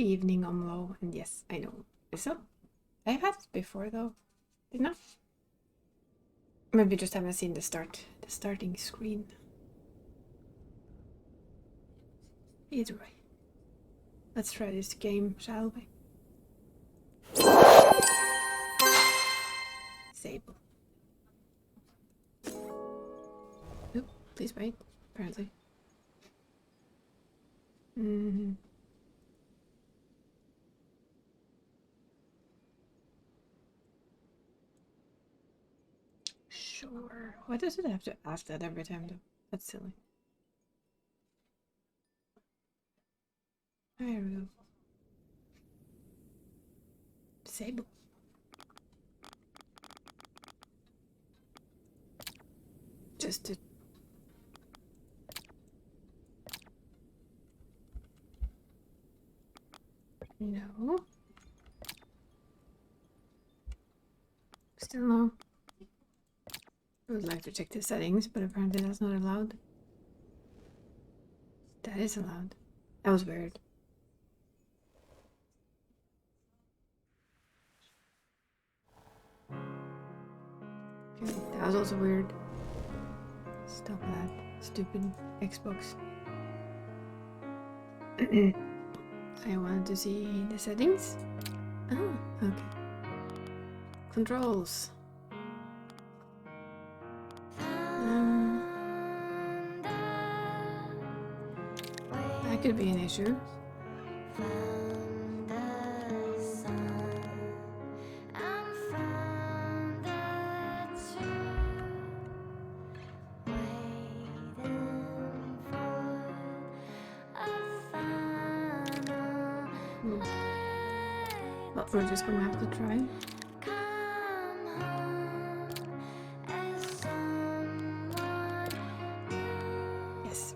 evening, Omlo, and yes, I know. So, I've had it before though, didn't I? Maybe just haven't seen the starting screen. Either way. Let's try this game, shall we? Disable. Oop, please wait, apparently. Sure. Why does it have to ask that every time though? That's silly. There we go. Disable. Just to... No. Still no. I would like to check the settings, but apparently that's not allowed. That is allowed. That was weird. Okay, that was also weird. Stop that. Stupid Xbox. I wanted to see the settings. Oh, okay. Controls. That could be an issue. But we're just gonna have to try. Yes.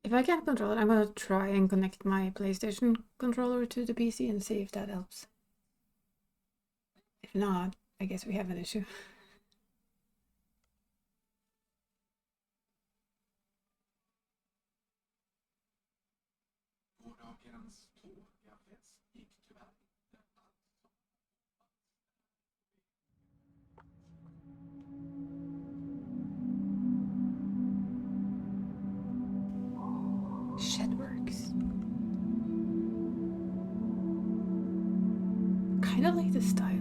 If I can't control it, I'm gonna try and connect my PlayStation controller to the PC and see if that helps. If not, I guess we have an issue. Shedworks. Kinda like the style.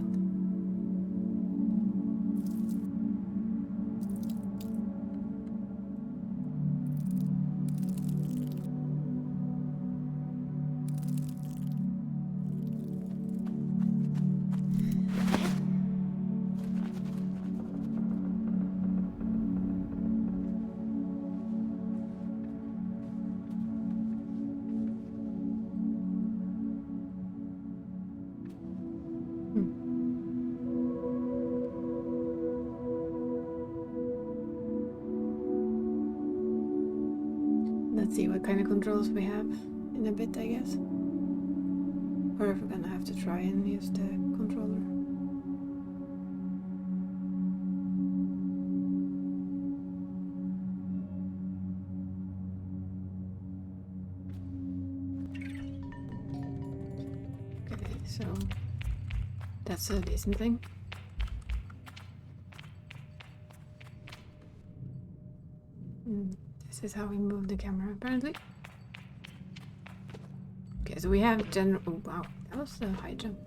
Let's see what kind of controls we have in a bit, I guess. Or if we're gonna have to try and use the controller. Okay, so that's a decent thing. This is how we move the camera, apparently. Okay, so we have general... Oh, wow, that was a high jump.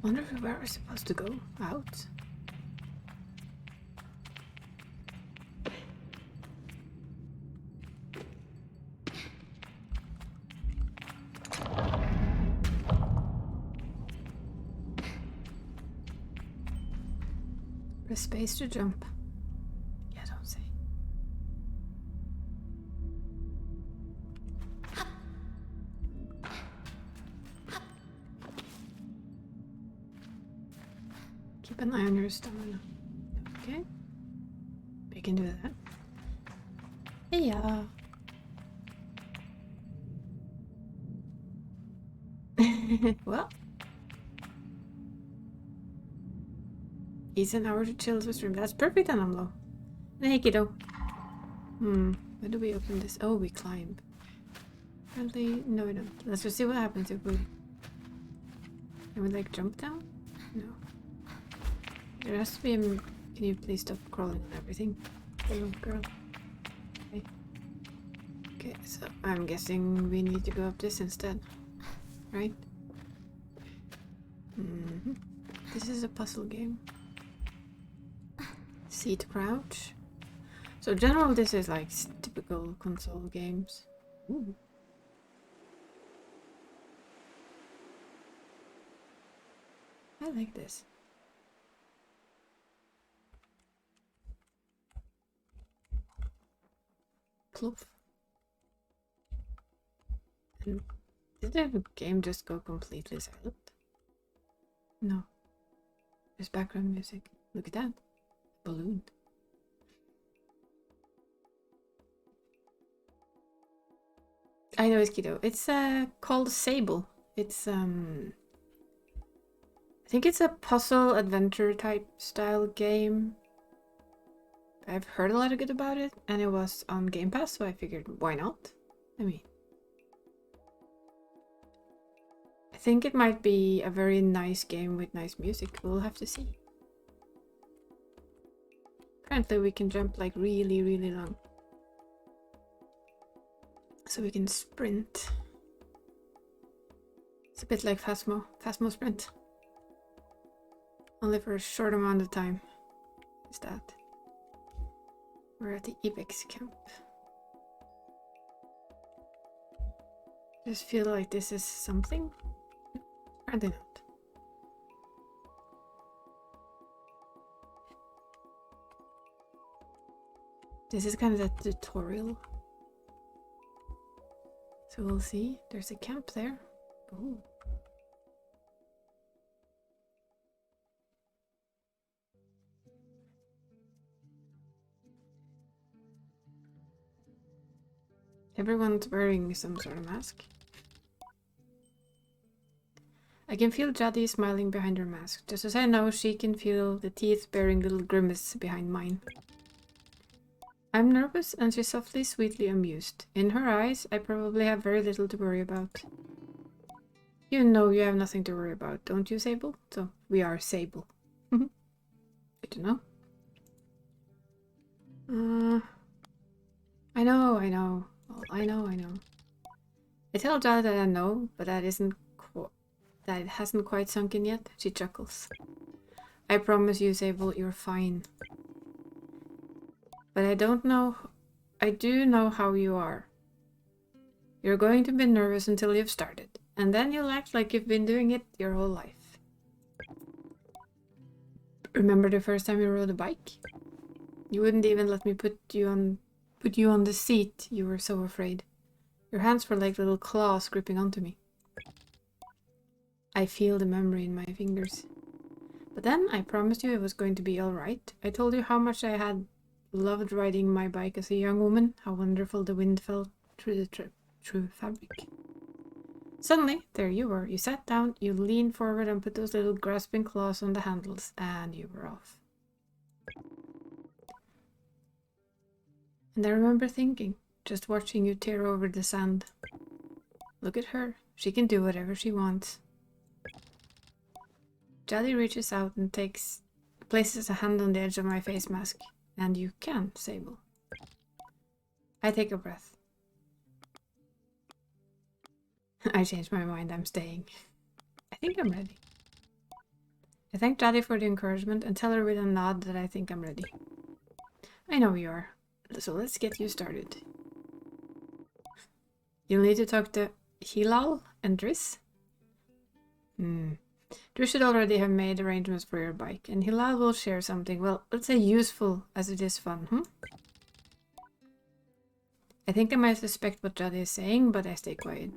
Wonder where we're supposed to go. Out? Press space to jump. Yeah, don't say. Keep an eye on your stamina. Okay. We can do that. Yeah. Well, it's an hour to chill the stream. That's perfect, Anamlo. Hey, kiddo. Where do we open this? Oh, we climb. Apparently, no, we don't. Let's just see what happens if we... Can we, like, jump down? No. There has to be a... Can you please stop crawling on everything? Little girl. Okay. Okay, so I'm guessing we need to go up this instead. Right? This is a puzzle game. C to crouch. So in general, this is like typical console games. Ooh. I like this. Clove. And did the game just go completely silent? No. There's background music. Look at that. Balloon. I know it's Kido. It's called Sable. It's I think it's a puzzle adventure type style game. I've heard a lot of good about it, and it was on Game Pass, so I figured why not? I mean, I think it might be a very nice game with nice music. We'll have to see. Apparently we can jump like really, really long. So we can sprint. It's a bit like Phasmo Sprint. Only for a short amount of time. Is that? We're at the Ibex camp. Just feel like this is something? Apparently not. This is kind of the tutorial. So we'll see. There's a camp there. Ooh. Everyone's wearing some sort of mask. I can feel Jadi smiling behind her mask. Just as I know, she can feel the teeth bearing little grimace behind mine. I'm nervous and she's softly, sweetly amused. In her eyes, I probably have very little to worry about. You know you have nothing to worry about, don't you, Sable? So, we are Sable. Good to know. I know. Well, I know. I tell Jada that I know, but that it hasn't quite sunk in yet. She chuckles. I promise you, Sable, you're fine. But I do know how you are. You're going to be nervous until you've started, and then you'll act like you've been doing it your whole life. Remember the first time you rode a bike? You wouldn't even let me put you on the seat. You were so afraid. Your hands were like little claws gripping onto me. I feel the memory in my fingers. But then I promised you it was going to be alright. I told you how much I had loved riding my bike as a young woman, how wonderful the wind felt through the through fabric. Suddenly, there you were. You sat down, you leaned forward and put those little grasping claws on the handles, and you were off. And I remember thinking, just watching you tear over the sand. Look at her. She can do whatever she wants. Jadi reaches out and places a hand on the edge of my face mask. And you can, Sable. I take a breath. I changed my mind, I'm staying. I think I'm ready. I thank Jadi for the encouragement and tell her with a nod that I think I'm ready. I know you are, so let's get you started. You'll need to talk to Hilal and Driss. Driss should already have made arrangements for your bike, and Hilal will share something, well, let's say useful as it is fun, I think I might suspect what Jadi is saying, but I stay quiet.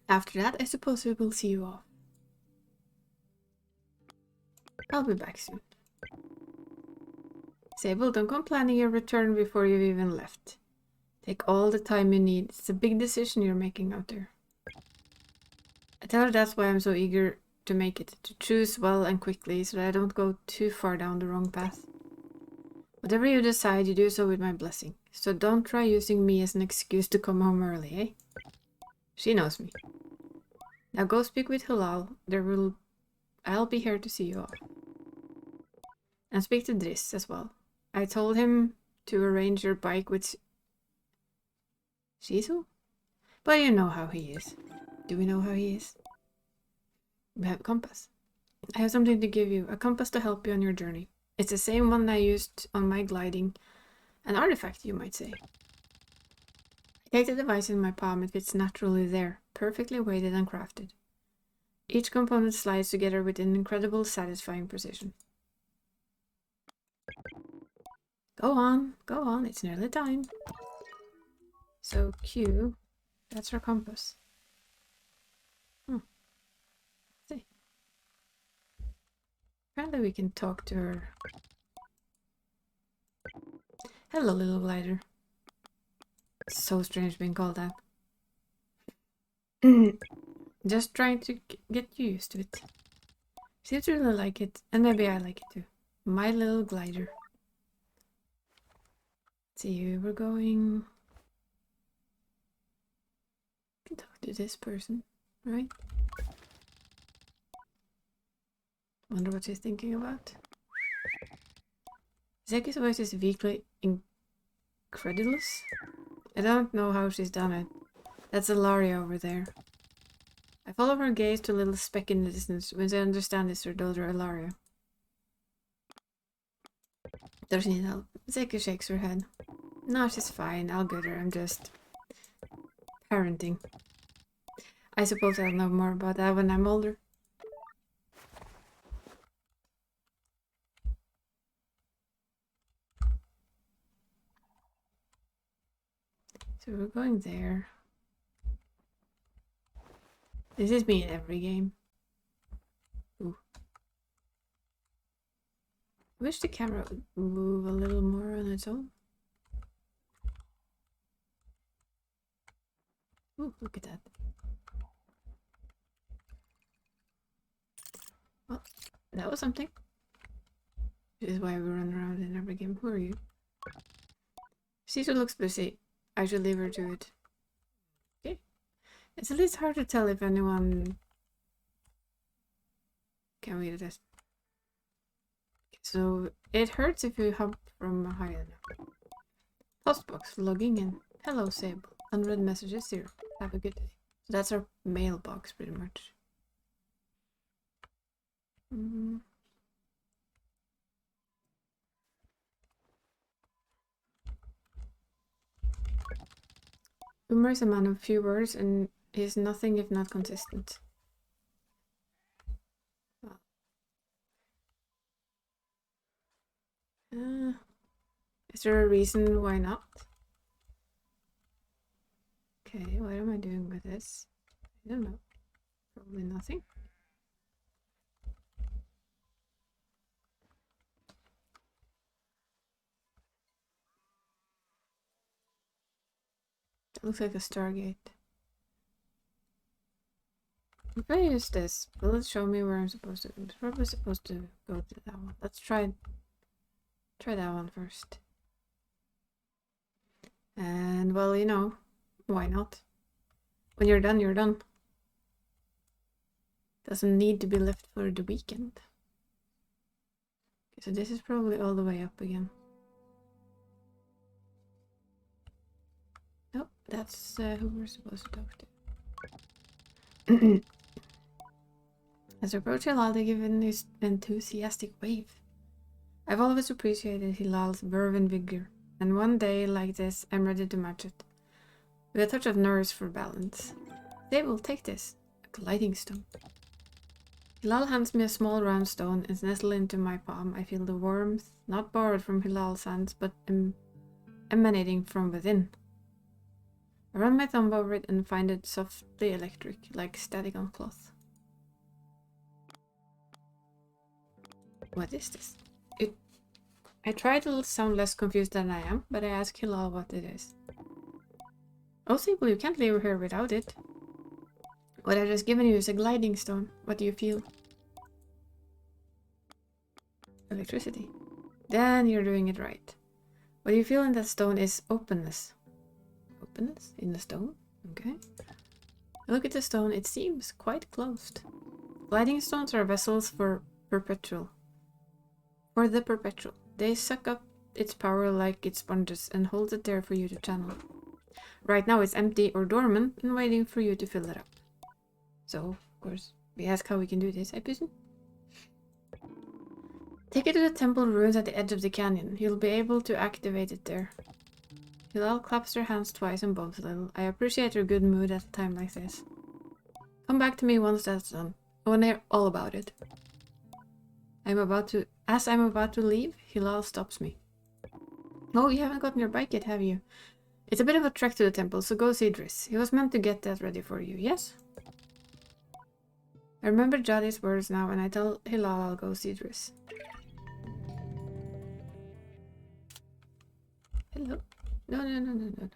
After that, I suppose we will see you off. I'll be back soon. Sable, don't come planning your return before you've even left. Take all the time you need. It's a big decision you're making out there. I tell her that's why I'm so eager to make it, to choose well and quickly so that I don't go too far down the wrong path. Whatever you decide, you do so with my blessing. So don't try using me as an excuse to come home early, eh? She knows me. Now go speak with Hilal. I'll be here to see you all. And speak to Driss as well. I told him to arrange your bike with Shizu? But you know how he is. Do we know how he is? We have a compass. I have something to give you. A compass to help you on your journey. It's the same one I used on my gliding. An artifact, you might say. I take the device in my palm. It fits naturally there. Perfectly weighted and crafted. Each component slides together with an incredible, satisfying precision. Go on, it's nearly time. So Q, that's her compass. See. Apparently we can talk to her. Hello, little glider. It's so strange being called that. Just trying to get used to it. She seems to really like it, and maybe I like it too. My little glider. Let's see, we're going... I can talk to this person, right? Wonder what she's thinking about. Zeki's voice is weakly incredulous. I don't know how she's done it. That's Ilaria over there. I follow her gaze to a little speck in the distance. Once I understand it's her daughter Ilaria. Does she need help? Zeki shakes her head. No, she's fine. I'll get her. I'm just... parenting. I suppose I'll know more about that when I'm older. So we're going there. This is me in every game. Ooh. I wish the camera would move a little more on its own. Ooh, look at that. Well, that was something. This is why we run around in every game. Who are you? Caesar looks busy. I should leave her to it. Okay. It's at least hard to tell if anyone can read this. So it hurts if you hop from a higher level. Postbox logging in. Hello, Sable. Unread messages here. Have a good day. So that's our mailbox, pretty much. Umar is a man of few words and is nothing if not consistent. Is there a reason why not? Okay, what am I doing with this? I don't know. Probably nothing. It looks like a Stargate. If I use this, will it show me where I'm supposed to? I'm probably supposed to go to that one. Let's try that one first. And well, you know, why not? When you're done, you're done. Doesn't need to be left for the weekend. Okay, so this is probably all the way up again. Nope, that's who we're supposed to talk to. As we approach Hilal, they give an enthusiastic wave. I've always appreciated Hilal's verve and vigor, and one day like this, I'm ready to match it. With a touch of nerves for balance. They will take this, a gliding stone. Hilal hands me a small round stone and nestled into my palm. I feel the warmth, not borrowed from Hilal's hands, but emanating from within. I run my thumb over it and find it softly electric, like static on cloth. What is this? I try to sound less confused than I am, but I ask Hilal what it is. Oh, Sable, you can't leave here without it. What I've just given you is a gliding stone. What do you feel? Electricity. Then you're doing it right. What you feel in that stone is openness. Openness in the stone? Okay. Look at the stone, it seems quite closed. Gliding stones are vessels for perpetual. For the perpetual. They suck up its power like its sponges and hold it there for you to channel. Right now it's empty or dormant and waiting for you to fill it up. So, of course, we ask how we can do this, I presume. Take it to the temple ruins at the edge of the canyon. You'll be able to activate it there. Hilal claps her hands twice and bows a little. I appreciate your good mood at a time like this. Come back to me once that's done. I want to hear all about it. As I'm about to leave, Hilal stops me. Oh, you haven't gotten your bike yet, have you? It's a bit of a trek to the temple, so go see Driss. He was meant to get that ready for you, yes? I remember Jadi's words now, and I tell Hilal I'll go see Driss. Hello? No.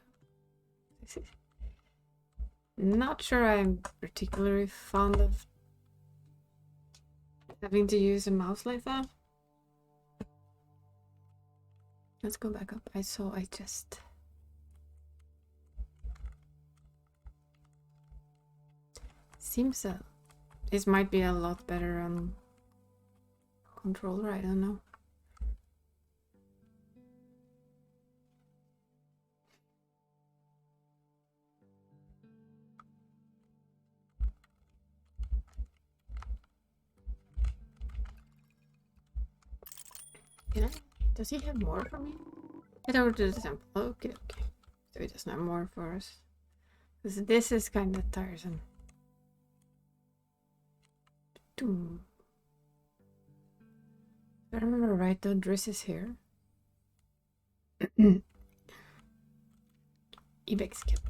Not sure I'm particularly fond of having to use a mouse like that. Let's go back up. I just... Seems that this might be a lot better on controller, I don't know. Does he have more for me? Head over to the temple. Okay. So he doesn't have more for us. This is kind of tiresome. If I remember right, though, Driss is here. Ibex kit.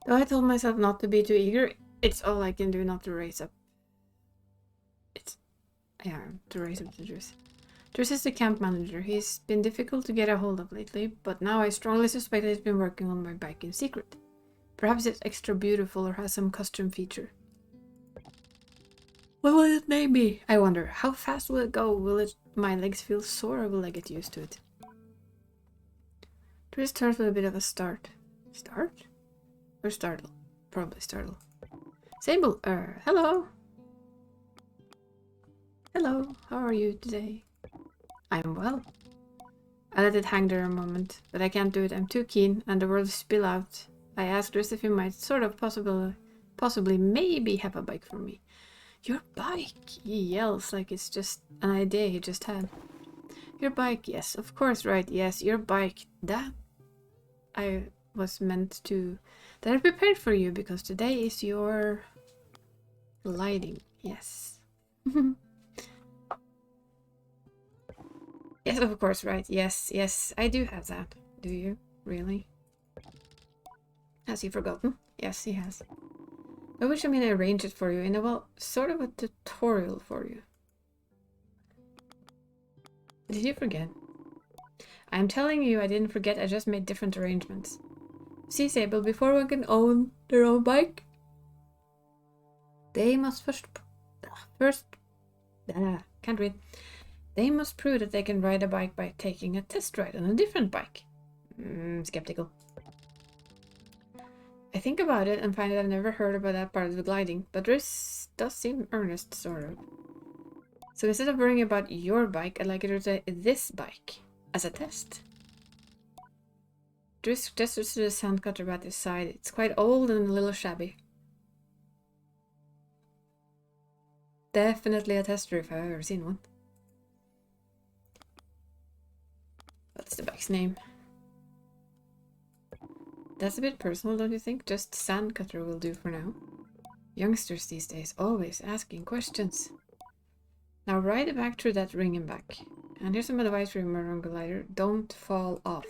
Though I told myself not to be too eager, it's all I can do not to raise up. To raise up the Driss. Driss is the camp manager. He's been difficult to get a hold of lately, but now I strongly suspect that he's been working on my bike in secret. Perhaps it's extra beautiful or has some custom feature. What will its name be? I wonder. How fast will it go? Will my legs feel sore or will I get used to it? Driss turns with a bit of a start. Start? Or startle? Probably startle. Sable, hello! Hello, how are you today? I'm well. I let it hang there a moment, but I can't do it. I'm too keen, and the words spill out. I asked Driss if he might possibly maybe have a bike for me. Your bike, he yells like it's just an idea he just had. Your bike, yes, of course, right, yes, your bike. That I was meant to... That I prepared for you, because today is your... gliding, yes. Yes, of course, right, yes, I do have that. Do you? Really? Has he forgotten? Yes, he has. By which I mean I arranged it for you in a, well, sort of a tutorial for you. Did you forget? I'm telling you I didn't forget, I just made different arrangements. See, Sable, before one can own their own bike, they must can't read. They must prove that they can ride a bike by taking a test ride on a different bike. Skeptical. I think about it and find that I've never heard about that part of the gliding, but this does seem earnest, sort of. So instead of worrying about your bike, I'd like you to try this bike as a test. Driss gestures to the sandcutter at his side. It's quite old and a little shabby. Definitely a tester if I've ever seen one. What's the bike's name? That's a bit personal, don't you think? Just sandcutter will do for now. Youngsters these days always asking questions. Now ride it back through that ring and back. And here's some advice for your Maroon glider. Don't fall off.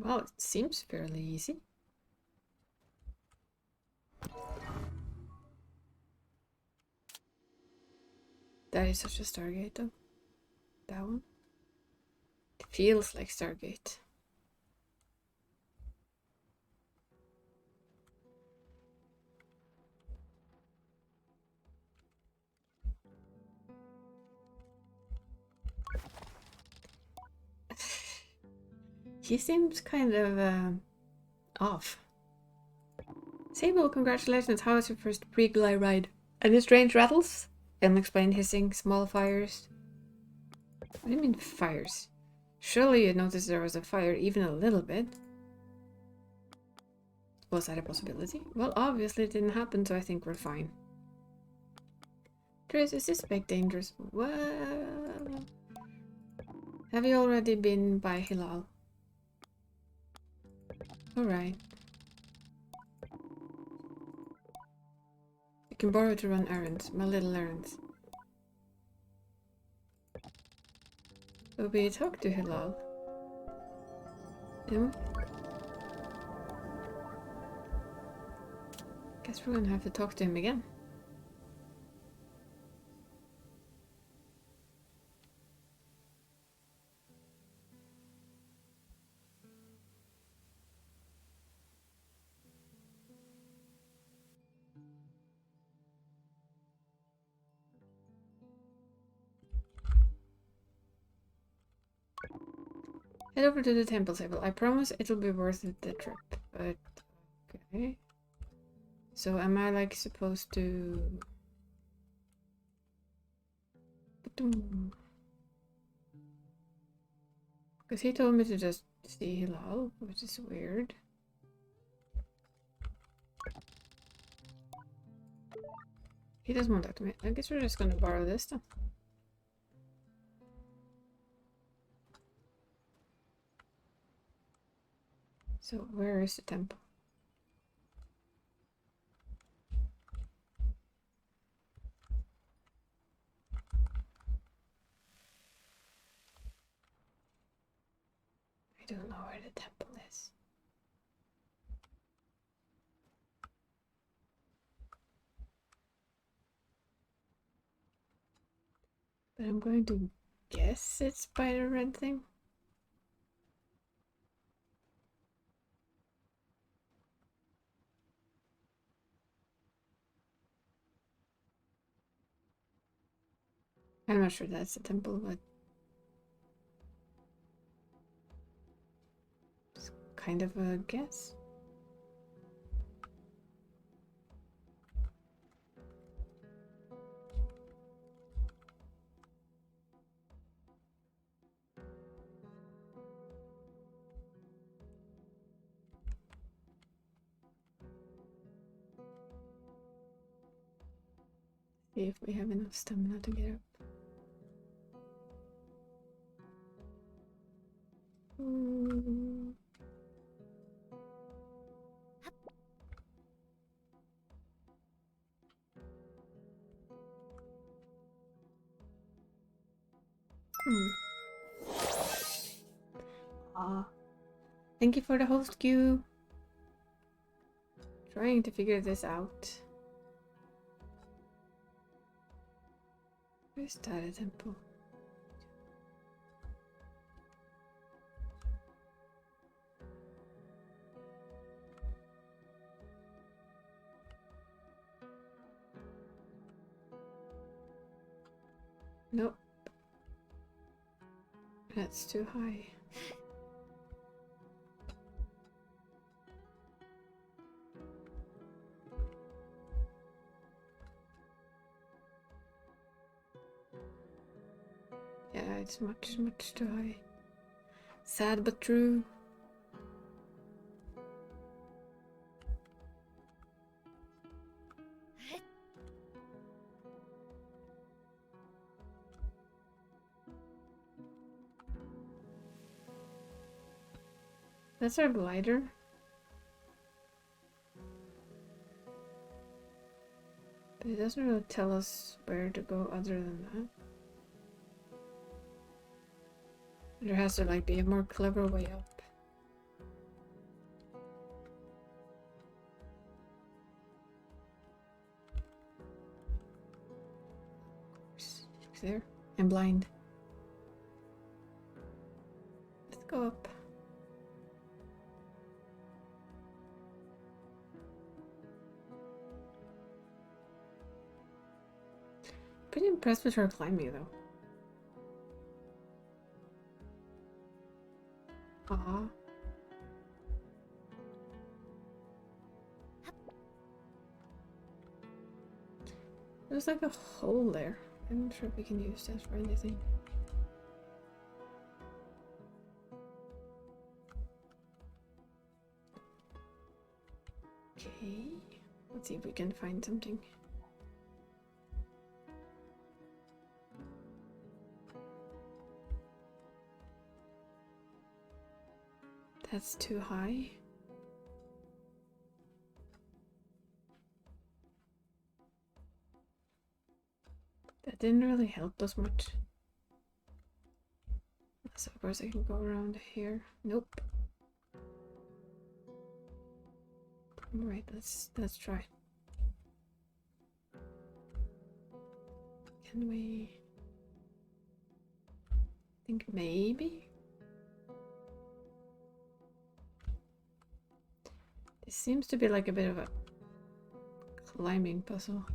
Well, it seems fairly easy. That is such a Stargate, though. That one. It feels like Stargate. He seems kind of off. Sable, congratulations. How was your first pre-glide ride? Any strange rattles? Unexplained hissing, small fires. What do you mean fires? Surely you noticed there was a fire even a little bit. Was that a possibility? Well, obviously it didn't happen, so I think we're fine. Chris, is this big dangerous? Well... Have you already been by Hilal? Alright. I can borrow to run errands, my little errands. So we talk to Hilal. Yeah? Guess we're gonna have to talk to him again. Head over to the temple table. I promise it'll be worth the trip. But okay. So am I like supposed to? Because he told me to just see Hilal, which is weird. He doesn't want to talk to me. I guess we're just gonna borrow this then. So where is the temple? I don't know where the temple is. But I'm going to guess it's by the red thing. I'm not sure that's the temple, but it's kind of a guess. See if we have enough stamina to get up. Thank you for the host queue. Trying to figure this out. Where's that temple? Nope. That's too high. Yeah, it's much too high. Sad but true. That's our glider. But it doesn't really tell us where to go other than that. There has to like be a more clever way up. works there. I'm blind. Let's go up. Pretty impressed with her climbing though. Aww. There's like a hole there. I'm not sure if we can use that for anything. Okay, let's see if we can find something. That's too high. That didn't really help us much. So of course I can go around here. Nope. Alright, let's try. Can we... I think maybe? This seems to be like a bit of a climbing puzzle.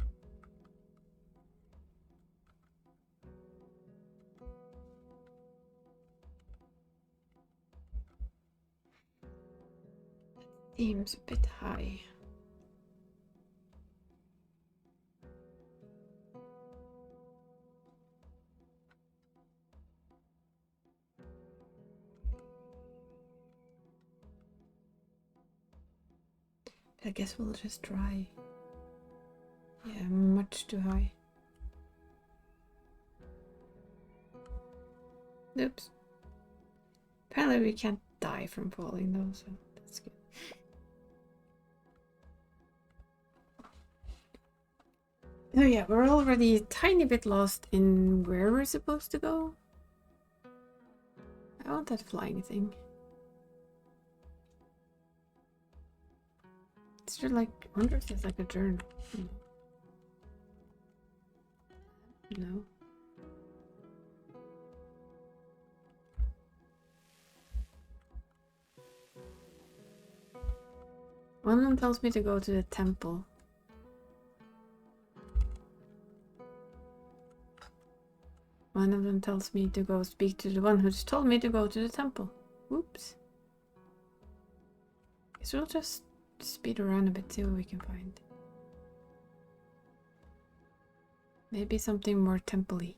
Seems a bit high. I guess we'll just try. Yeah, much too high. Oops. Apparently we can't die from falling though, so that's good. Oh yeah, we're already a tiny bit lost in where we're supposed to go. I want that flying thing. Is there like, I wonder if there's like a journal. No. One of them tells me to go to the temple. One of them tells me to go speak to the one who's told me to go to the temple. Whoops. Guess we'll just speed around a bit, see what we can find. Maybe something more temple-y.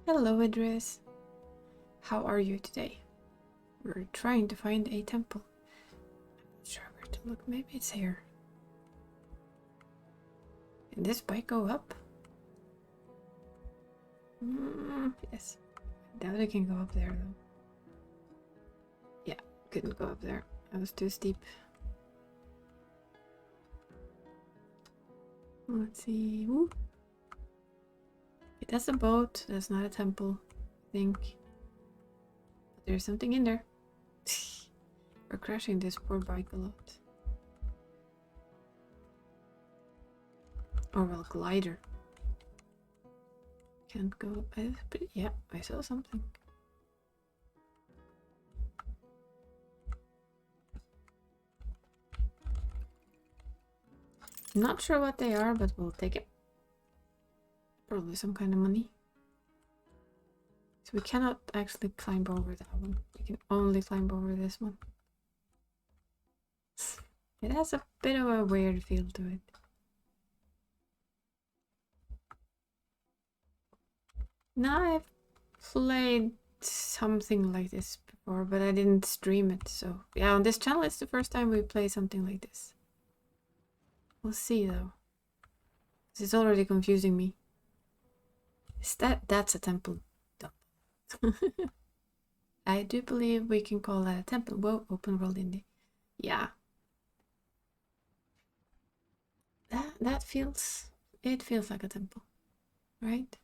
Hello, Idris. How are you today? We're trying to find a temple. I'm not sure where to look. Maybe it's here. Can this bike go up? Yes. I doubt it can go up there though. Yeah, couldn't go up there. That was too steep. Let's see. Ooh. Okay, that's a boat. That's not a temple, I think. But there's something in there. We're crashing this poor bike a lot. Or well, glider. Can't go. But yeah, I saw something. I'm not sure what they are, but we'll take it. Probably some kind of money. So we cannot actually climb over that one. We can only climb over this one. It has a bit of a weird feel to it. Now I've played something like this before, but I didn't stream it. So yeah, on this channel it's the first time we play something like this. We'll see though. This is already confusing me. Is that's a temple? I do believe we can call that a temple. Whoa, open world indie. Yeah. That feels, it feels like a temple, right?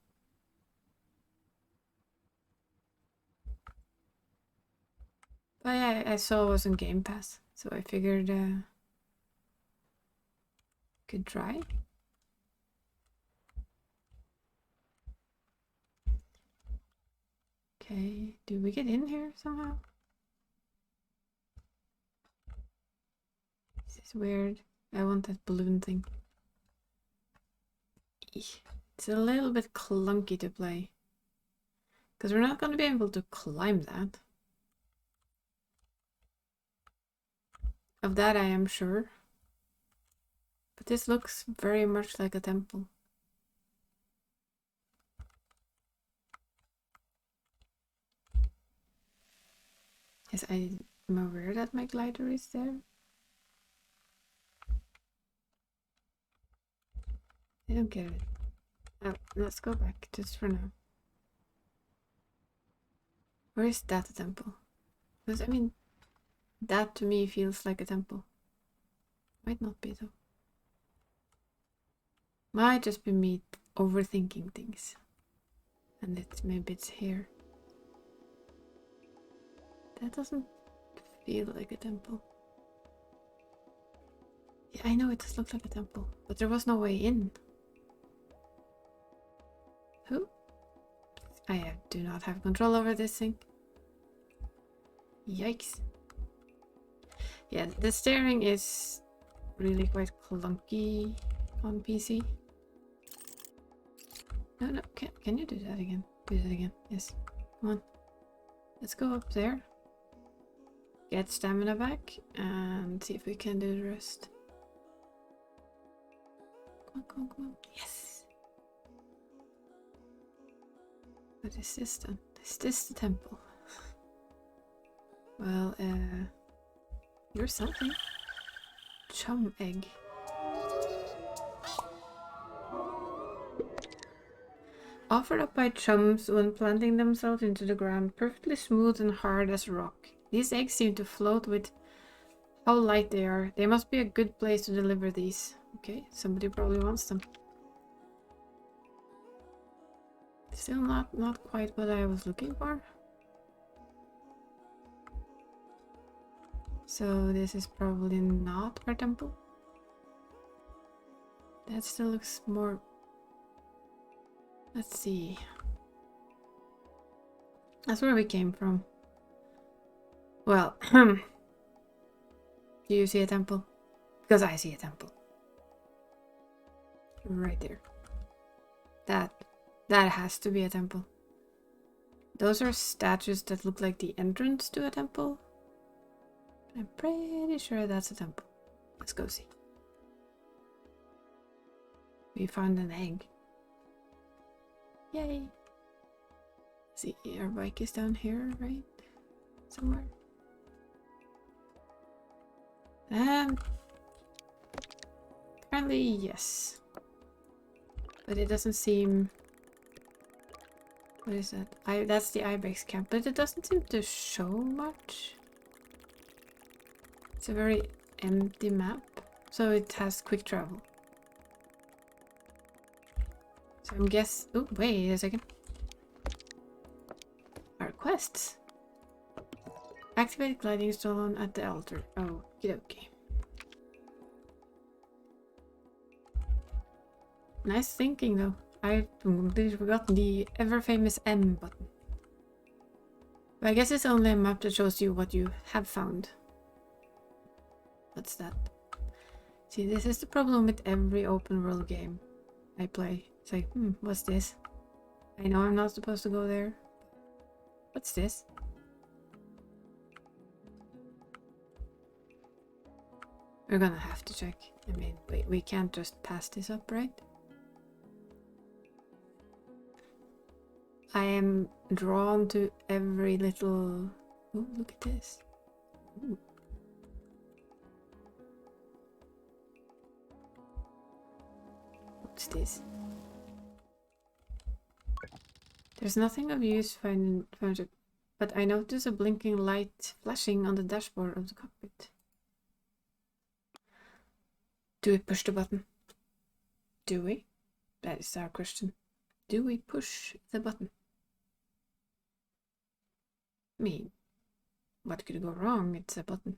But yeah, I saw it was on Game Pass, so I figured could try. Okay, do we get in here somehow? This is weird. I want that balloon thing. It's a little bit clunky to play. Because we're not going to be able to climb that. Of that I am sure. But this looks very much like a temple. Yes, I'm aware that my glider is there. I don't get it. Oh, let's go back just for now. Or is that a temple? Because, I mean, that to me feels like a temple. Might not be though. Might just be me overthinking things. And maybe it's here. That doesn't feel like a temple. Yeah, I know it does look like a temple, but there was no way in. Who? I do not have control over this thing. Yikes. Yeah, the steering is really quite clunky on PC. No, can you do that again? Do that again, yes. Come on. Let's go up there. Get stamina back and see if we can do the rest. Come on. Yes! What is this then? Is this the temple? Well, you're something. Chum egg. Offered up by chums when planting themselves into the ground, perfectly smooth and hard as rock. These eggs seem to float with how light they are. They must be a good place to deliver these. Okay, somebody probably wants them. Still not quite what I was looking for. So this is probably not our temple. That still looks more... Let's see. That's where we came from. Well, do you see a temple? Because I see a temple. Right there. That has to be a temple. Those are statues that look like the entrance to a temple. I'm pretty sure that's a temple. Let's go see. We found an egg. Yay! See, our bike is down here, right? Somewhere. Apparently, yes. But it doesn't seem... What is that? That's the Ibex camp, but it doesn't seem to show much. It's a very empty map, so it has quick travel. So I'm guess... Oh, wait a second. Our quests. Activate gliding stone at the altar. Oh, okay. Nice thinking, though. I've completely forgotten the ever-famous M button. But I guess it's only a map that shows you what you have found. What's that? See, this is the problem with every open world game I play. It's like, what's this? I know I'm not supposed to go there. What's this? We're gonna have to check. I mean, we can't just pass this up, right? I am drawn to every little... Oh, look at this. Ooh. What's this? There's nothing of use found, but I notice a blinking light flashing on the dashboard of the cockpit. Do we push the button? Do we? That is our question. Do we push the button? I mean, What could go wrong? It's a button.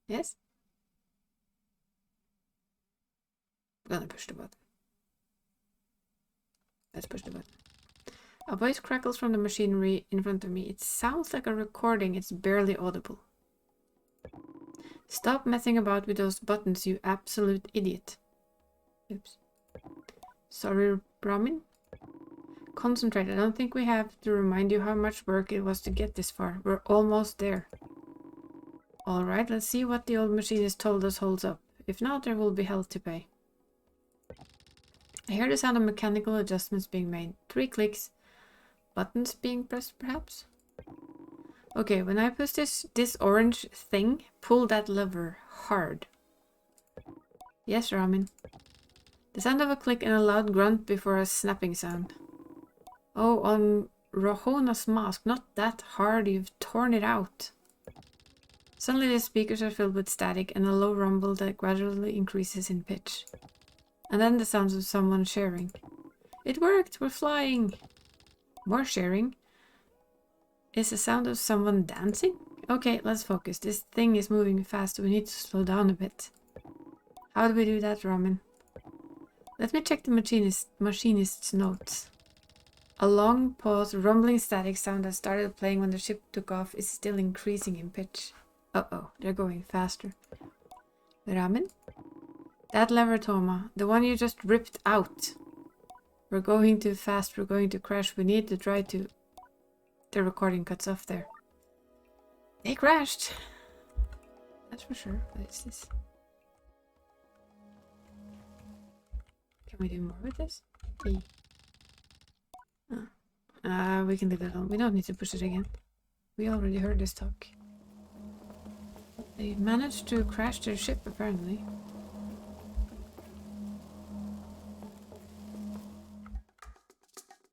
Yes? I'm gonna push the button. Let's push the button. A voice crackles from the machinery in front of me. It sounds like a recording. It's barely audible. Stop messing about with those buttons, you absolute idiot. Oops. Sorry, Brahmin. Concentrate. I don't think we have to remind you how much work it was to get this far. We're almost there. Alright, let's see what the old machinist told us holds up. If not, there will be hell to pay. I hear the sound of mechanical adjustments being made. 3 clicks. Buttons being pressed, perhaps? Okay, when I push this orange thing, pull that lever hard. Yes, Ramin. The sound of a click and a loud grunt before a snapping sound. Oh, on Rohona's mask, not that hard, you've torn it out. Suddenly the speakers are filled with static and a low rumble that gradually increases in pitch. And then the sounds of someone sharing. It worked, we're flying. More sharing. Is the sound of someone dancing? Okay, let's focus. This thing is moving fast. We need to slow down a bit. How do we do that, Ramin? Let me check the machinist's notes. A long pause, rumbling static sound that started playing when the ship took off is still increasing in pitch. Uh-oh, they're going faster. Ramin? That lever, Toma. The one you just ripped out. We're going too fast. We're going to crash. We need to try to... The recording cuts off there. They crashed. That's for sure. What is this? Can we do more with this? E. Oh. We can leave it alone. We don't need to push it again. We already heard this talk. They managed to crash their ship, apparently.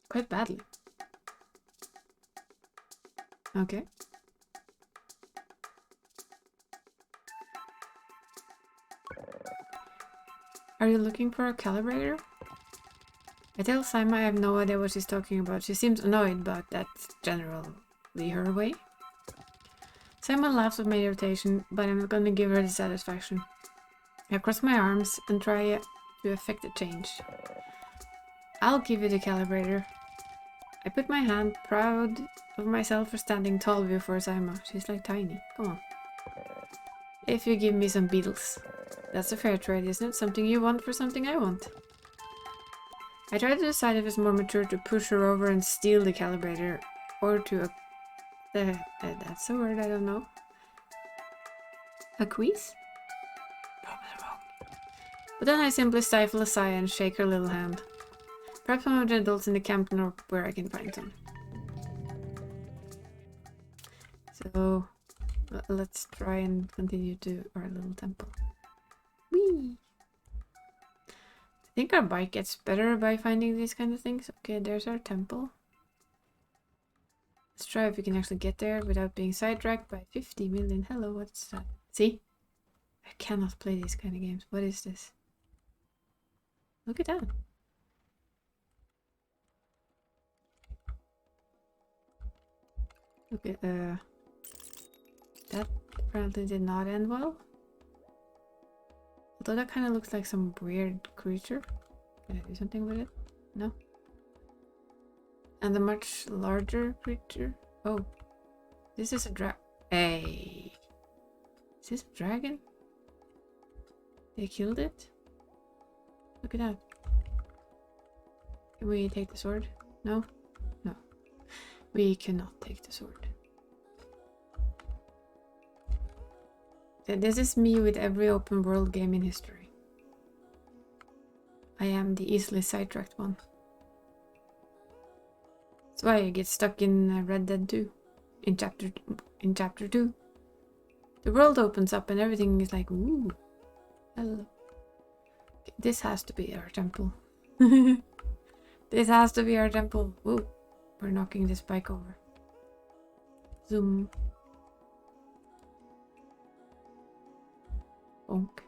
Quite badly. Okay. Are you looking for a calibrator? I tell Saima I have no idea what she's talking about. She seems annoyed, but that's generally her way. Saima laughs at my irritation, but I'm not gonna give her the satisfaction. I cross my arms and try to effect a change. I'll give you the calibrator. I put my hand, proud of myself for standing tall before Saima. She's like tiny. Come on. If you give me some beetles. That's a fair trade, isn't it? Something you want for something I want. I try to decide if it's more mature to push her over and steal the calibrator, or to... that's a word I don't know. Acquiesce? Probably wrong. But then I simply stifle a sigh and shake her little hand. Perhaps one of the adults in the camp know where I can find some. So, let's try and continue to our little temple. Whee! I think our bike gets better by finding these kind of things. Okay, there's our temple. Let's try if we can actually get there without being sidetracked by 50 million. Hello, what's that? See? I cannot play these kind of games. What is this? Look at that. Okay, that apparently did not end well. Although that kind of looks like some weird creature. Can I do something with it? No. And the much larger creature. Oh, this is a Hey, is this a dragon? They killed it. Look at that. Can we take the sword? No, no. We cannot take the sword. This is me with every open world game in history. I am the easily sidetracked one. That's why I get stuck in Red Dead 2. In chapter 2. The world opens up and everything is like, ooh. Hello. Okay, this has to be our temple. This has to be our temple. Woo. We're knocking this bike over. Zoom. Bonk.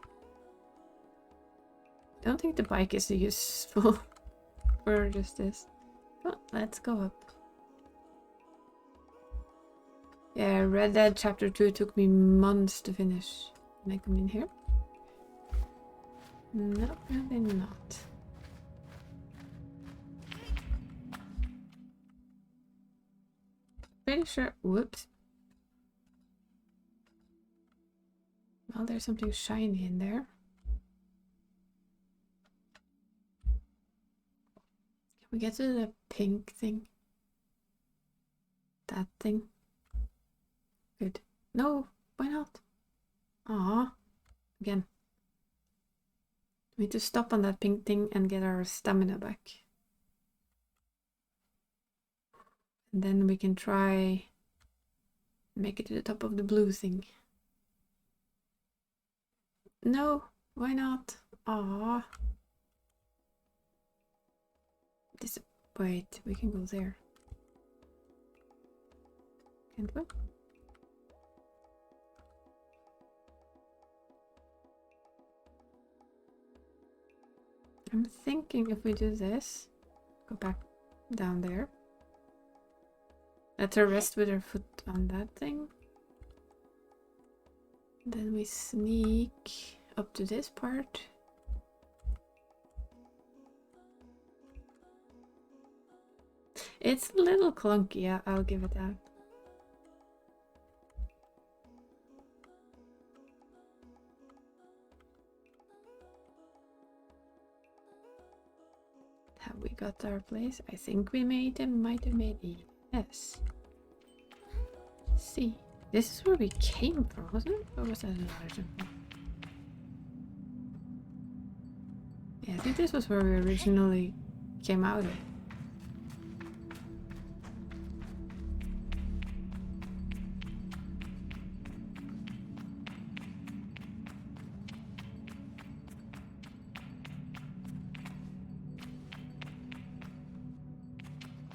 Don't think the bike is useful for just this. Oh, let's go up. Yeah, Red Dead Chapter 2 took me months to finish. Can I come in here? No, really not. Pretty sure. Whoops. Well, there's something shiny in there. Can we get to the pink thing? That thing? Good. No, why not? Ah, again. We need to stop on that pink thing and get our stamina back. And then we can try make it to the top of the blue thing. No, why not? Ah. This. Wait, we can go there. Can't we? I'm thinking if we do this, go back down there. Let her rest with her foot on that thing. Then we sneak up to this part. It's a little clunky, yeah, I'll give it that. Have we got our place? I think we might have made it. Yes. See, this is where we came from, wasn't it? Or was that another temple? Yeah, I think this was where we originally came out of.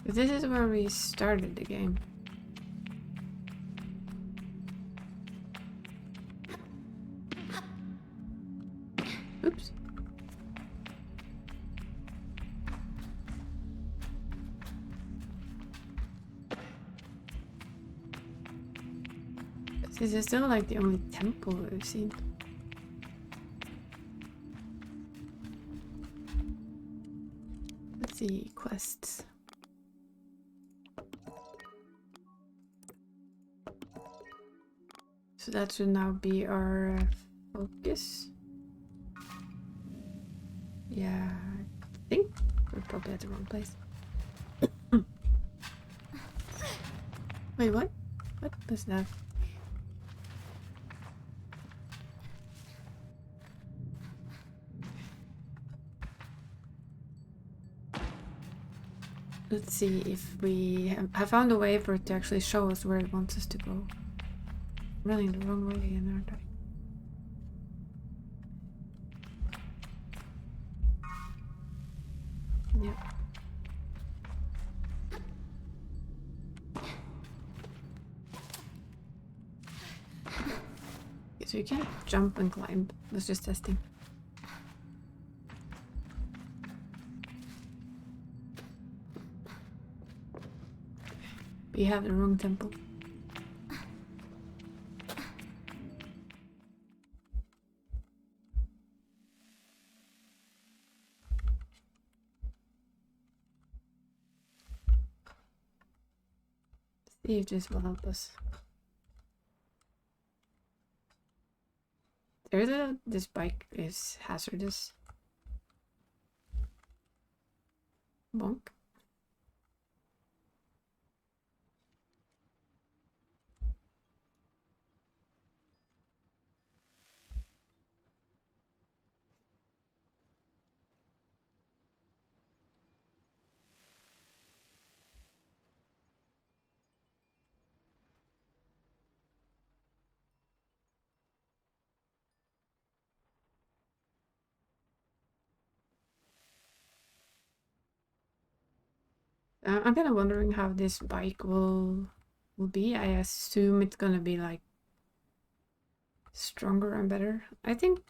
But this is where we started the game. Oops. This is still like the only temple we've seen. Let's see, quests. So that should now be our focus. Yeah, I think we're probably at the wrong place. Wait, what? What was that? Let's see if we have found a way for it to actually show us where it wants us to go. I'm really in the wrong way again, aren't I? Yeah. Okay, so you can't jump and climb. That's just testing. We have the wrong temple. See if this will help us. This bike is hazardous. Bonk. I'm kind of wondering how this bike will be. I assume it's gonna be like stronger and better. I think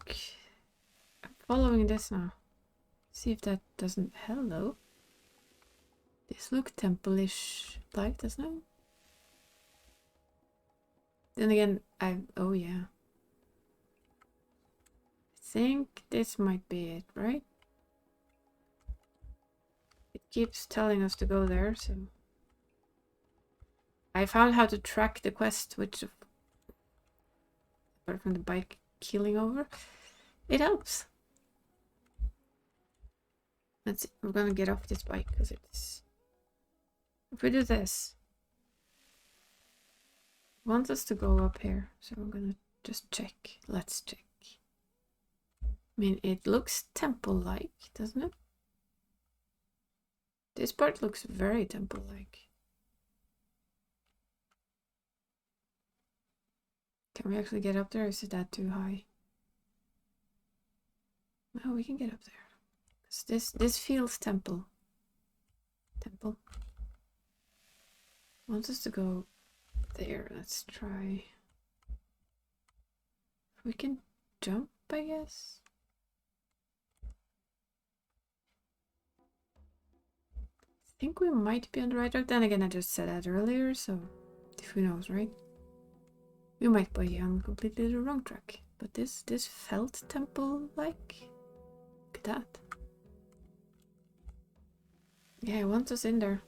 I'm following this now. See if that doesn't. Hello. This look temple-ish like, doesn't it? Then again, oh yeah. I think this might be it, right? It keeps telling us to go there, so... I found how to track the quest, which... apart from the bike keeling over, it helps. Let's see, we're gonna get off this bike, because it's... If we do this... It wants us to go up here, so I'm gonna just check. Let's check. I mean, it looks temple-like, doesn't it? This part looks very temple-like. Can we actually get up there, or is that too high? No, we can get up there. This feels temple. Temple. Wants us to go there. Let's try. We can jump, I guess. I think we might be on the right track. Then again, I just said that earlier, so who knows, right? We might be on completely the wrong track. But this felt temple-like. Look at that. Yeah, it wants us in there.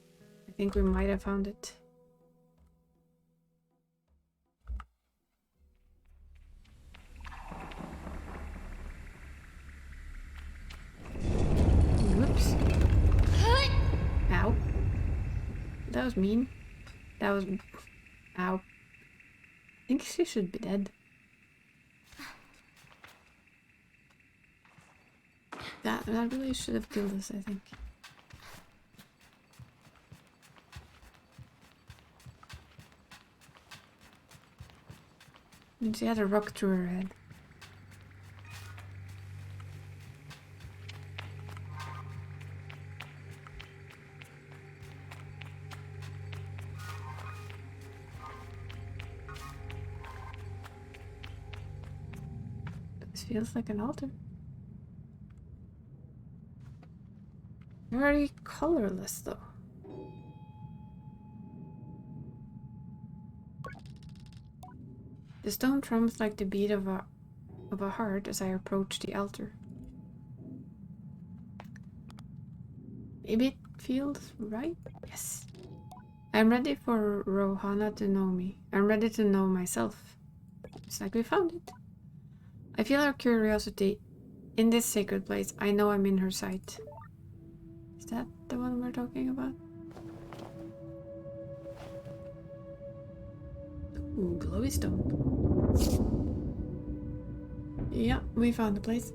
I think we might have found it. Whoops. Ow. That was mean. That was... Ow. I think she should be dead. That really should have killed us, I think. And she had a rock through her head. This feels like an altar. Very colorless, though. The stone trembles like the beat of a heart as I approach the altar. Maybe it feels right? Yes. I'm ready for Rohana to know me. I'm ready to know myself. It's like we found it. I feel her curiosity in this sacred place. I know I'm in her sight. Is that the one we're talking about? Ooh, glowy stone. Yeah, we found the place.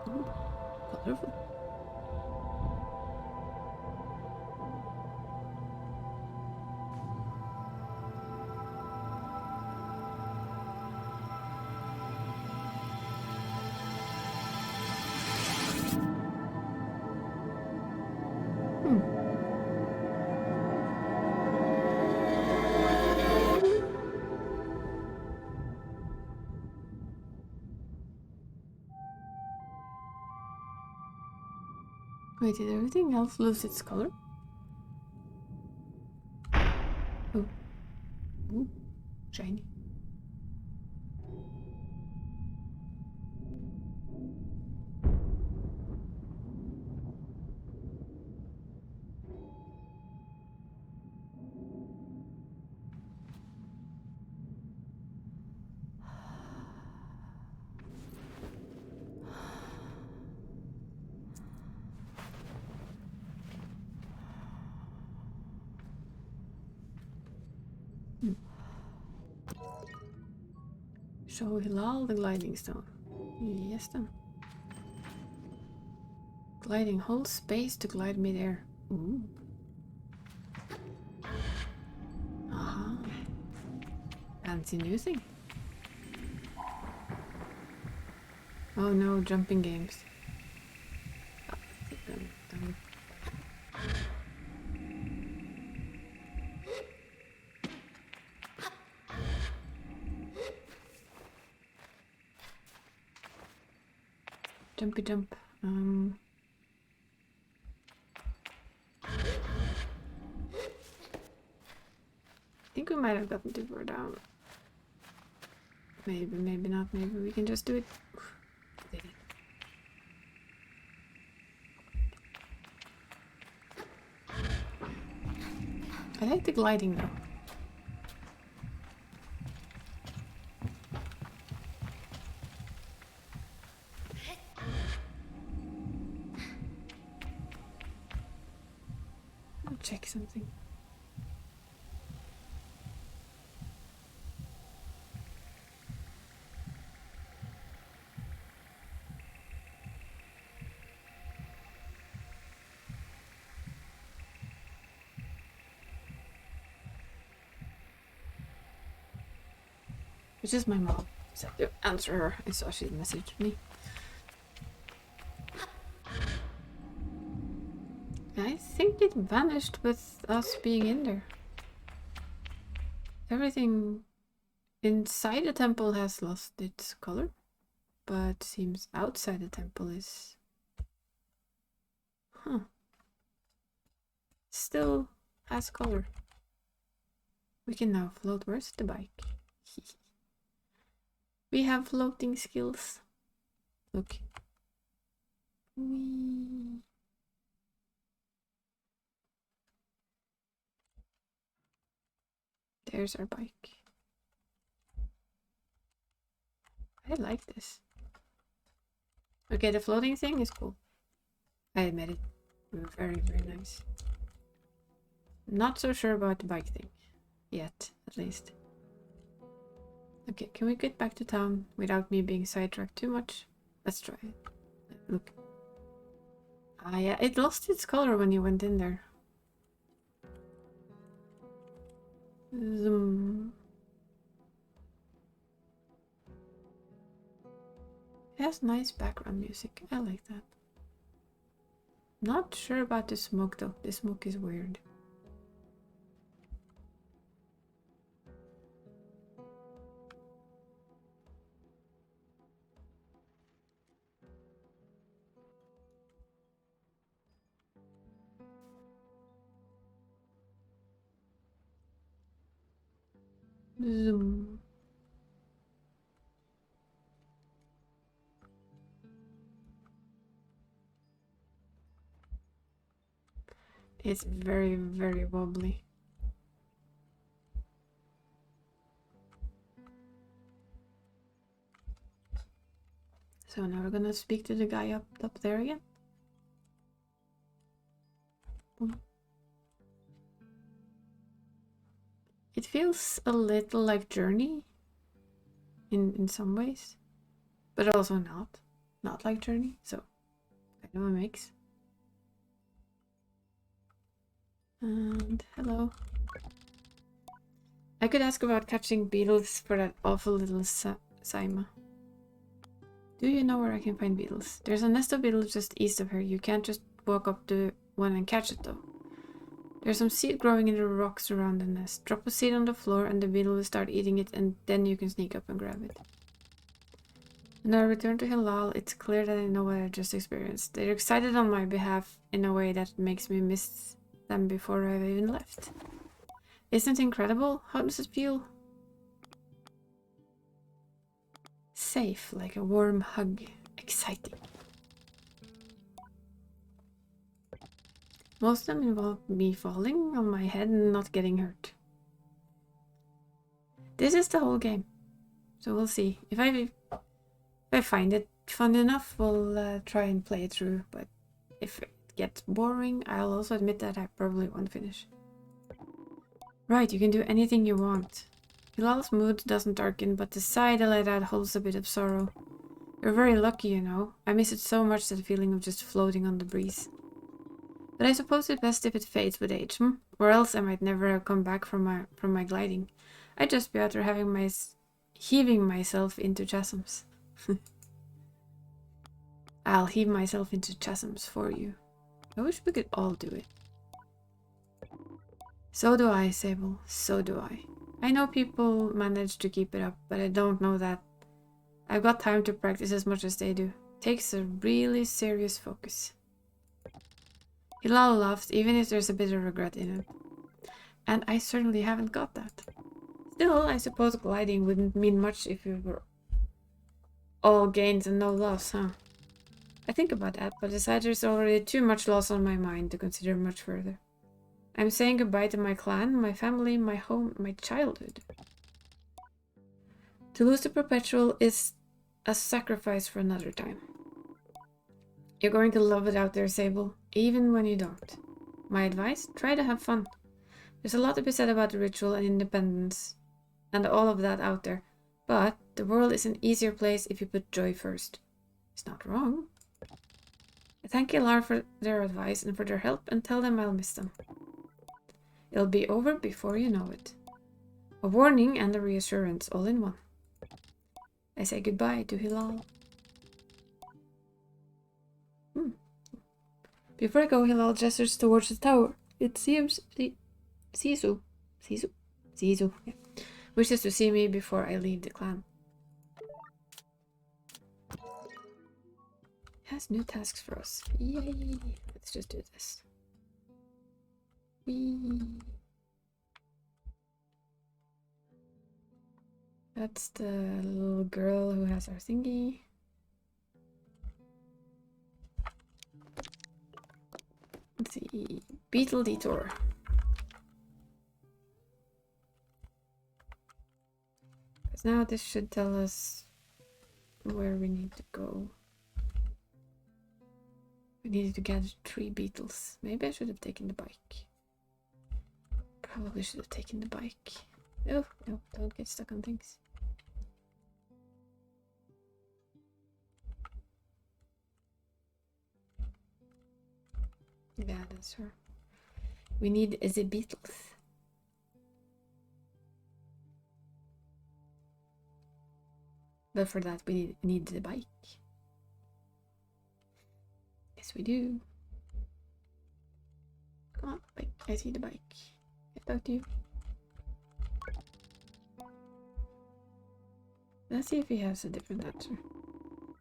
Ooh, colorful. Wait, did everything else lose its color? Oh. Ooh, shiny. Show Hilal the gliding stone. Yes then. Gliding, hold space to glide mid-air. Ooh. Aha. Fancy new thing. Oh no, jumping games. Jumpy jump. think we might have gotten too far down. Maybe, maybe not. Maybe we can just do it. Did it. I like the gliding though. I'll check something. It's just my mom. So to answer her. I saw she messaged me. I think it vanished with us being in there. Everything inside the temple has lost its color, but seems outside the temple is... Still has color. We can now float. Where's the bike? We have floating skills. Look. Whee. There's our bike. I like this. Okay, the floating thing is cool. I admit it. Very, very nice. Not so sure about the bike thing. Yet, at least. Okay, can we get back to town without me being sidetracked too much? Let's try it. Look. Ah yeah, it lost its color when you went in there. Zoom. It has nice background music. I like that. Not sure about the smoke though. The smoke is weird. Zoom. It's very, very wobbly. So now we're gonna speak to the guy up there again. It feels a little like Journey in some ways, but also not like Journey, so kind of a mix. And hello. I could ask about catching beetles for that awful little Saima. Do you know where I can find beetles? There's a nest of beetles just east of here. You can't just walk up to one and catch it though. There's some seed growing in the rocks around the nest. Drop a seed on the floor and the beetle will start eating it, and then you can sneak up and grab it. When I return to Hilal, it's clear that I know what I just experienced. They're excited on my behalf in a way that makes me miss them before I've even left. Isn't it incredible? How does it feel? Safe, like a warm hug. Exciting. Most of them involve me falling on my head and not getting hurt. This is the whole game. So we'll see. If I find it fun enough, we'll try and play it through. But if it gets boring, I'll also admit that I probably won't finish. Right, you can do anything you want. Hilal's mood doesn't darken, but the sigh they let out holds a bit of sorrow. You're very lucky, you know. I miss it so much, that feeling of just floating on the breeze. But I suppose it's best if it fades with age, or else I might never have come back from my gliding. I'd just be out there heaving myself into chasms. I'll heave myself into chasms for you. I wish we could all do it. So do I, Sable. So do I. I know people manage to keep it up, but I don't know that. I've got time to practice as much as they do. Takes a really serious focus. Hilal laughs, even if there's a bit of regret in it. And I certainly haven't got that. Still, I suppose gliding wouldn't mean much if it were all gains and no loss, huh? I think about that, but decide there's already too much loss on my mind to consider much further. I'm saying goodbye to my clan, my family, my home, my childhood. To lose the perpetual is a sacrifice for another time. You're going to love it out there, Sable, even when you don't. My advice? Try to have fun. There's a lot to be said about the ritual and independence and all of that out there, but the world is an easier place if you put joy first. It's not wrong. I thank Ilar for their advice and for their help and tell them I'll miss them. It'll be over before you know it. A warning and a reassurance all in one. I say goodbye to Hilal. Before I go, Hilal gestures towards the tower. It seems Sisu yeah, wishes to see me before I leave the clan. Has new tasks for us. Yay! Let's just do this. Whee! That's the little girl who has our thingy. Let's see. Beetle Detour. Because now this should tell us where we need to go. We needed to gather 3 beetles. Maybe I should have taken the bike. Probably should have taken the bike. Oh, no, don't get stuck on things. Yeah, that's her. We need the beetles. But for that, we need the bike. Yes, we do. Come on, bike. I see the bike. I talk to you. Let's see if he has a different answer.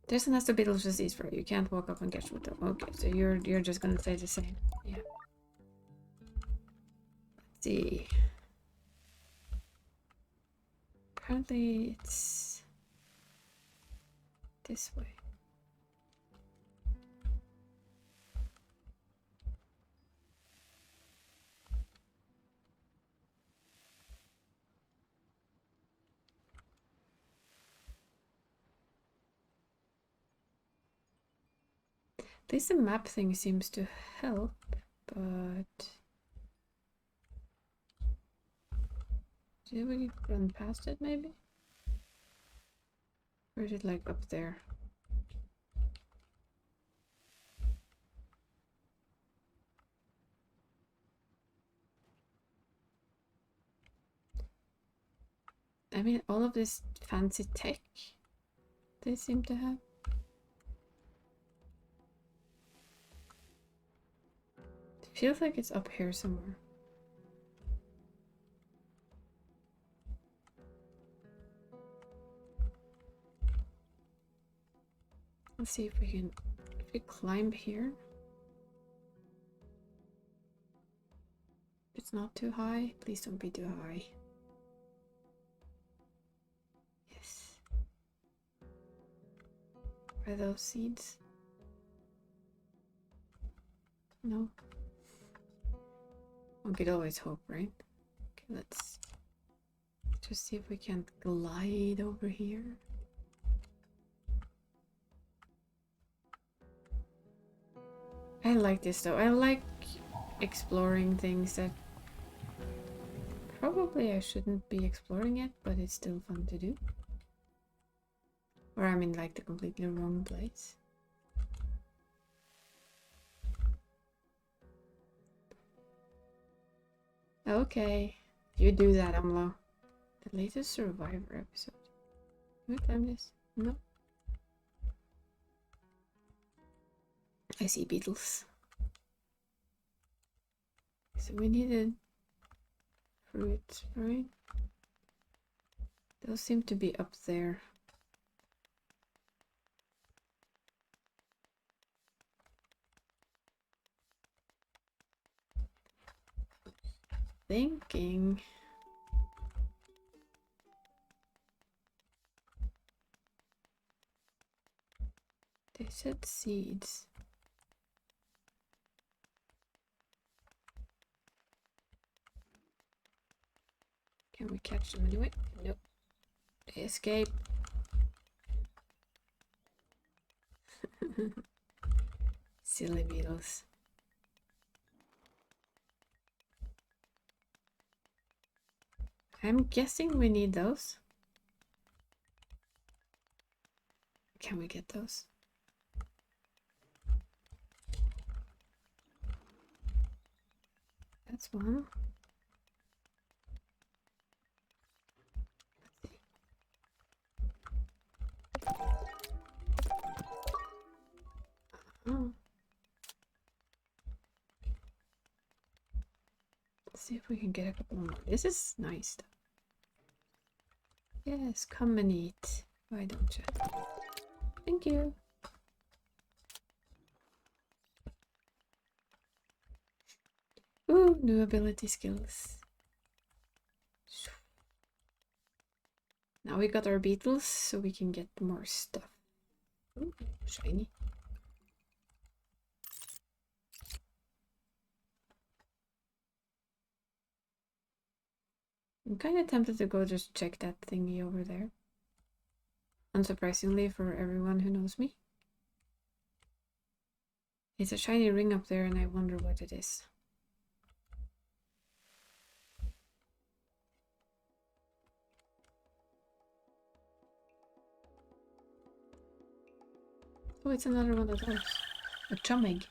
There's a nest of beetles disease for you. You can't walk up and catch with them. Okay, so you're just gonna say the same. Yeah. Let's see. Apparently it's this way. At least the map thing seems to help, but did we run past it maybe? Or is it like up there? I mean, all of this fancy tech they seem to have. It feels like it's up here somewhere. Let's see if we climb here. It's not too high. Please don't be too high. Yes. Are those seeds? No. One could always hope, right? Okay, let's just see if we can glide over here. I like this though. I like exploring things that probably I shouldn't be exploring it, but it's still fun to do. Or I'm in like the completely wrong place. Okay, you do that, Amlo. The latest Survivor episode. Can we climb this? No. I see beetles. So we needed fruits, right? Those seem to be up there. thinking. They said seeds. Can we catch them anyway? Nope. They escape. Silly beetles. I'm guessing we need those. Can we get those? That's one. Oh. Let's see if we can get a couple more. This is nice. Yes, come and eat. Why don't you? Thank you. Ooh, new ability skills. Now we got our beetles, so we can get more stuff. Ooh, shiny. I'm kind of tempted to go just check that thingy over there. Unsurprisingly for everyone who knows me. It's a shiny ring up there and I wonder what it is. Oh, it's another one of those. A chum egg.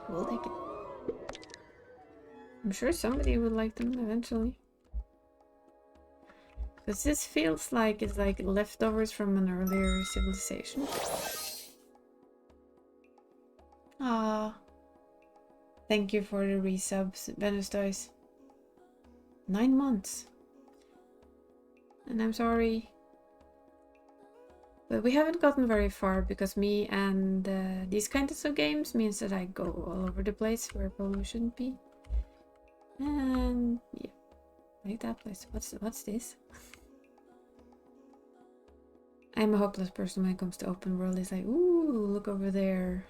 We'll take it. I'm sure somebody would like them eventually. Because this feels like it's like leftovers from an earlier civilization. Ah, thank you for the resubs, Benestois. 9 months. And I'm sorry. But we haven't gotten very far because me and these kinds of games means that I go all over the place where I probably shouldn't be. And yeah, like that place. What's this? I'm a hopeless person when it comes to open world. It's like, ooh, look over there.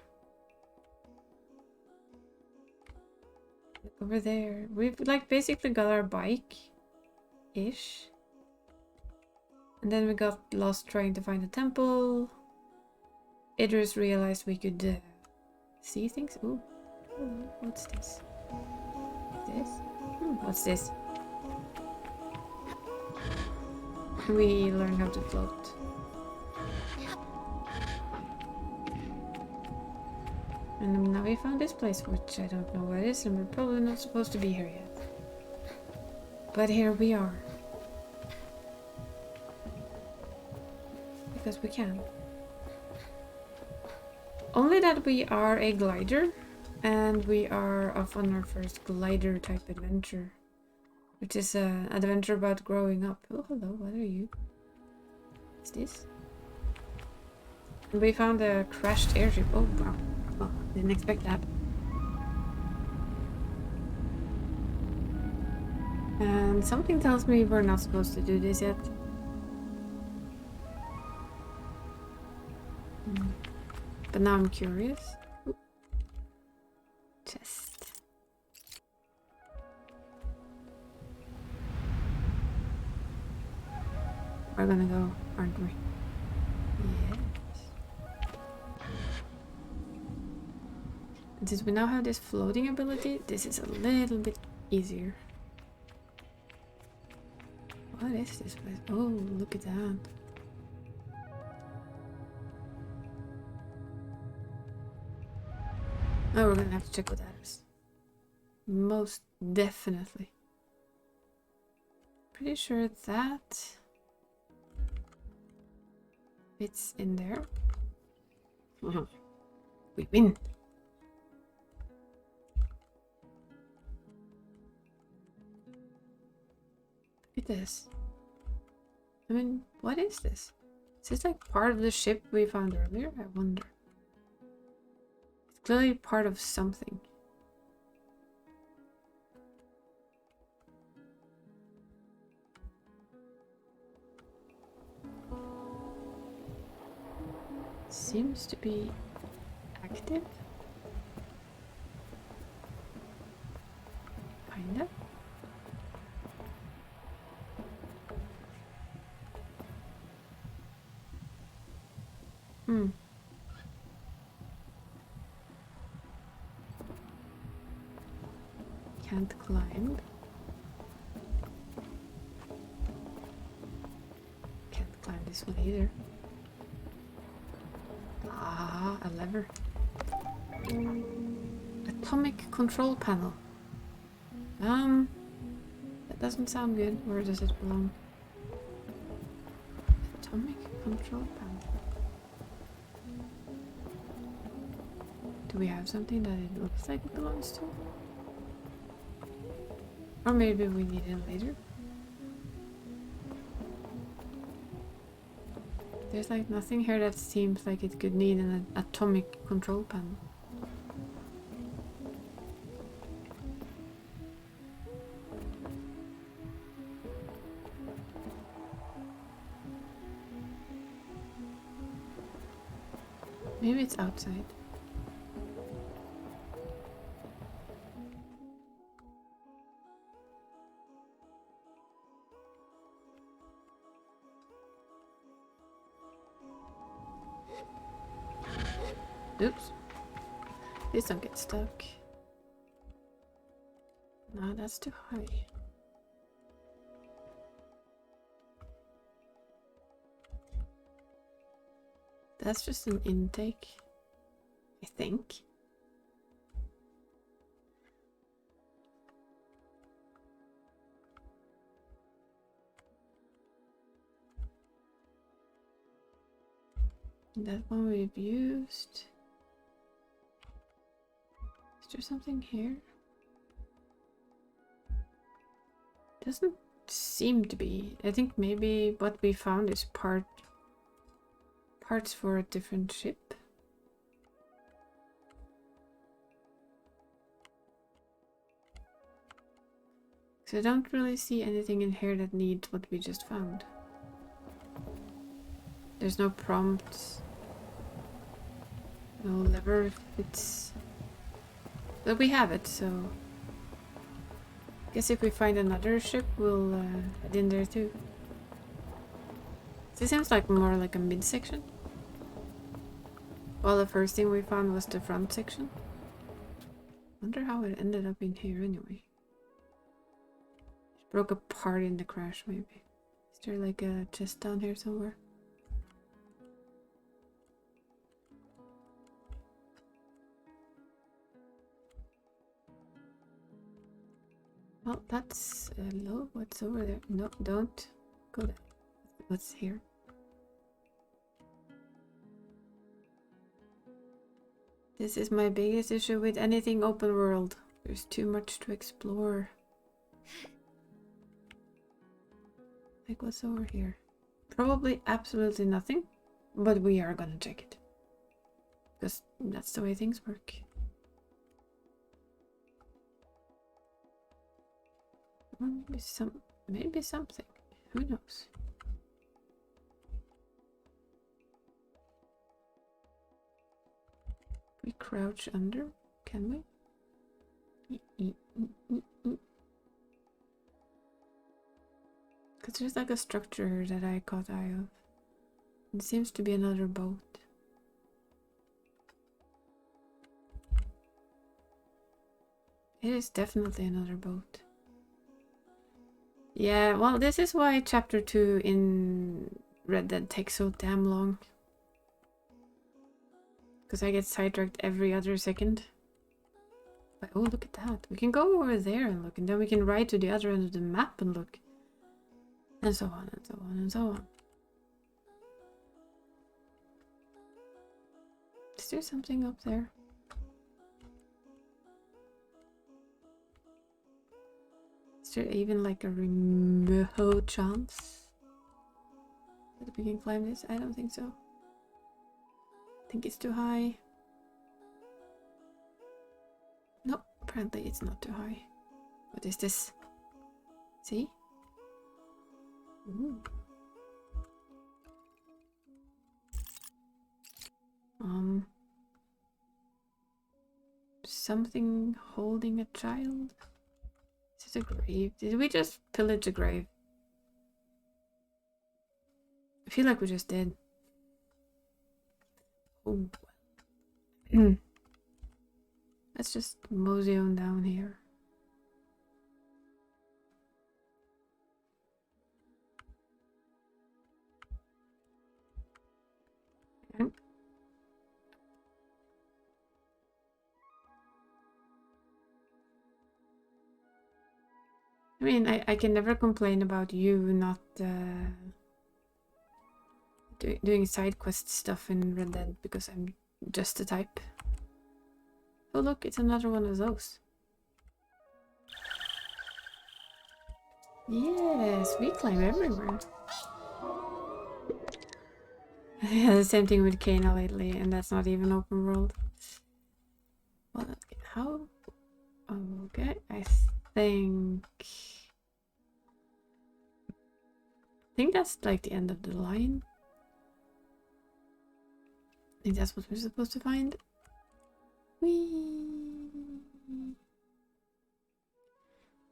Look over there. We've like basically got our bike-ish. And then we got lost trying to find a temple. Idris realized we could see things. Ooh, what's this? This? What's this? We learn how to float. And now we found this place, which I don't know what it is, and we're probably not supposed to be here yet. But here we are. Because we can. Only that we are a glider, and we are off on our first glider type adventure. Which is an adventure about growing up. Oh, hello, what are you? What's this? And we found a crashed airship. Oh, wow. Oh, didn't expect that. And something tells me we're not supposed to do this yet. But now I'm curious. Ooh. Chest. We're gonna go, aren't we? Yes. And since we now have this floating ability, this is a little bit easier. What is this place? Oh, look at that. Oh, we're gonna have to check what that is. Most definitely. Pretty sure that fits in there. We win. Look at this. I mean, what is this? Is this like part of the ship we found earlier? I wonder. It's clearly part of something. seems to be active. Kinda. Hmm. Can't climb. Can't climb this one either. Ah, a lever. Atomic control panel. That doesn't sound good. Where does it belong? Atomic control panel. Do we have something that it looks like it belongs to? Or maybe we need it later. There's like nothing here that seems like it could need an atomic control panel. Maybe it's outside. Oops. Please don't get stuck. No, that's too high. That's just an intake, I think. That one we've used. Is there something here? Doesn't seem to be. I think maybe what we found is parts for a different ship. So I don't really see anything in here that needs what we just found. There's no prompts. No lever fits. But we have it, so guess if we find another ship, we'll head in there too. This seems like more like a midsection. Well, the first thing we found was the front section. Wonder how it ended up in here anyway. It broke apart in the crash, maybe. Is there like a chest down here somewhere? Well, that's low. What's over there? No, don't go there. What's here? This is my biggest issue with anything open world. There's too much to explore. Like, what's over here? Probably absolutely nothing, but we are gonna check it. Because that's the way things work. Maybe something. Who knows? We crouch under, can we? Because there's like a structure that I caught eye of. It seems to be another boat. It is definitely another boat. Yeah, well, this is why chapter 2 in Red Dead takes so damn long. Because I get sidetracked every other second. But, oh, look at that. We can go over there and look, and then we can ride to the other end of the map and look. And so on, and so on, and so on. Is there something up there? Is there even like a remote chance that we can climb this? I don't think so. I think it's too high. No, apparently it's not too high. What is this? See? Ooh. Something holding a child? Is it a grave? Did we just pillage a grave? I feel like we just did. Oh. Let's just mosey on down here. Okay. I mean, I can never complain about you not doing side quest stuff in Red Dead because I'm just the type. Oh look, it's another one of those. Yes, we climb everywhere. Yeah, the same thing with Kena lately, and that's not even open world. Well, how? Okay, I think that's like the end of the line. I think that's what we're supposed to find. Whee!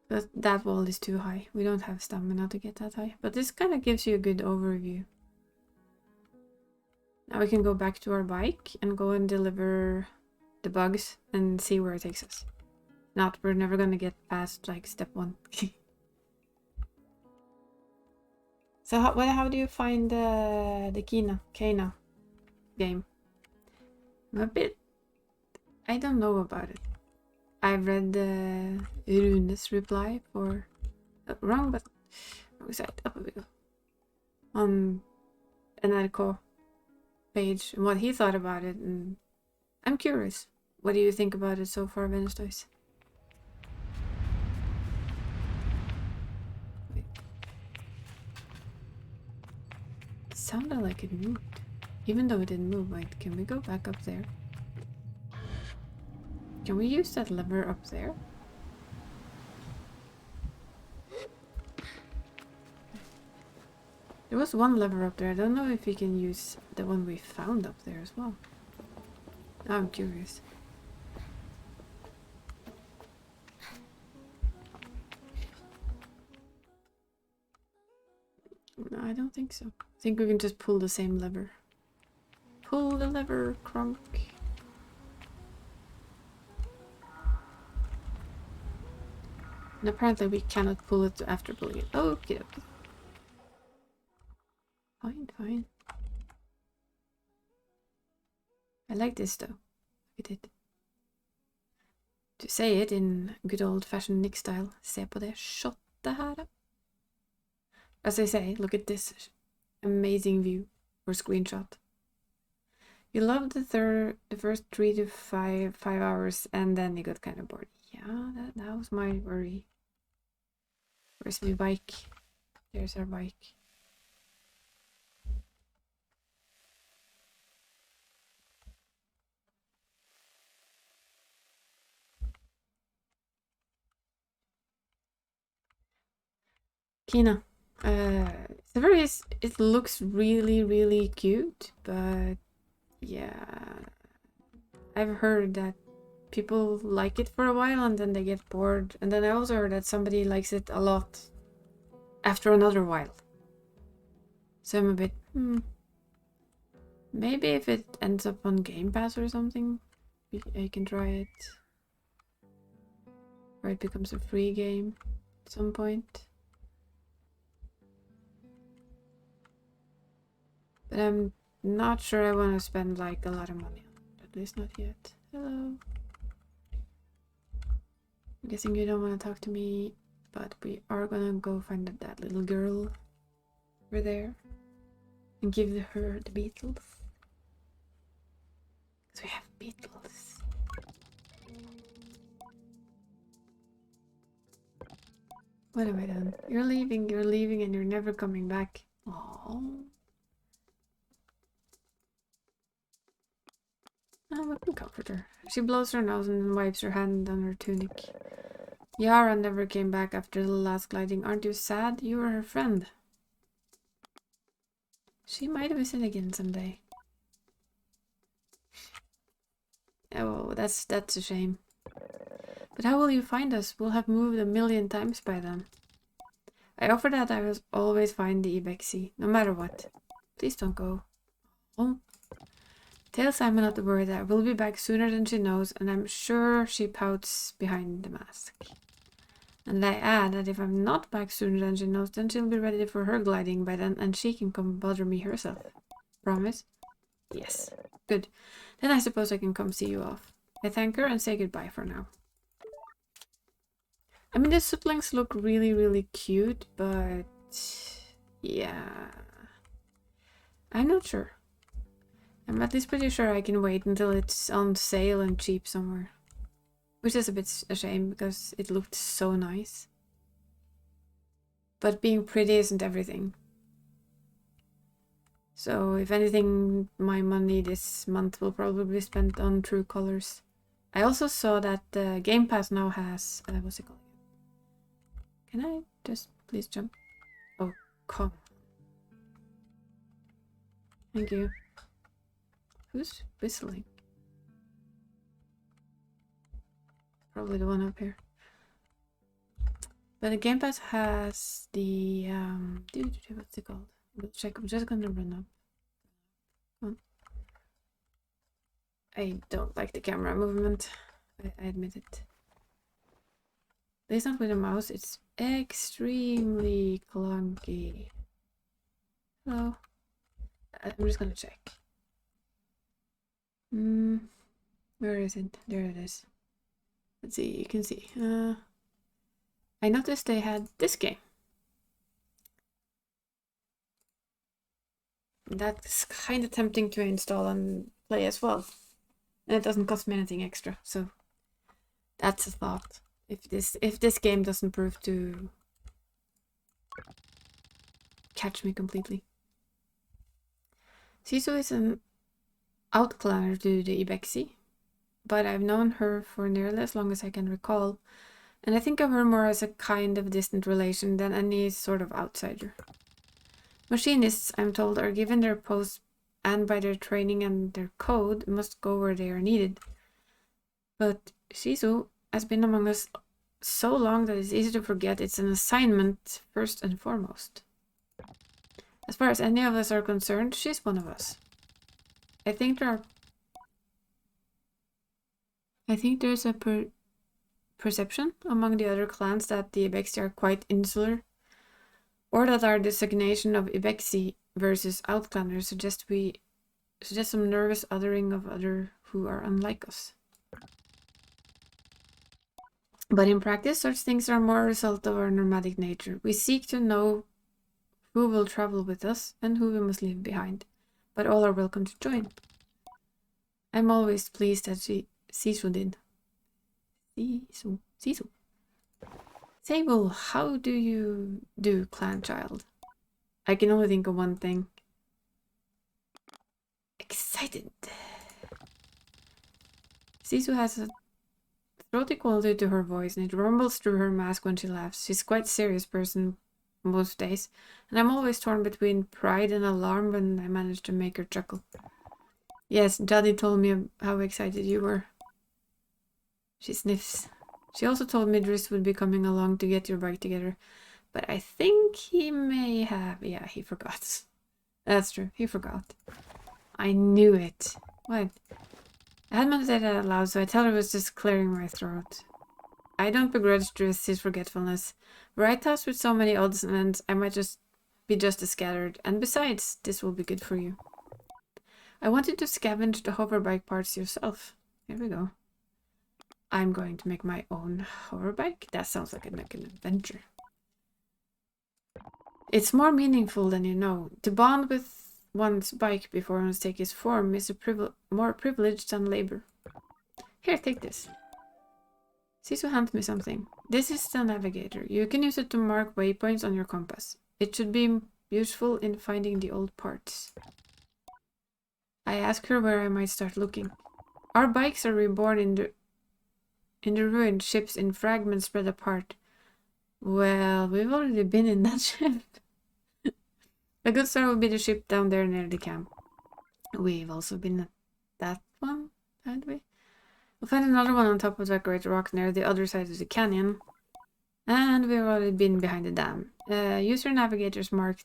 But that wall is too high. We don't have stamina to get that high. But this kind of gives you a good overview. Now we can go back to our bike and go and deliver the bugs and see where it takes us. Not, we're never gonna get past like step 1. So how do you find the Kena game? I'm a bit... I don't know about it. I've read Rune's reply for... wrong, but... wrong side. Up we go. On NRK page and what he thought about it, and I'm curious. What do you think about it so far, Venestois? Wait. It sounded like it moved. Even though it didn't move. Wait, can we go back up there? Can we use that lever up there? There was one lever up there. I don't know if we can use the one we found up there as well. Now I'm curious. No, I don't think so. I think we can just pull the same lever. Pull the lever, Kronk. And apparently we cannot pull it after pulling it. Oh, okay, okay. Fine, fine. I like this though. Look at it. To say it in good old-fashioned Nick style. Se på det shottet här. As I say, look at this amazing view or screenshot. You loved the first 3 to 5 hours, and then you got kind of bored. Yeah, that was my worry. Where's my bike? There's our bike. Kena. It looks really, really cute, but yeah, I've heard that people like it for a while and then they get bored, and then I also heard that somebody likes it a lot after another while. So I'm a bit, maybe if it ends up on Game Pass or something, I can try it. Or it becomes a free game at some point. But I'm not sure I want to spend like a lot of money on it. At least not yet. Hello. I'm guessing you don't want to talk to me, but we are gonna go find that little girl over there and give her the beetles. Because we have beetles. What have I done? You're leaving, and you're never coming back. Aww. Oh, I can comfort her. She blows her nose and wipes her hand on her tunic. Yara never came back after the last gliding. Aren't you sad? You were her friend. She might visit again someday. Oh, that's a shame. But how will you find us? We'll have moved 1,000,000 times by then. I offer that I will always find the Ibexi, no matter what. Please don't go. Oh. Tell Simon not to worry, that we'll be back sooner than she knows, and I'm sure she pouts behind the mask. And I add that if I'm not back sooner than she knows, then she'll be ready for her gliding by then, and she can come bother me herself. Promise? Yes. Good. Then I suppose I can come see you off. I thank her and say goodbye for now. I mean, the siblings look really, really cute, but... yeah... I'm not sure. I'm at least pretty sure I can wait until it's on sale and cheap somewhere. Which is a bit a shame, because it looked so nice. But being pretty isn't everything. So, if anything, my money this month will probably be spent on True Colors. I also saw that Game Pass now has... what's it called? Can I just please jump? Oh, come. Thank you. Who's whistling? Probably the one up here. But the Game Pass has the what's it called? We'll check. I'm just gonna run up. Come on. I don't like the camera movement. I admit it. At least not with a mouse. It's extremely clunky. Hello. I'm just gonna check. Where is it? There it is. Let's see. You can see. I noticed they had this game. That's kind of tempting to install and play as well. And it doesn't cost me anything extra, so that's a thought. If this game doesn't prove to catch me completely. Sisu is an outclanner to the Ibexi, but I've known her for nearly as long as I can recall, and I think of her more as a kind of distant relation than any sort of outsider. Machinists, I'm told, are given their posts and by their training and their code must go where they are needed. But Shizu has been among us so long that it's easy to forget it's an assignment first and foremost. As far as any of us are concerned, she's one of us. I think there's a perception among the other clans that the Ibexi are quite insular, or that our designation of Ibexi versus outclanners suggests some nervous othering of other who are unlike us. But in practice, such things are more a result of our nomadic nature. We seek to know who will travel with us and who we must leave behind, but all are welcome to join. I'm always pleased that Sisu did. Sisu. Sable, how do you do, clan child? I can only think of one thing. Excited. Sisu has a throaty quality to her voice, and it rumbles through her mask when she laughs. She's quite a serious person most days, and I'm always torn between pride and alarm when I manage to make her chuckle. Yes, Daddy told me how excited you were. She sniffs. She also told me Driss would be coming along to get your bike together, but I think he may have... yeah, he forgot. That's true, he forgot. I knew it. What? I hadn't meant to say that out loud, so I tell her it was just clearing my throat. I don't begrudge Driss his forgetfulness. Were I tasked with so many odds and ends, I might just be just as scattered, and besides, this will be good for you. I want you to scavenge the hoverbike parts yourself. Here we go. I'm going to make my own hoverbike? That sounds like an adventure. It's more meaningful than you know. To bond with one's bike before one's take its form is more privilege than labor. Here, take this. Sisu hands me something. This is the navigator. You can use it to mark waypoints on your compass. It should be useful in finding the old parts. I ask her where I might start looking. Our bikes are reborn in the ruined ships in fragments spread apart. Well, we've already been in that ship. A good start would be the ship down there near the camp. We've also been at that one, haven't we? We'll find another one on top of that great rock near the other side of the canyon. And we've already been behind the dam. Use your navigators, mark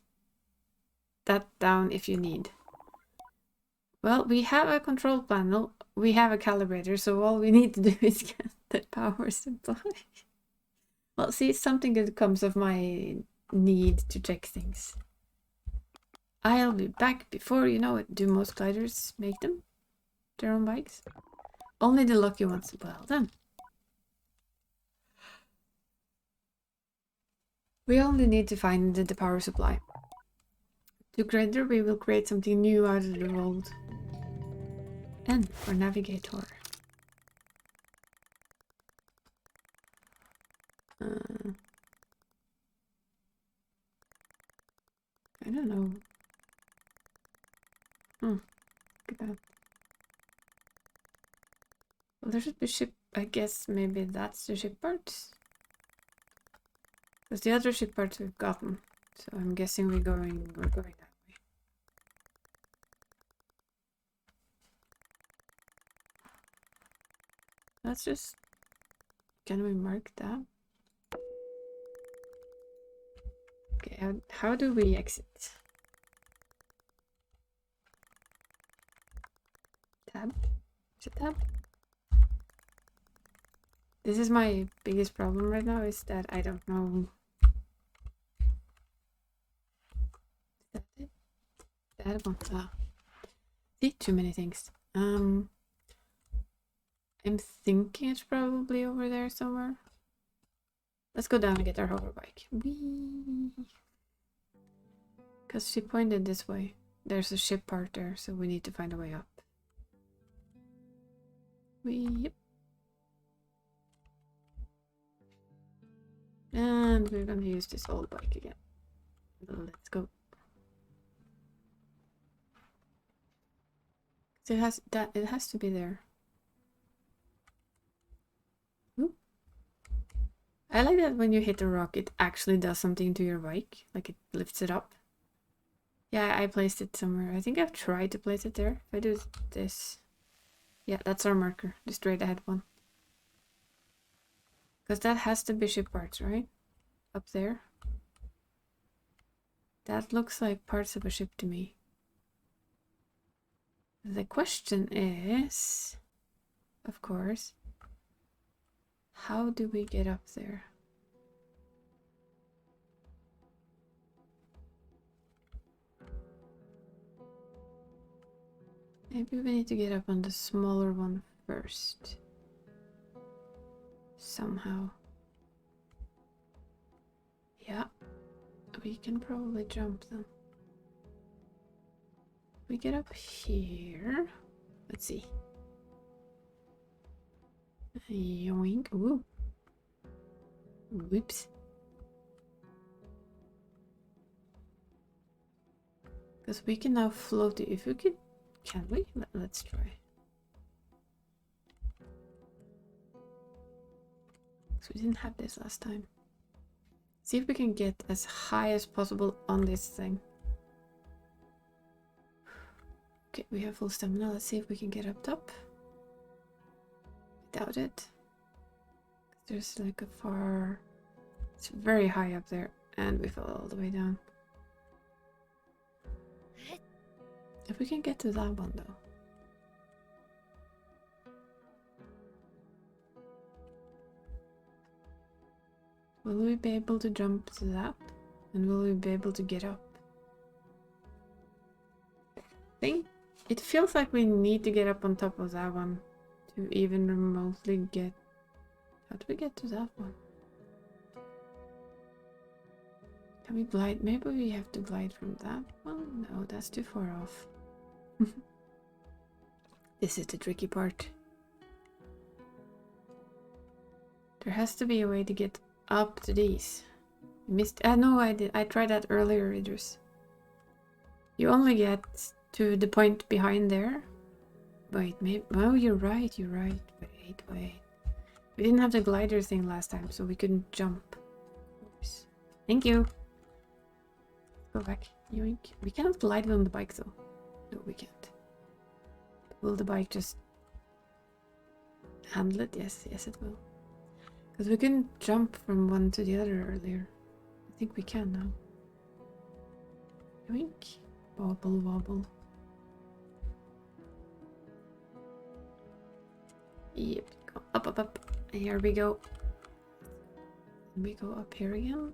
that down if you need. Well, we have a control panel, we have a calibrator, so all we need to do is get the power supply. Well, see, something good comes of my need to check things. I'll be back before you know it. Do most gliders make them? Their own bikes? Only the lucky ones. Well then. We only need to find the power supply. Together we will create something new out of the old. N for navigator. I don't know. Look at that. Well, there should be ship. I guess maybe that's the ship parts. Because the other ship parts we've gotten. So I'm guessing we're going that way. Let's just... Can we mark that? Okay, how do we exit? Tab? Is it tab? This is my biggest problem right now, is that I don't know. Is that it? That one. Ah. See, too many things. I'm thinking it's probably over there somewhere. Let's go down and get our hover bike. Whee! Because she pointed this way. There's a ship part there, so we need to find a way up. Yep. And we're gonna use this old bike again. Let's go. So it has to be there. Ooh. I like that when you hit a rock, it actually does something to your bike. Like it lifts it up. Yeah, I placed it somewhere. I think I've tried to place it there. If I do this. Yeah, that's our marker. The straight ahead one. Because that has to be ship parts, right? Up there. That looks like parts of a ship to me. The question is, of course, how do we get up there? Maybe we need to get up on the smaller one first. Somehow. Yeah, we can probably jump them. We get up here. Let's see. Yoink. Ooh. Whoops. Because we can now float it. If we could... Can we? Let's try. So we didn't have this last time. See if we can get as high as possible on this thing. Okay, we have full stamina. Let's see if we can get up top. I doubt it. There's like a far... It's very high up there. And we fell all the way down. If we can get to that one though. Will we be able to jump to that? And will we be able to get up? I think it feels like we need to get up on top of that one to even remotely get... How do we get to that one? Can we glide? Maybe we have to glide from that one? No, that's too far off. This is the tricky part. There has to be a way to get up to these. Missed. No, I did. I tried that earlier, Idris. You only get to the point behind there. Wait, maybe. Oh, you're right. You're right. Wait. We didn't have the glider thing last time, so we couldn't jump. Oops. Thank you. Go back. Yoink. We cannot glide on the bike though. No, we can't. Will the bike just... handle it? Yes, yes it will. Because we couldn't jump from one to the other earlier. I think we can now. Yoink. Wobble, wobble. Yep, go up, up, up. Here we go. We go up here again.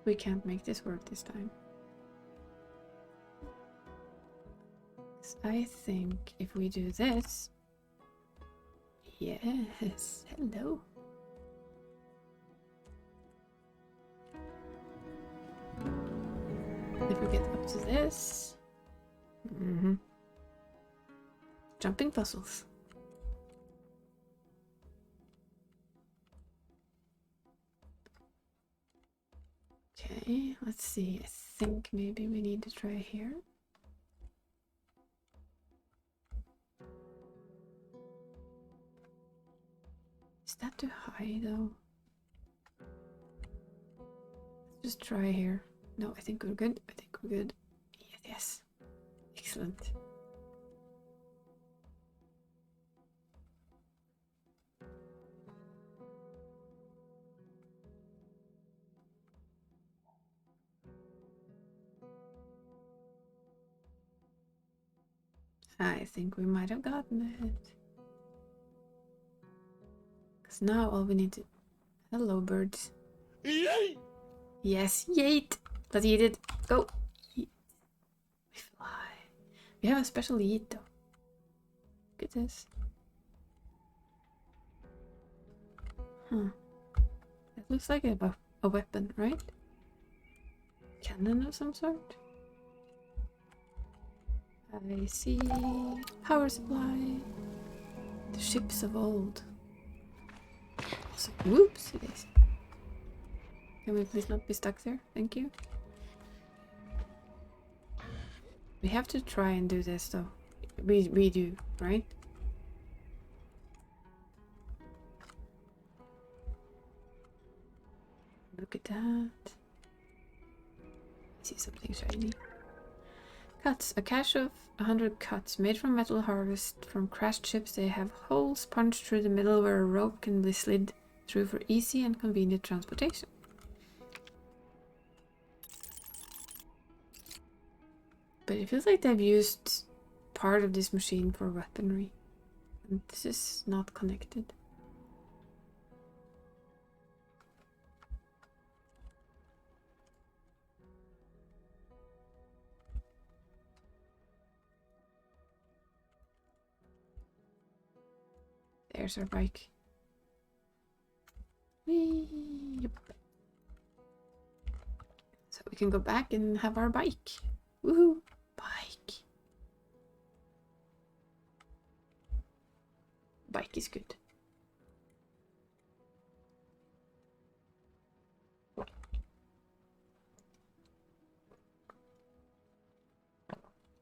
We can't make this work this time. I think if we do this... Yes, hello. If we get up to this... Jumping puzzles. Okay, let's see. I think maybe we need to try here. Is that too high though? Let's just try here. No, I think we're good. I think we're good. Yes. Excellent. I think we might have gotten it. Because now all we need to... Hello, birds. Yay! Yes, yeet! Let's eat it. Go! Yeet. We fly. We have a special yeet though. Look at this. Huh. It looks like a weapon, right? Cannon of some sort? I see power supply. The ships of old. Also, whoops, it is. Can we please not be stuck there? Thank you. We have to try and do this though. We do, right? Look at that. I see something shiny. Cuts. A cache of 100 cuts made from metal harvest from crashed ships. They have holes punched through the middle where a rope can be slid through for easy and convenient transportation. But it feels like they've used part of this machine for weaponry. And this is not connected. There's our bike. Whee! Yep. So we can go back and have our bike. Woohoo! Bike. Bike is good.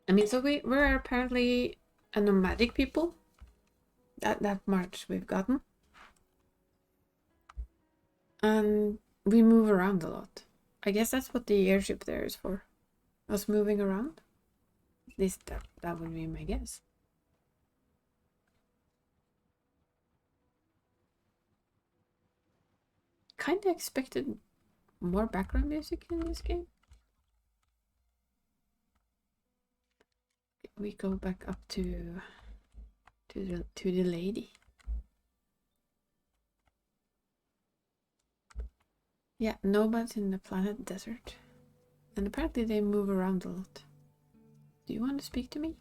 I mean, so we're apparently a nomadic people. That much we've gotten. And we move around a lot. I guess that's what the airship there is for. Us moving around. At least that would be my guess. Kinda expected more background music in this game. We go back up to the lady. Yeah, nomads in the planet desert. And apparently they move around a lot. Do you want to speak to me?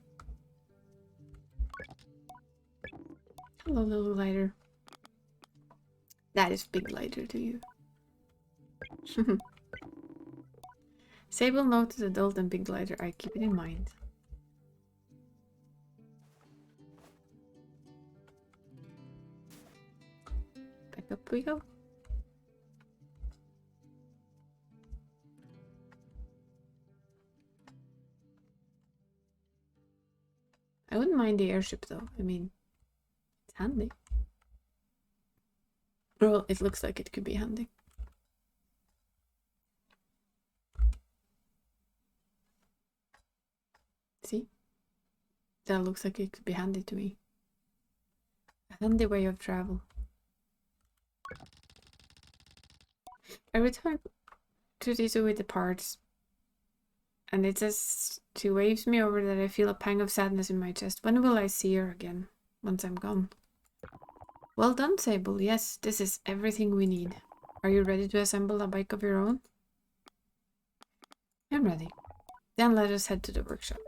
Hello, little lighter. That is big lighter to you. Sable noted adult and big lighter. I keep it in mind. Back up we go. I wouldn't mind the airship though. I mean, it's handy. Well, it looks like it could be handy. That looks like it could be handy to me. A handy way of travel. I return to Tisu with the parts, and it's as she waves me over that I feel a pang of sadness in my chest. When will I see her again? Once I'm gone. Well done, Sable. Yes, this is everything we need. Are you ready to assemble a bike of your own? I'm ready. Then let us head to the workshop.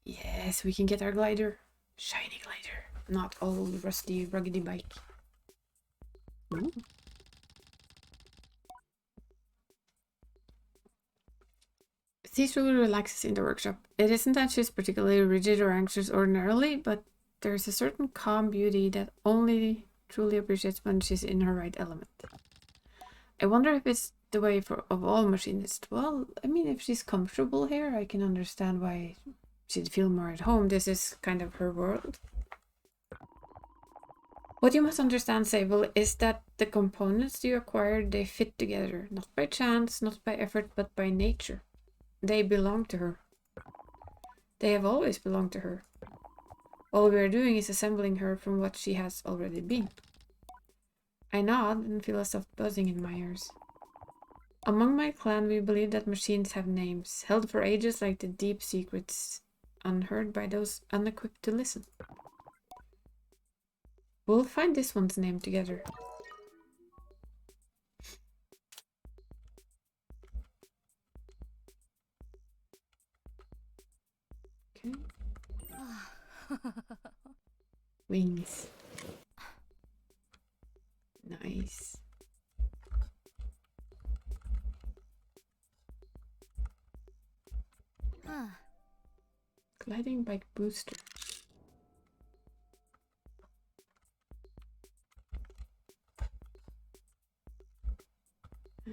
Yes, we can get our glider. Shiny glider. Not old, rusty, ruggedy bike. Ooh. Cecil relaxes in the workshop. It isn't that she's particularly rigid or anxious ordinarily, but there's a certain calm beauty that only truly appreciates when she's in her right element. I wonder if it's the way of all machinists. Well, I mean, if she's comfortable here, I can understand why she'd feel more at home. This is kind of her world. What you must understand, Sable, is that the components you acquired, they fit together. Not by chance, not by effort, but by nature. They belong to her. They have always belonged to her. All we are doing is assembling her from what she has already been. I nod and feel a soft buzzing in my ears. Among my clan, we believe that machines have names, held for ages like the deep secrets unheard by those unequipped to listen. We'll find this one's name together. Okay. Wings. Nice. Gliding bike booster.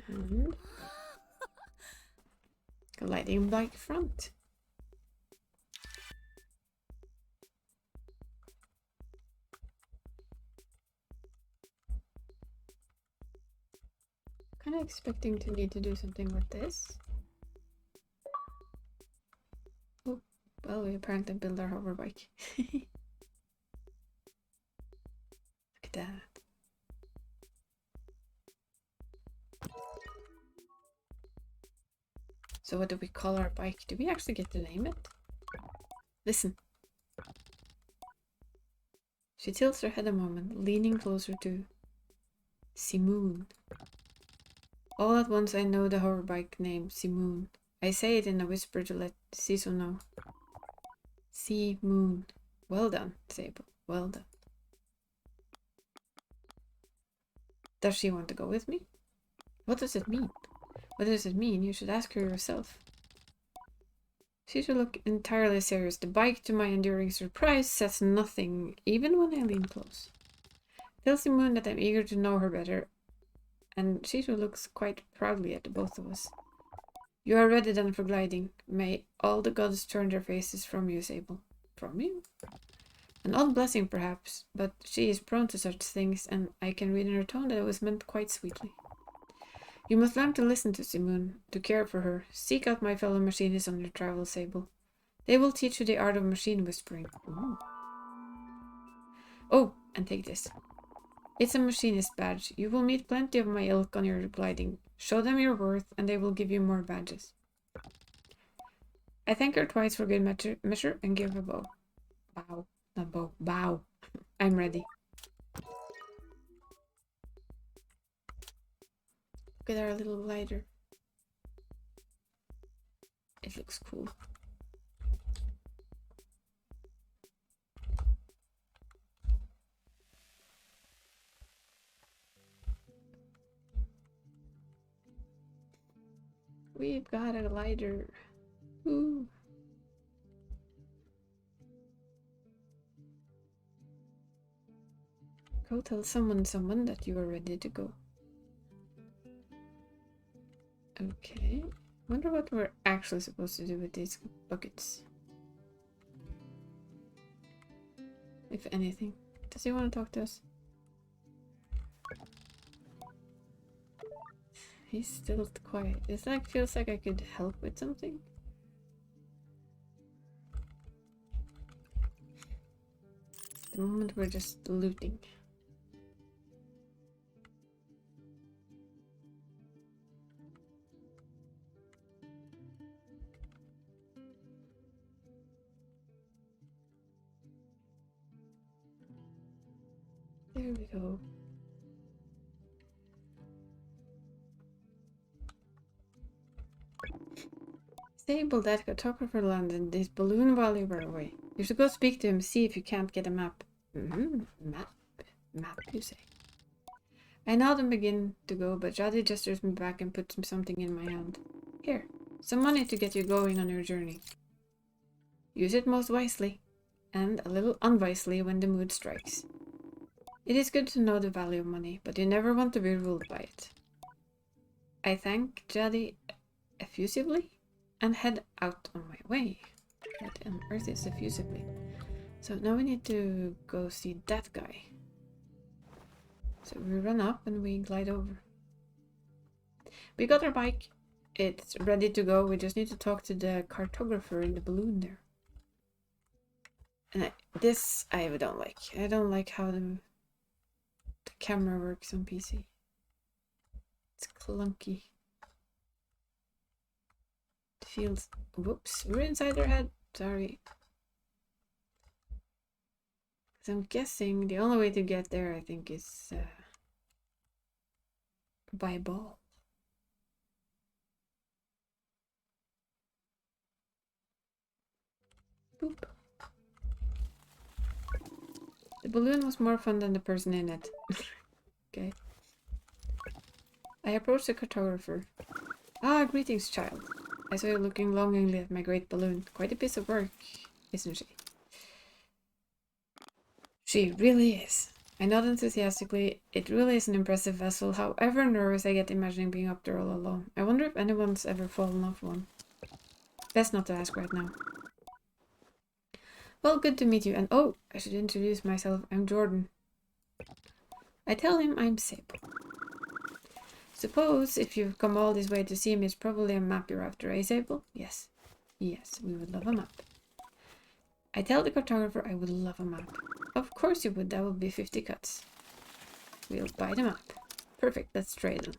And gliding bike front. Kind of expecting to need to do something with this. Oh, well, we apparently build our hover bike. Look at that. So what do we call our bike? Do we actually get to name it? Listen. She tilts her head a moment, leaning closer to Simoon. All at once I know the hoverbike name, Simoon. I say it in a whisper to let Siso know. Moon. Well done, Sable. Well done. Does she want to go with me? What does it mean? What does it mean? You should ask her yourself. Siso looked entirely serious. The bike, to my enduring surprise, says nothing, even when I lean close. Tells Moon that I'm eager to know her better, and Siso looks quite proudly at the both of us. You are ready then for gliding. May all the gods turn their faces from you, Sable. From you? An odd blessing, perhaps, but she is prone to such things, and I can read in her tone that it was meant quite sweetly. You must learn to listen to Simoon, to care for her. Seek out my fellow machinists on your travels, Sable. They will teach you the art of machine whispering. Ooh. Oh, and take this. It's a machinist badge. You will meet plenty of my ilk on your gliding. Show them your worth, and they will give you more badges. I thank her twice for good measure and give a bow. Bow. Not bow. Bow. I'm ready. Look at our little glider. It looks cool. We've got a glider. Ooh. Go tell someone that you are ready to go. Okay. Wonder what we're actually supposed to do with these buckets. If anything. Does he want to talk to us? He's still quiet. It feels like I could help with something. the moment we're just looting. There we go. Sable, that cartographer landed this balloon while you were away. You should go speak to him, see if you can't get a map. Map? Map, you say? I nod and begin to go, but Jadi gestures me back and puts something in my hand. Here, some money to get you going on your journey. Use it most wisely, and a little unwisely when the mood strikes. It is good to know the value of money, but you never want to be ruled by it. I thank Jadi effusively and head out on my way. What on earth is effusively? So now we need to go see that guy. So we run up and we glide over. We got our bike. It's ready to go. We just need to talk to the cartographer in the balloon there. And this I don't like. I don't like how the camera works on PC. It's clunky. It feels... Whoops, we're inside their head. Sorry. So I'm guessing the only way to get there, I think, is by ball. Boop. The balloon was more fun than the person in it. Okay. I approached the cartographer. Ah, greetings, child. I saw you looking longingly at my great balloon. Quite a piece of work, isn't she? She really is. I nod enthusiastically. It really is an impressive vessel, however nervous I get imagining being up there all alone. I wonder if anyone's ever fallen off one. Best not to ask right now. Well, good to meet you, and oh, I should introduce myself. I'm Jordan. I tell him I'm Sable. Suppose if you've come all this way to see me, it's probably a map you're after, eh, Sable? Yes. Yes, we would love a map. I tell the cartographer I would love a map. Of course you would, that would be 50 cuts. We'll buy the map. Perfect, let's trade them.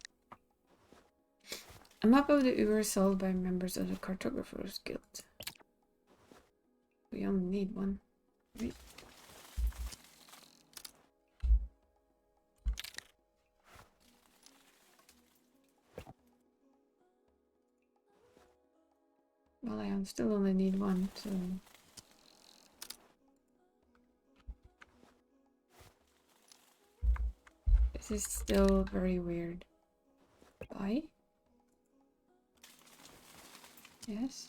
A map of the Ur sold by members of the Cartographers Guild. We only need one, right? Well, I still only need one, so... This is still very weird. Buy? Yes?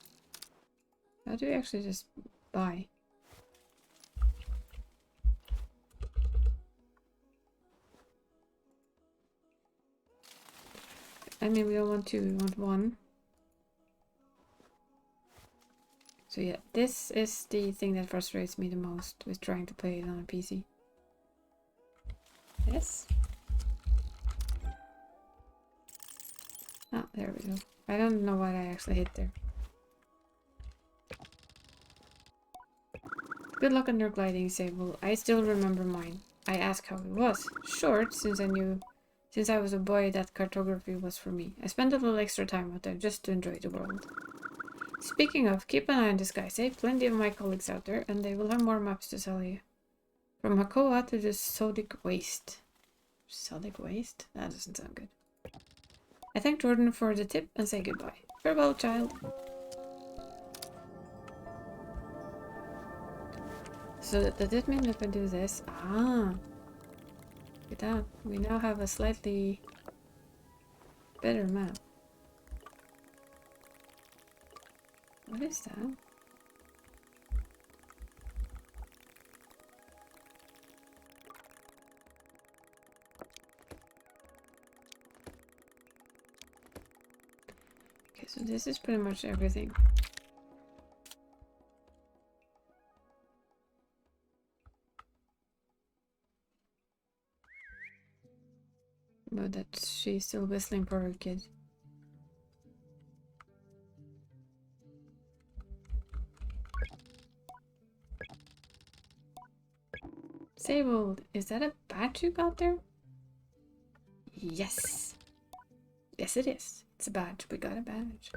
How do we actually just buy? I mean, we don't want two, we want one. So yeah, this is the thing that frustrates me the most with trying to play it on a PC. Yes? Ah, there we go. I don't know what I actually hit there. Good luck on your gliding, Sable. I still remember mine. I asked how it was. Short, since I was a boy, that cartography was for me. I spent a little extra time out there just to enjoy the world. Speaking of, keep an eye on this guy. Save plenty of my colleagues out there, and they will have more maps to sell you. From Hakoa to the Sodic Waste. Sodic Waste? That doesn't sound good. I thank Jordan for the tip and say goodbye. Farewell, child. So does that mean if I do this? Ah. Look at that. We now have a slightly better map. What is that? Okay, so this is pretty much everything. But that she's still whistling for her kid. Sable, is that a badge you got there? Yes. Yes, it is. It's a badge. We got a badge.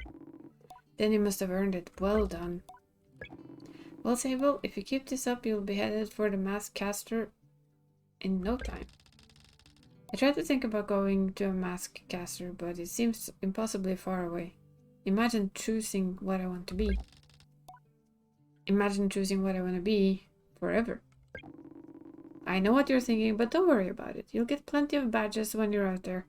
Then you must have earned it. Well done. Well, Sable, if you keep this up, you'll be headed for the Mask Caster in no time. I tried to think about going to a Mask Caster, but it seems impossibly far away. Imagine choosing what I want to be. Imagine choosing what I want to be forever. I know what you're thinking, but don't worry about it. You'll get plenty of badges when you're out there.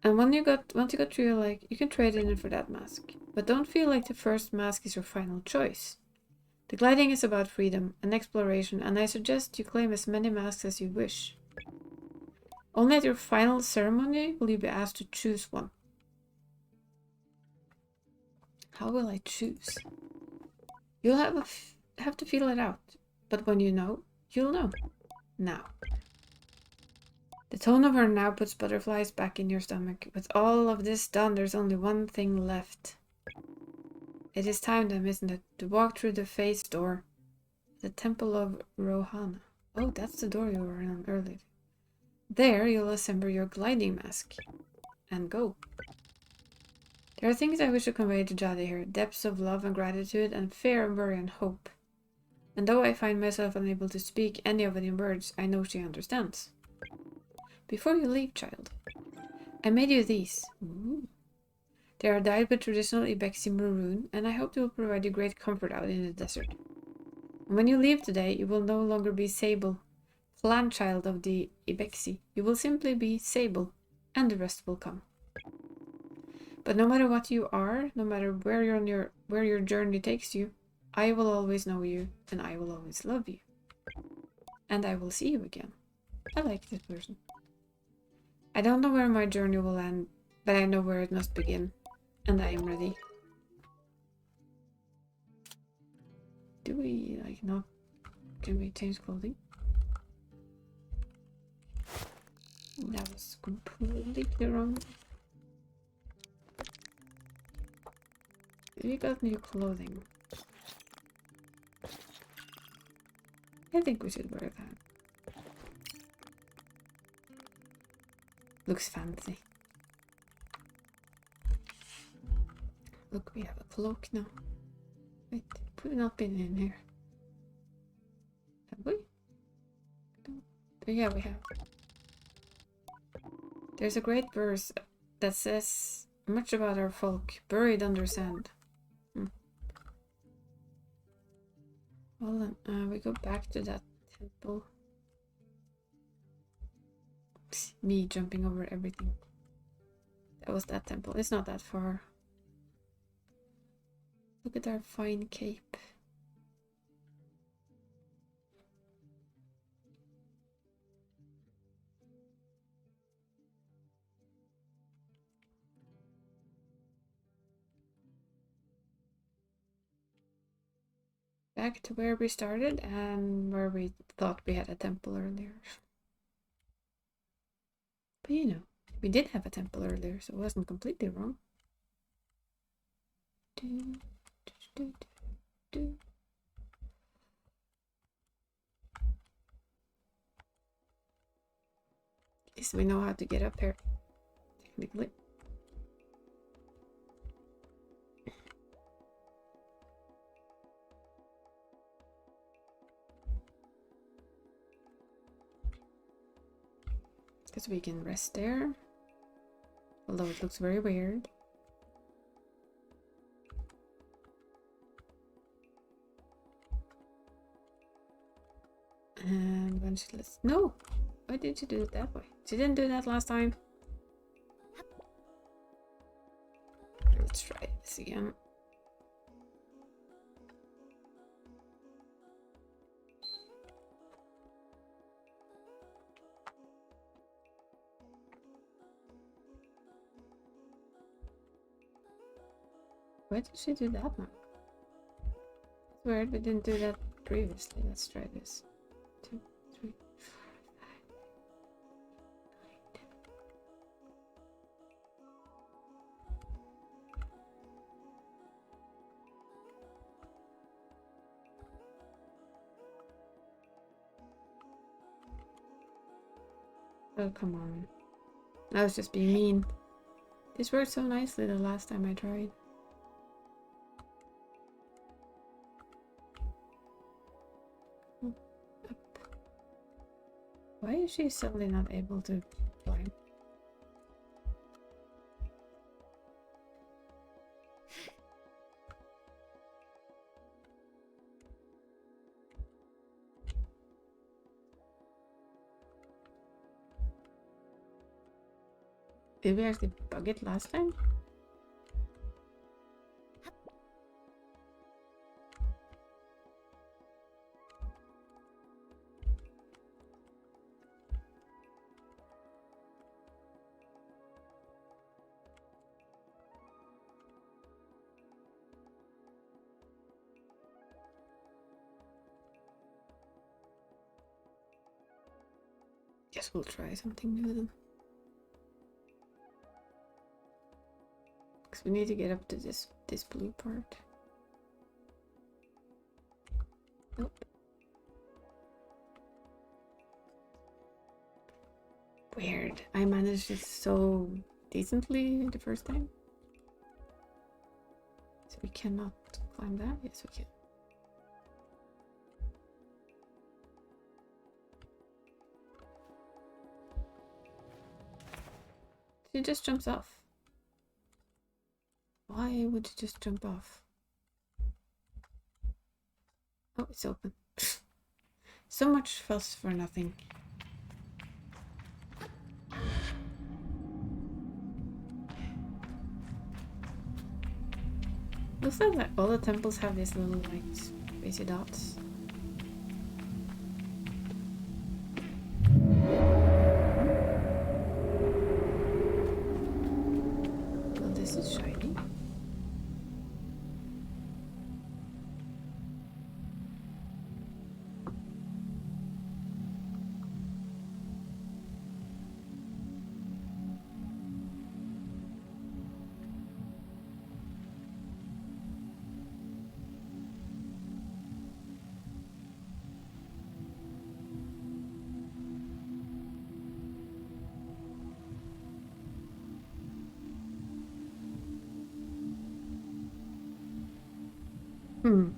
And once you got through your leg, you can trade in it for that mask. But don't feel like the first mask is your final choice. The gliding is about freedom and exploration, and I suggest you claim as many masks as you wish. Only at your final ceremony will you be asked to choose one. How will I choose? You'll have to feel it out, but when you know, you'll know. Now. The tone of her now puts butterflies back in your stomach. With all of this done, there's only one thing left. It is time then, isn't it, to walk through the face door. The Temple of Rohana. Oh, that's the door you were in earlier. There, you'll assemble your gliding mask. And go. There are things I wish to convey to Jade here. Depths of love and gratitude, and fear and worry and hope. And though I find myself unable to speak any of it in words, I know she understands. Before you leave, child, I made you these. Ooh. They are dyed with traditional Ibexi maroon, and I hope they will provide you great comfort out in the desert. And when you leave today, you will no longer be Sable, clan child of the Ibexi. You will simply be Sable, and the rest will come. But no matter what you are, no matter where your journey takes you, I will always know you, and I will always love you. And I will see you again. I like this person. I don't know where my journey will end, but I know where it must begin, and I am ready. Do we, like, not... Can we change clothing? That was completely wrong. We got new clothing. I think we should wear that. Looks fancy. Look, we have a cloak now. Wait, we've not been in here. Have we? Oh, yeah, we have. There's a great verse that says much about our folk buried under sand. Well then, we go back to that temple. Psst, me jumping over everything. That was that temple. It's not that far. Look at our fine cape. Back to where we started and where we thought we had a temple earlier. But you know, we did have a temple earlier, so it wasn't completely wrong. At least we know how to get up here, technically. Because we can rest there. Although it looks very weird. And when she let's... No! Why did you do it that way? She didn't do that last time. Let's try this again. Why did she do that now? It's weird, we didn't do that previously. Let's try this. 2, 3, 4, 5, 9, 10. Oh, come on. I was just being mean. This worked so nicely the last time I tried. Up. Why is she suddenly not able to climb? Did we actually bug it last time? Guess we'll try something new then. Because we need to get up to this blue part. Nope. Weird. I managed it so decently the first time. So we cannot climb that? Yes, we can. She just jumps off. Why would she just jump off? Oh, it's open. So much fuss for nothing. Looks like all the temples have these little like spacey dots. Well, this is shiny. Hmm.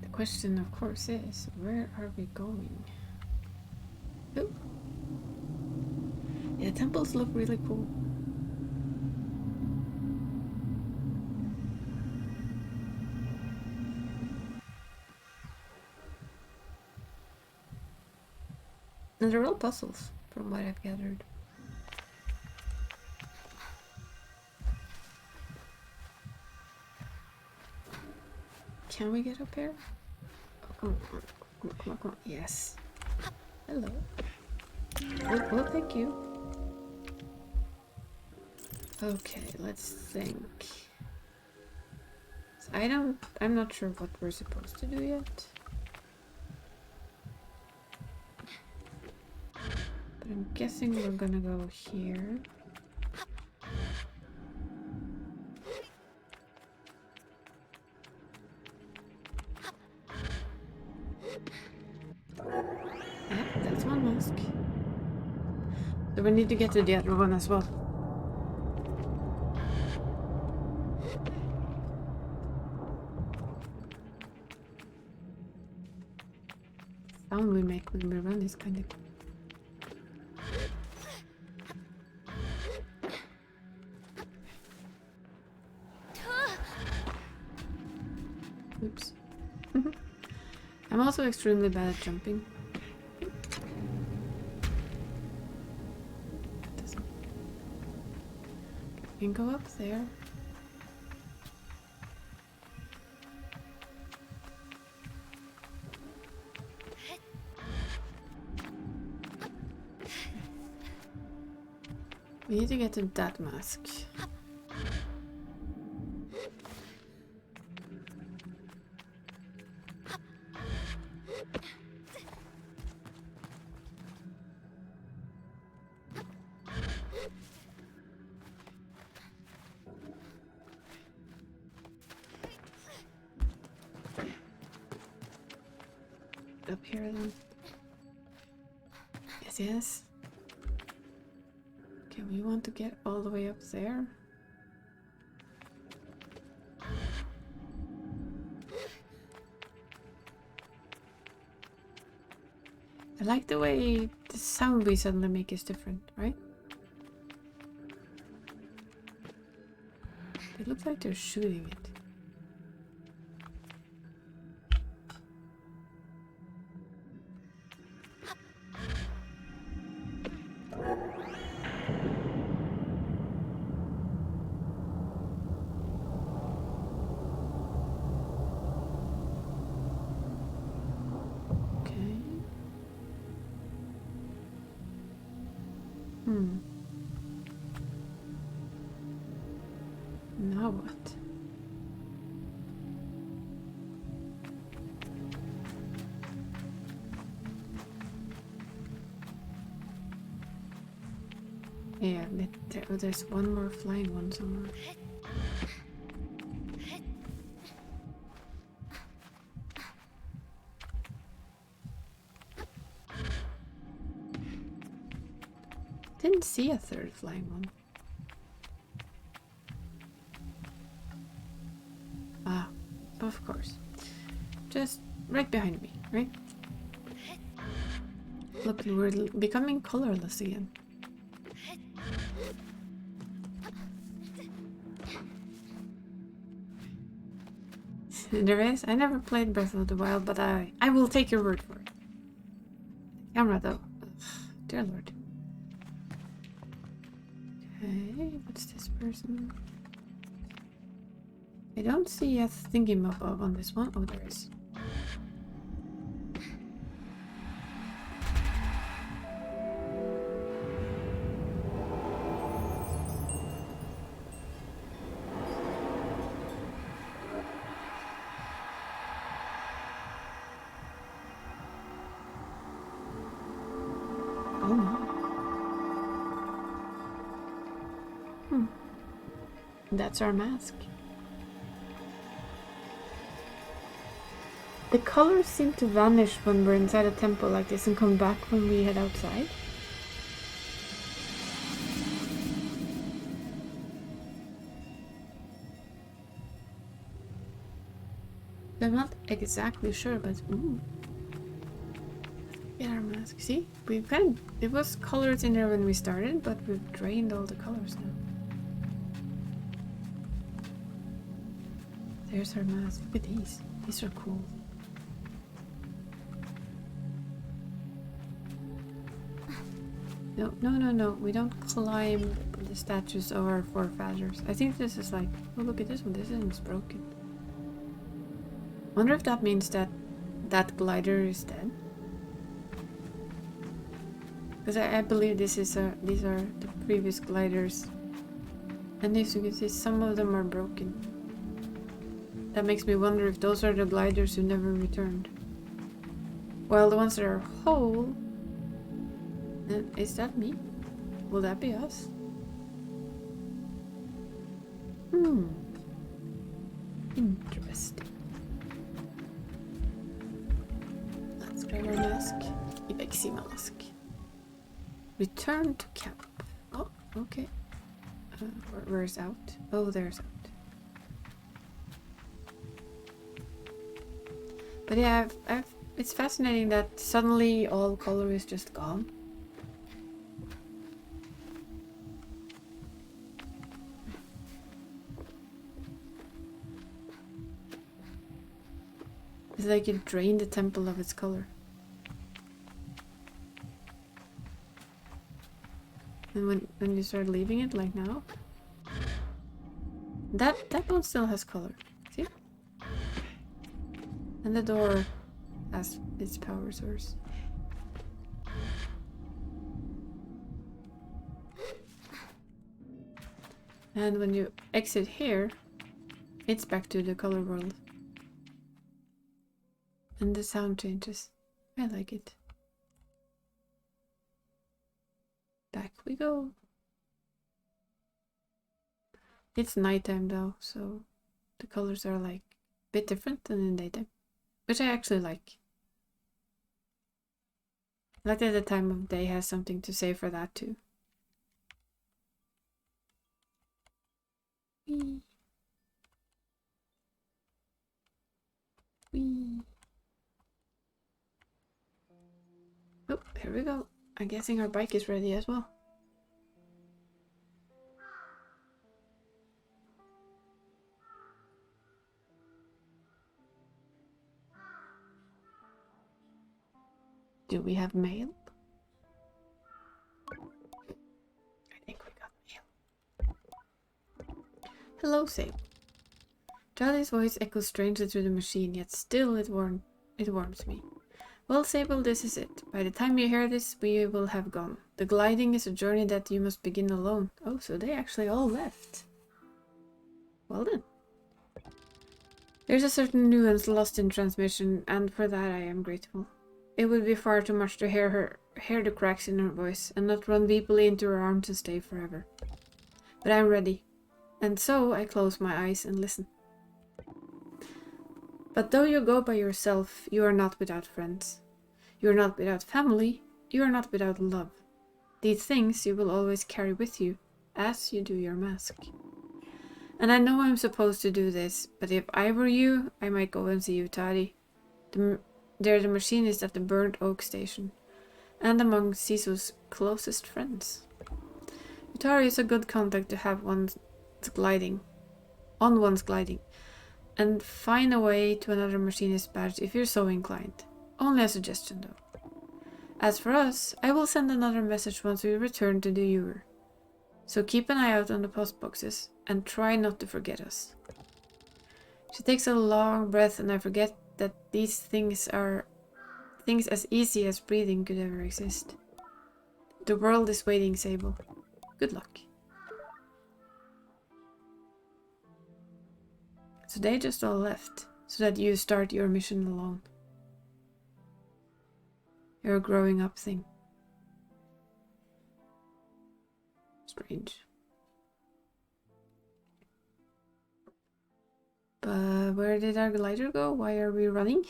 The question, of course, is where are we going? Oh. Yeah, temples look really cool. And they're all puzzles, from what I've gathered. Can we get up here? Oh, come on, come on, come on, come on. Yes. Hello. We'll pick you. Okay, let's think. So I'm not sure what we're supposed to do yet. But I'm guessing we're gonna go here. Yeah, that's one mask. So we need to get to the other one as well. The sound we make when we run is kind of... Oops. I'm also extremely bad at jumping. We can go up there. We need to get to that mask. up here then. Yes, yes. Okay, we want to get all the way up there. I like the way the sound we suddenly make is different, right? It looks like they're shooting it. Okay. Now what? Yeah, there's one more flying one somewhere. Didn't see a third flying one. Ah, of course. Just right behind me, right? Look, we're becoming colorless again. There is? I never played Breath of the Wild, but I will take your word for it. Camera though. Ugh, dear lord. Okay, what's this person? I don't see a thingy mob on this one. Oh, there is. Oh no. That's our mask. The colors seem to vanish when we're inside a temple like this and come back when we head outside. I'm not exactly sure, but ooh. Get our mask. See? We've kind of, it was colors in there when we started, but we've drained all the colors now. There's our mask. Look at these. These are cool. No, no, no, no. We don't climb the statues of our forefathers. I think this is like... Oh, look at this one. This one's broken. Wonder if that means that that glider is dead. Because I believe this is these are the previous gliders. And as you can see, some of them are broken. That makes me wonder if those are the gliders who never returned. Well, the ones that are whole... Is that me? Will that be us? Interesting. Let's grab our mask. Ibexi mask. Return to camp. Oh, okay. Where's out? Oh, there's out. But yeah, it's fascinating that suddenly all color is just gone. It's like it drained the temple of its color. And when you start leaving it, like now, that one still has color. See? And the door has its power source. And when you exit here, it's back to the color world. And the sound changes. I like it. Back we go. It's nighttime though, so the colors are like a bit different than in daytime, which I actually like. I like that the time of day has something to say for that too. Whee. Whee. Oh, here we go. I'm guessing our bike is ready as well. Do we have mail? I think we got mail. Hello, Sable. Charlie's voice echoes strangely through the machine, yet still it warms me. Well, Sable, this is it. By the time you hear this, we will have gone. The gliding is a journey that you must begin alone. Oh, so they actually all left. Well then. There's a certain nuance lost in transmission, and for that I am grateful. It would be far too much to hear the cracks in her voice, and not run deeply into her arms and stay forever. But I'm ready. And so I close my eyes and listen. But though you go by yourself, you are not without friends. You are not without family. You are not without love. These things you will always carry with you, as you do your mask. And I know I'm supposed to do this, but if I were you, I might go and see Utari. They're the machinist at the Burnt Oak Station, and among Sisu's closest friends. Utari is a good contact to have on one's gliding, and find a way to another machinist badge if you're so inclined. Only a suggestion though. As for us, I will send another message once we return to the Ewer. So keep an eye out on the post boxes, and try not to forget us. She takes a long breath, and I forget that these things are things as easy as breathing could ever exist. The world is waiting, Sable. Good luck. So they just all left, so that you start your mission alone. You're a growing up thing. Strange. But where did our glider go? Why are we running?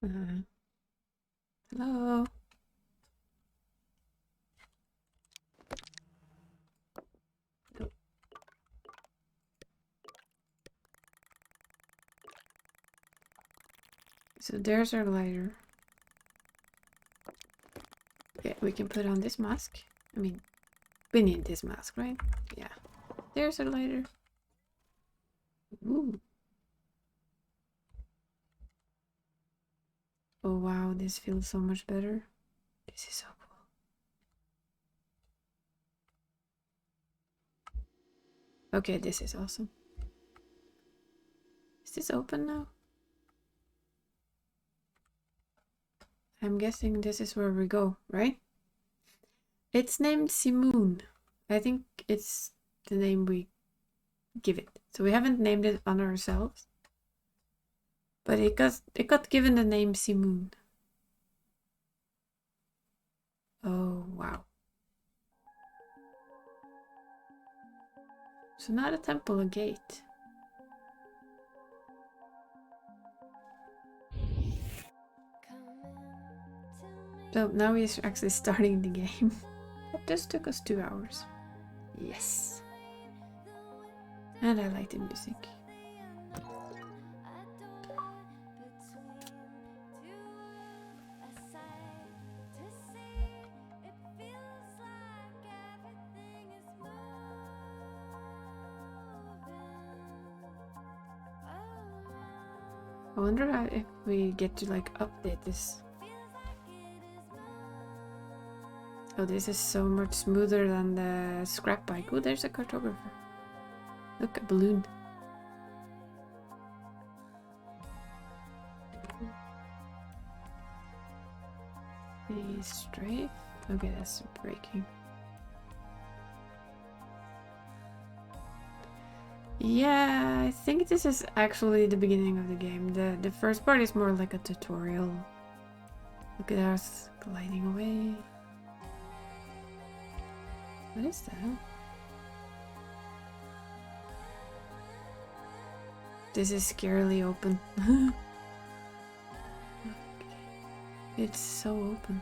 Hello? Nope. So there's our glider. Okay, we can put on this mask. I mean, we need this mask, right? Yeah. There's our glider. Ooh. Oh wow, this feels so much better. This is so cool. Okay, this is awesome. Is this open now? I'm guessing this is where we go, right? It's named Simoon. I think it's the name we give it. So we haven't named it on ourselves. But it got given the name Simoon. Oh, wow. So not a temple, a gate. So now we're actually starting the game. That just took us 2 hours. Yes. And I like the music. I wonder if we get to like update this. Oh, this is so much smoother than the scrap bike. Oh, there's a cartographer. Look, a balloon. Be straight. Okay, that's breaking. Yeah, I think this is actually the beginning of the game. The first part is more like a tutorial. Look at us gliding away. What is that? This is scarily open. It's so open.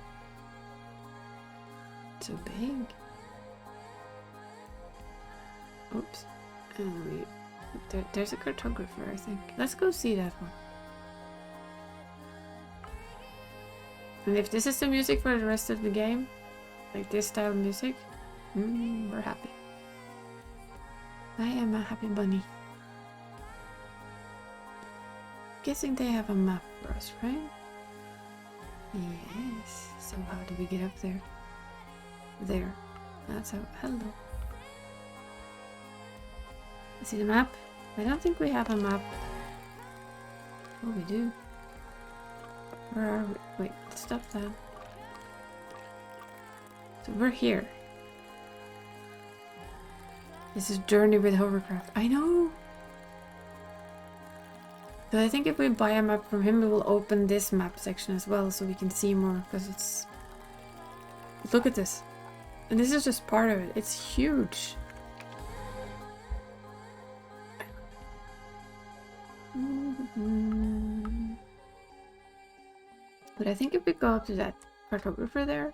So big. Oops. There's a cartographer, I think. Let's go see that one. And if this is the music for the rest of the game, like this style of music, we're happy. I am a happy bunny. Guessing they have a map for us, right? Yes. So how do we get up there? There. That's how. Hello. See the map? I don't think we have a map. Oh, we do. Where are we? Wait, let's stop that. So we're here. This is Journey with Hovercraft. I know! So I think if we buy a map from him, we will open this map section as well, so we can see more, because it's... Look at this. And this is just part of it. It's huge. But I think if we go up to that cartographer there,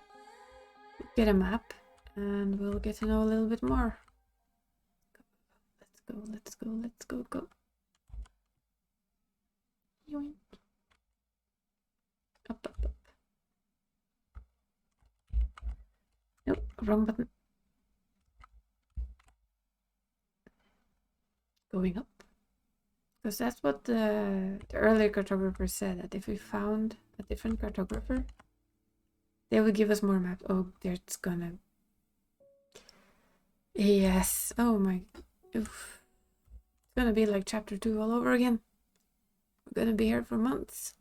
we'll get a map, and we'll get to know a little bit more. Let's go. Yoink. Up. Nope, wrong button. Going up. Because that's what the earlier cartographer said, that if we found a different cartographer, they would give us more maps. Oh, there's gonna... Yes. Oh my... Oof. It's gonna be like chapter 2 all over again. We're gonna be here for months.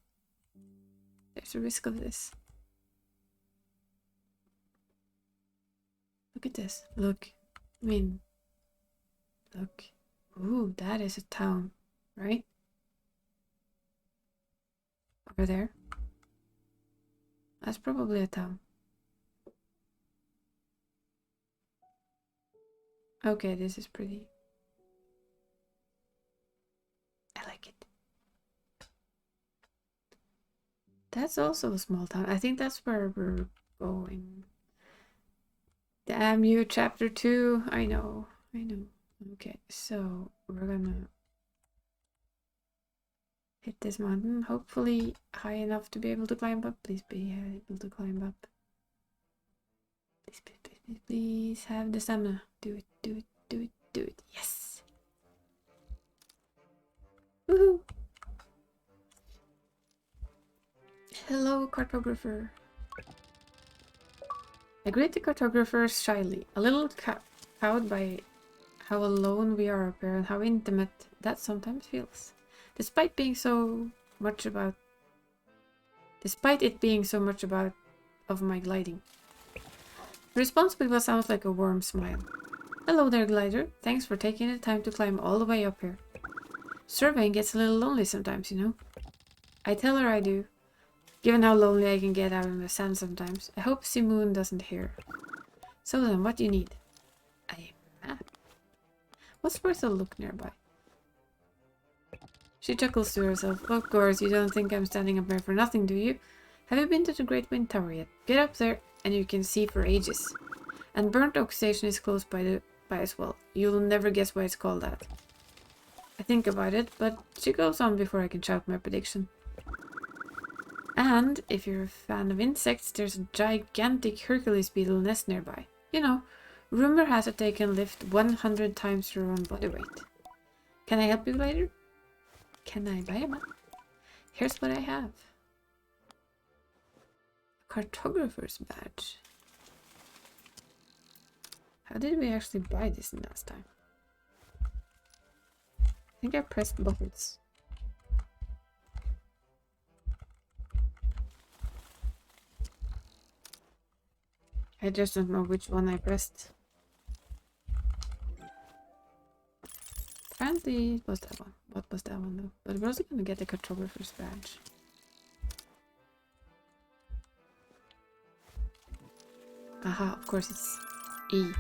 There's a risk of this. Look at this. Look. I mean... Look. Ooh, that is a town. Right? Over there. That's probably a town. Okay, this is pretty. I like it. That's also a small town. I think that's where we're going. Damn you, chapter 2. I know. Okay, so we're gonna hit this mountain, hopefully high enough to be able to climb up. Please be able to climb up. Please have the stamina. Do it. Yes! Woohoo! Hello, cartographer. I greet the cartographer shyly, a little cowed by how alone we are up here and how intimate that sometimes feels. Despite it being so much about of my gliding. The response with what sounds like a warm smile. Hello there, glider. Thanks for taking the time to climb all the way up here. Surveying gets a little lonely sometimes, you know. I tell her I do, given how lonely I can get out in the sand sometimes. I hope Simoon doesn't hear. So then, what do you need? A map. What's worth a look nearby? She chuckles to herself. Of course, you don't think I'm standing up here for nothing, do you? Have you been to the Great Wind Tower yet? Get up there, and you can see for ages. And Burnt Oak Station is close by as well. You'll never guess why it's called that. I think about it, but she goes on before I can shout my prediction. And, if you're a fan of insects, there's a gigantic Hercules beetle nest nearby. You know, rumor has it they can lift 100 times your own body weight. Can I help you later? Can I buy a map? Here's what I have. A cartographer's badge. How did we actually buy this last time? I think I pressed buttons. I just don't know which one I pressed. Apparently it was that one. What was that one though? But we're also gonna get the cartographer's badge. Aha, of course it's E.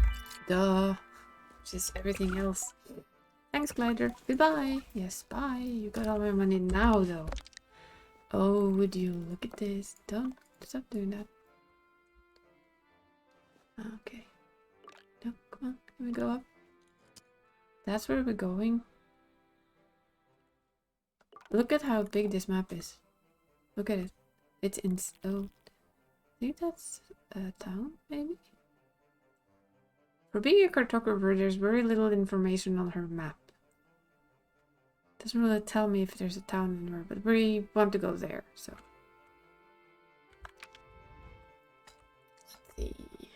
Duh. Which is everything else. Thanks, Glider. Goodbye. Yes, bye. You got all my money now, though. Oh, would you look at this? Don't stop doing that. Okay. No, come on. Can we go up? That's where we're going. Look at how big this map is. Look at it. It's in... Oh. I think that's a town, maybe? For being a cartographer, there's very little information on her map. Doesn't really tell me if there's a town anywhere, but we want to go there, so. Let's see.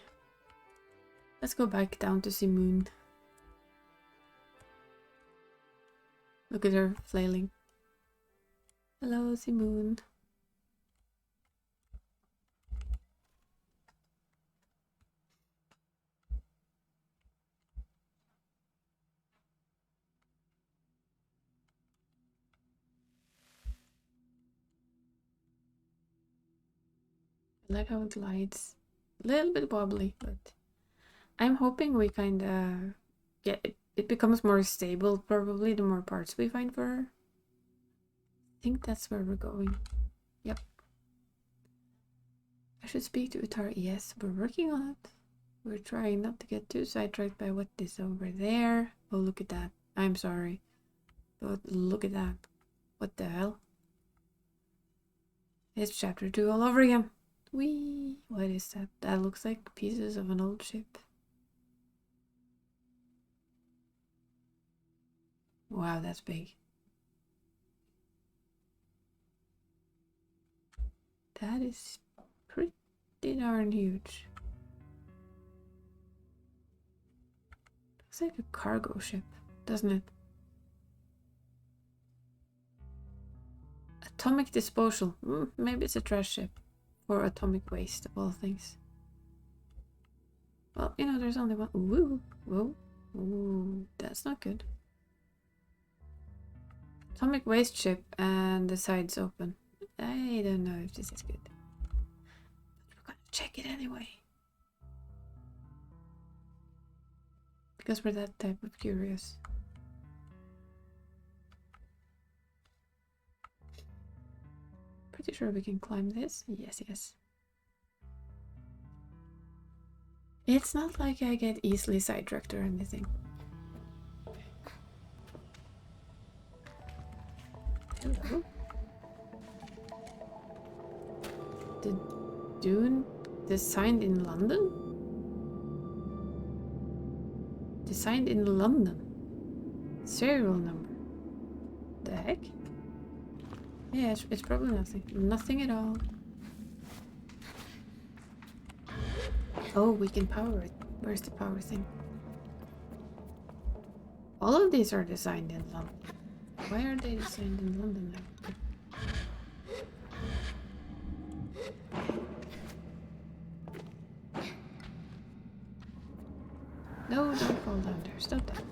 Let's go back down to Simoon. Look at her flailing. Hello, Simoon. I like how it glides. A little bit wobbly, but I'm hoping we kind of get it. It becomes more stable, probably, the more parts we find for her. I think that's where we're going. Yep. I should speak to Utar. Yes, we're working on it. We're trying not to get too sidetracked by what is over there. Oh, look at that. I'm sorry. But look at that. What the hell? It's chapter 2 all over again. Whee! What is that? That looks like pieces of an old ship. Wow, that's big. That is pretty darn huge. Looks like a cargo ship, doesn't it? Atomic disposal. Maybe it's a trash ship. For atomic waste, of all things. Well, you know, there's only one. Woo! Whoa! Ooh, that's not good. Atomic waste ship and the sides open. I don't know if this is good. But we're gonna check it anyway. Because we're that type of curious. Pretty sure we can climb this. Yes, yes. It's not like I get easily sidetracked or anything. Hello. The Dune designed in London? Designed in London. Serial number. The heck? Yeah, it's probably nothing. Nothing at all. Oh, we can power it. Where's the power thing? All of these are designed in London. Why are they designed in London now? No, don't fall down there. Stop that.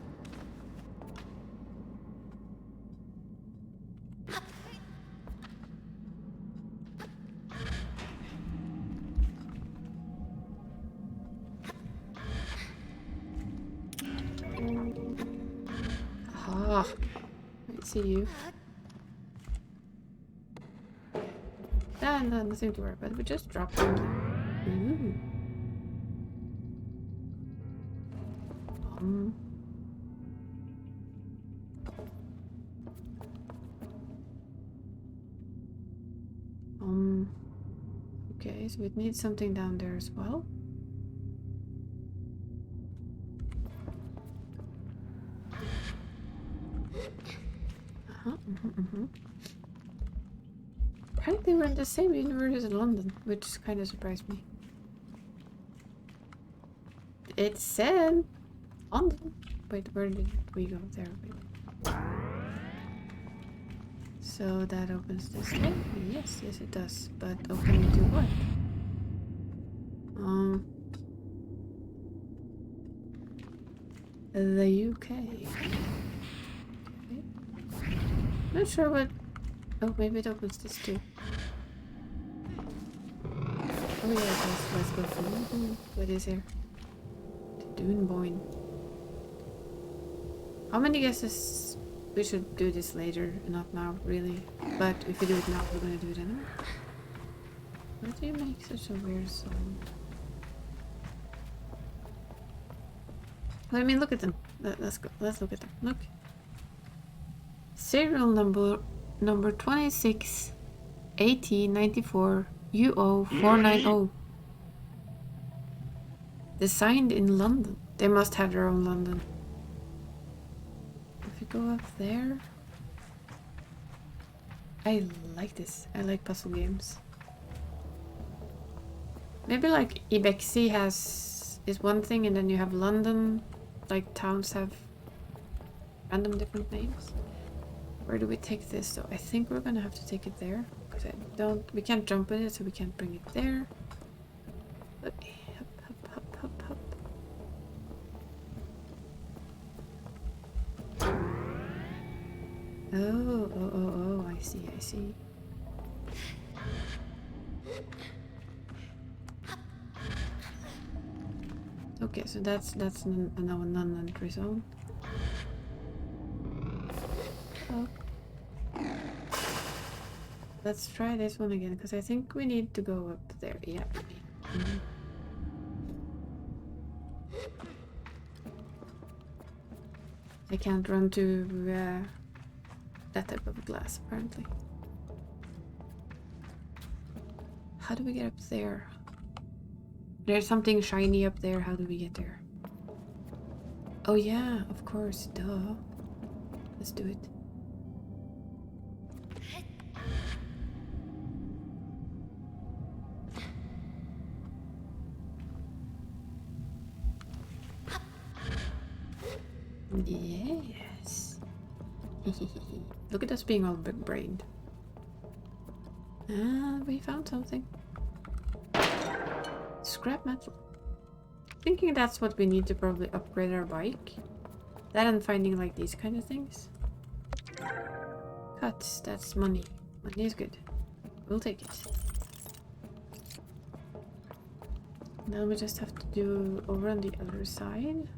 Aha! I see you. Ah, no, nothing to worry about. We just dropped something. Ooh. Okay, so it needs something down there as well. Apparently we're in the same universe as London, which kind of surprised me. It said London. Wait, where did we go? There. Wait. So that opens this way? Yes, yes it does. But opening to what? The UK. Okay. Not sure what... Oh, maybe it opens this too. Oh yeah, it does. Let's go through. What is here? The Dune Boyne. How many guesses? We should do this later, not now, really. But if we do it now, we're gonna do it anyway. Why do you make such a weird sound? I mean, look at them. Let's go. Let's look at them. Look. Serial number 26 AT94 UO 490. Designed in London. They must have their own London. If we go up there, I like this. I like puzzle games. Maybe like Ibexi is one thing, and then you have London. Like towns have random different names. Where do we take this though? I think we're gonna have to take it there. Because we can't jump with it, so we can't bring it there. But hop. Oh, I see. Okay, so that's another non-entry zone. Oh. Let's try this one again, because I think we need to go up there. Yeah. I can't run to that type of glass, apparently. How do we get up there? There's something shiny up there. How do we get there? Oh yeah, of course, duh. Let's do it. Yes. Look at us being all big-brained. We found something. Scrap metal. Thinking that's what we need to probably upgrade our bike. That and finding like these kind of things. Cuts, that's money. Money is good. We'll take it. Now we just have to do over on the other side.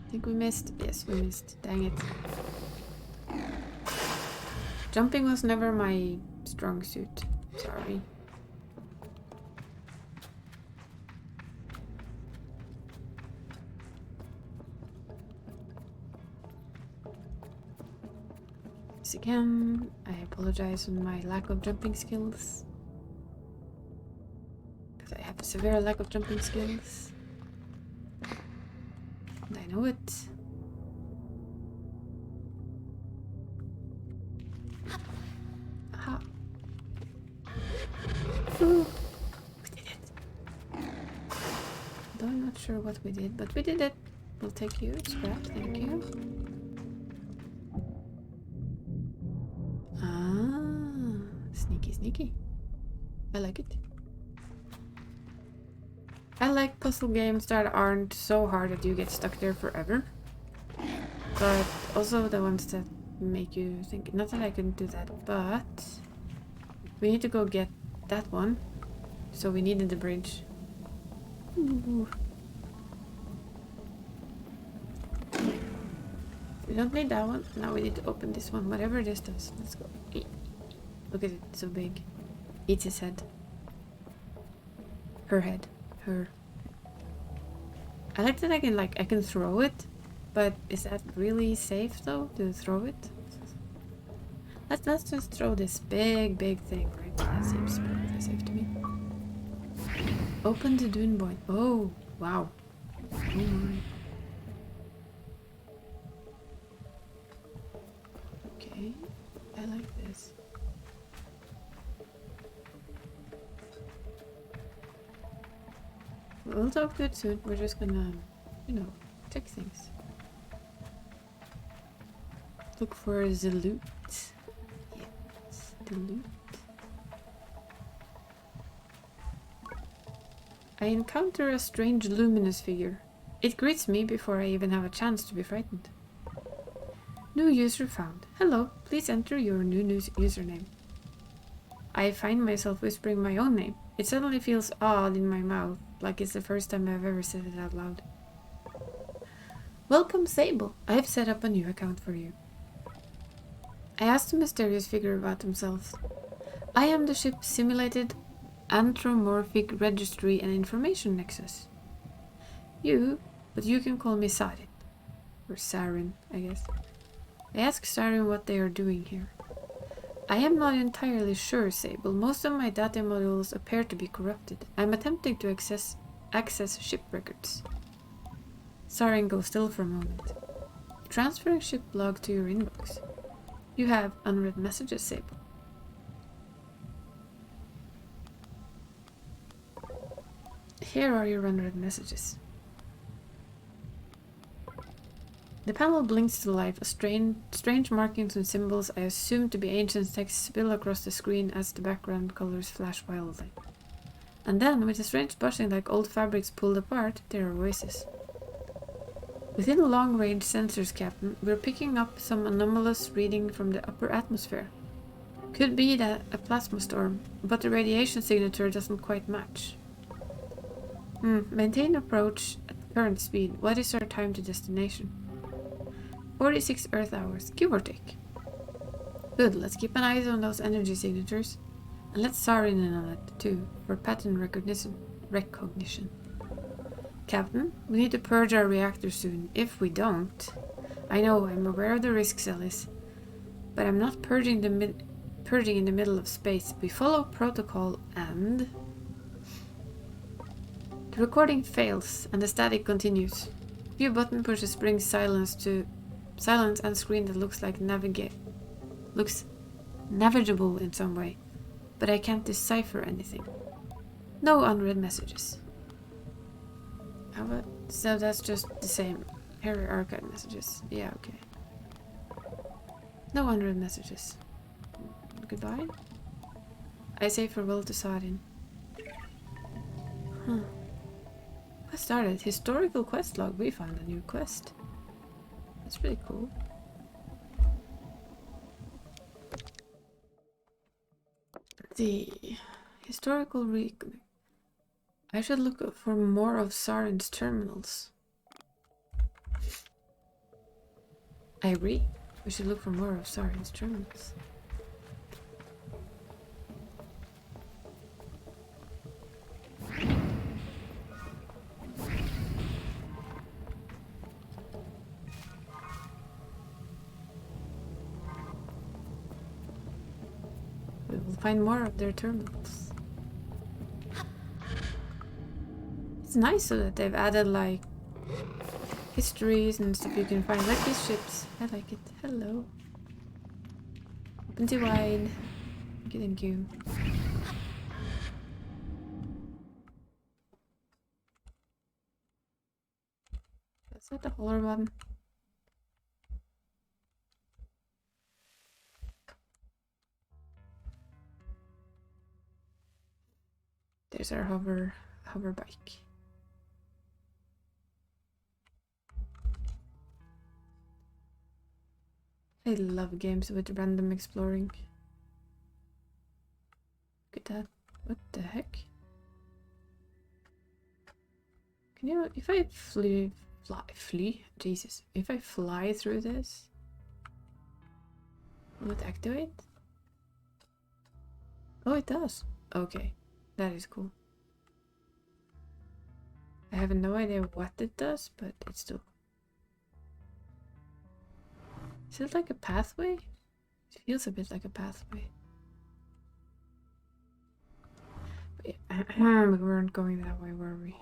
I think we missed. Yes, we missed. Dang it. Jumping was never my strong suit. Sorry. Once again, I apologize on my lack of jumping skills. Because I have a severe lack of jumping skills. And I know it. Aha. Ooh. We did it. Though I'm not sure what we did, but we did it. We'll take you, scrap, thank you. Ah, sneaky. I like it. I like puzzle games that aren't so hard that you get stuck there forever. But also the ones that make you think. Not that I can do that, but we need to go get that one. So we needed the bridge. Ooh. We don't need that one. Now we need to open this one. Whatever this does. Let's go. Look at it. So big. Eats his head. Her head. Her. I like that I can throw it, but is that really safe though to throw it? Let's just throw this big thing, right? That seems perfectly safe to me. Open the dune point. Oh wow. Oh my. Okay, I like this. We'll talk to it soon. We're just gonna, check things. Look for the loot. Yes, the loot. I encounter a strange luminous figure. It greets me before I even have a chance to be frightened. New user found. Hello, please enter your new username. I find myself whispering my own name. It suddenly feels odd in my mouth, like it's the first time I've ever said it out loud. Welcome, Sable. I have set up a new account for you. I asked the mysterious figure about themselves. I am the ship's simulated anthropomorphic registry and information nexus. But you can call me Sarin. Or Sarin, I guess. I asked Sarin what they are doing here. I am not entirely sure, Sable. Most of my data modules appear to be corrupted. I am attempting to access ship records. Sarin goes still for a moment. Transferring ship log to your inbox. You have unread messages, Sable. Here are your unread messages. The panel blinks to life. Strange markings and symbols I assume to be ancient text spill across the screen as the background colors flash wildly. And then, with a strange buzzing like old fabrics pulled apart, there are voices. Within long-range sensors, Captain, we're picking up some anomalous reading from the upper atmosphere. Could be that a plasma storm, but the radiation signature doesn't quite match. Maintain approach at current speed. What is our time to destination? 46 Earth hours, give or take. Good, let's keep an eye on those energy signatures. And let Sarin in on it, too, for pattern recognition. Captain, we need to purge our reactor soon. If we don't... I know, I'm aware of the risks, Ellis. But I'm not purging in the middle of space. We follow protocol and... The recording fails, and the static continues. A few button pushes bring silence and screen that looks navigable in some way, but I can't decipher anything. No unread messages. So that's just the same. Here are archive messages. Yeah, okay. No unread messages. Goodbye. I say farewell to Sarin. Quest started. Historical quest log. We found a new quest. That's pretty cool. The historical I should look for more of Sarin's terminals. I agree. We should look for more of Sarin's terminals. We will find more of their terminals. It's nice so that they've added like histories and stuff you can find, like these ships. I like it. Hello. Open too wide. Thank you. Is that the holler button? There's our hover bike. I love games with random exploring. Look at that. What the heck? Can you, if I Jesus. If I fly through this, will it activate? Oh, it does. Okay. That is cool. I have no idea what it does, but it's still... Is it like a pathway? It feels a bit like a pathway. But yeah, we weren't going that way, were we?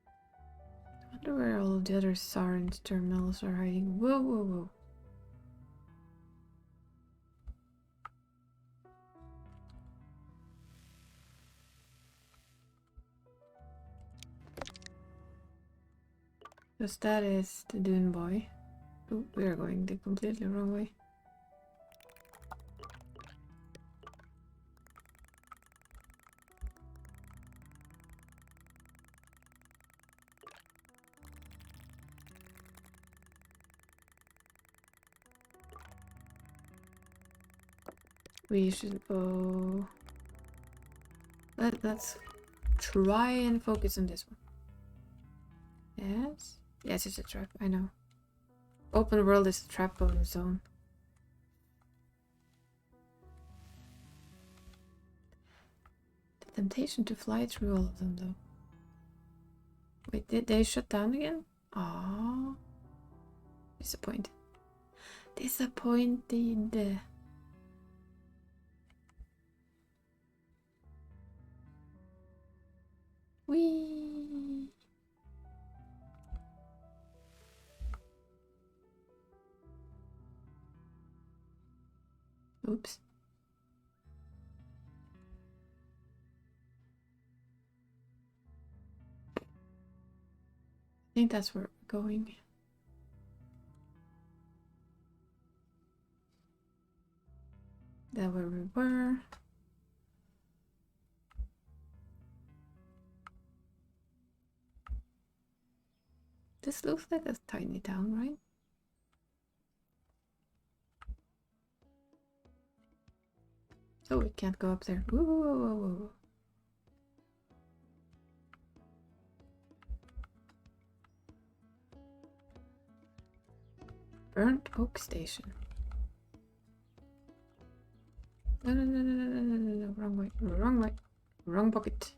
I wonder where all of the other Sarin's terminals are hiding. Whoa, whoa, whoa. Because that is the Dune Boy. Oh, we are going the completely wrong way. We should go... Let's try and focus on this one. Yes? Yes, it's a trap, I know. Open world is a trap on its own. The temptation to fly through all of them, though. Wait, did they shut down again? Aww. Disappointed. Disappointed. Whee! Oops. I think that's where we're going. That where we were. This looks like a tiny town, right? Oh, we can't go up there. Whoa, whoa, whoa, whoa. Burnt Oak Station. No, no, no, no, no, no, no, no, no, wrong way, wrong way, wrong pocket.